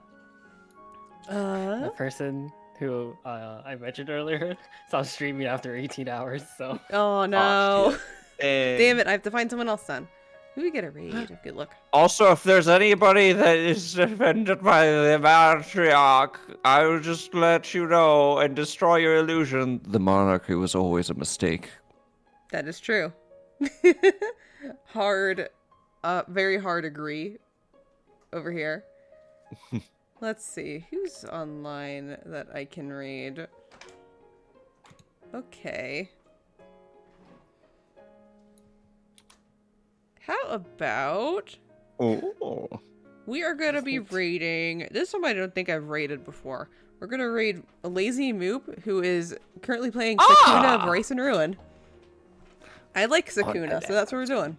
The person who I mentioned earlier stopped streaming after 18 hours, so... Oh no. And Damn it, I have to find someone else then. Who we get a raid? Good luck. Also, if there's anybody that is offended by the matriarch, I will just let you know and destroy your illusion. the monarchy was always a mistake. That is true. Hard, very hard agree over here. Let's see, who's online that I can read? Okay. How about Oh. we are gonna be raiding, this one I don't think I've raided before. We're gonna raid a Lazy Moop, who is currently playing Sakuna Bryce and Ruin. I like Sakuna, so that's what we're doing.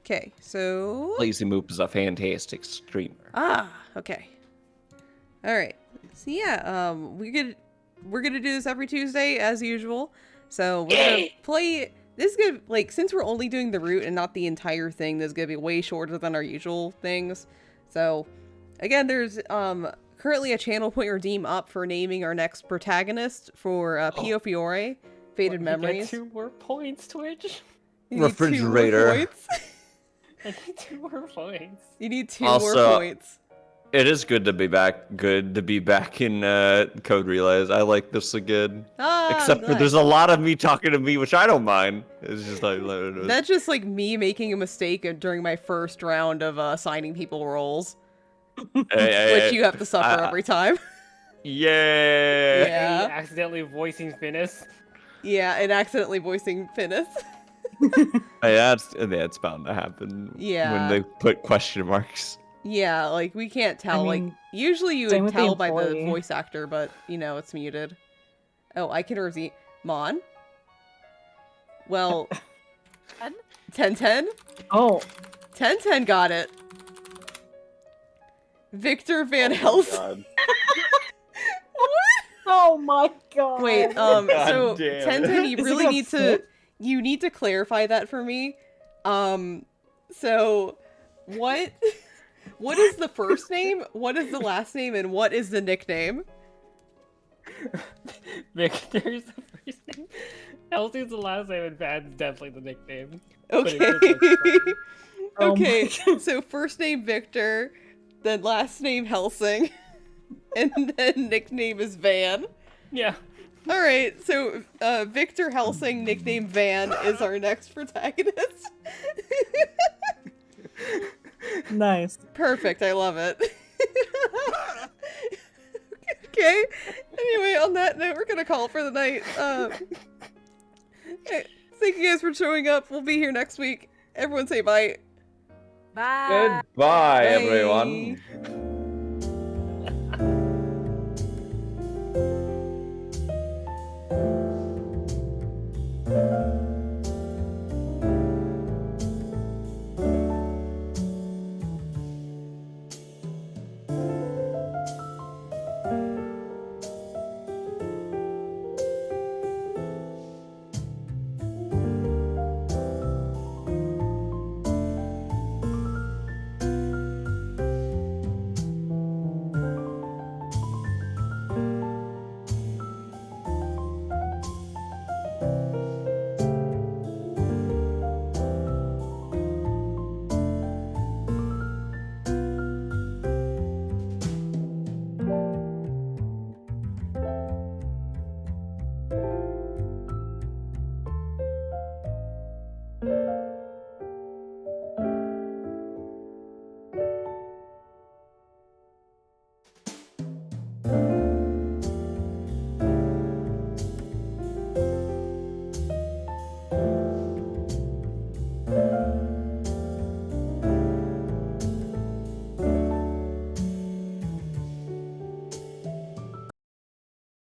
Okay, so... Lazy Moop is a fantastic streamer. Ah, okay. All right. So yeah, we're gonna do this every Tuesday as usual. So we're gonna play this is gonna, like, since we're only doing the route and not the entire thing, this is gonna be way shorter than our usual things. So, again, there's currently a channel point redeem up for naming our next protagonist for Pio Fiore, Faded Memories. Get 2 more points, Twitch. You need 2 more Refrigerator. points. I need 2 more points. You need 2 Also, more points. It is good to be back. Good to be back in Code Relays. I like this again. Except for Glad. there's a lot of me talking to me, which I don't mind. It's just like That's just like me making a mistake during my first round of assigning people roles, which you have to suffer every time. Yeah. Yeah. Accidentally voicing Finis. Yeah, and accidentally voicing Finis. Yeah, it's bound to happen. Yeah. When they put question marks. Yeah, like we can't tell. mean, like usually you same would with the tell by the employee. voice actor, but you know it's muted. Oh, I can resume. Mon. Well, 10-10. Oh, 10-10 got it. Victor Van Helsing. oh my god. Wait, so God damn it. 10-10, you Is it really gonna need to fit? you need to clarify that for me. So what is the first name? What is the last name? And what is the nickname? Victor's the first name. Elsie's the last name, and Van's definitely the nickname. But Okay. it's just, like, funny. Oh Okay, my so first name Victor, then last name Helsing, and then nickname is Van. Yeah. Alright, so Victor Helsing, nickname Van, is our next protagonist. Nice. Perfect, I love it. Okay, anyway, on that note, we're gonna call it for the night. Thank you guys for showing up. We'll be here next week. Everyone say bye. Bye. Goodbye, everyone. Bye.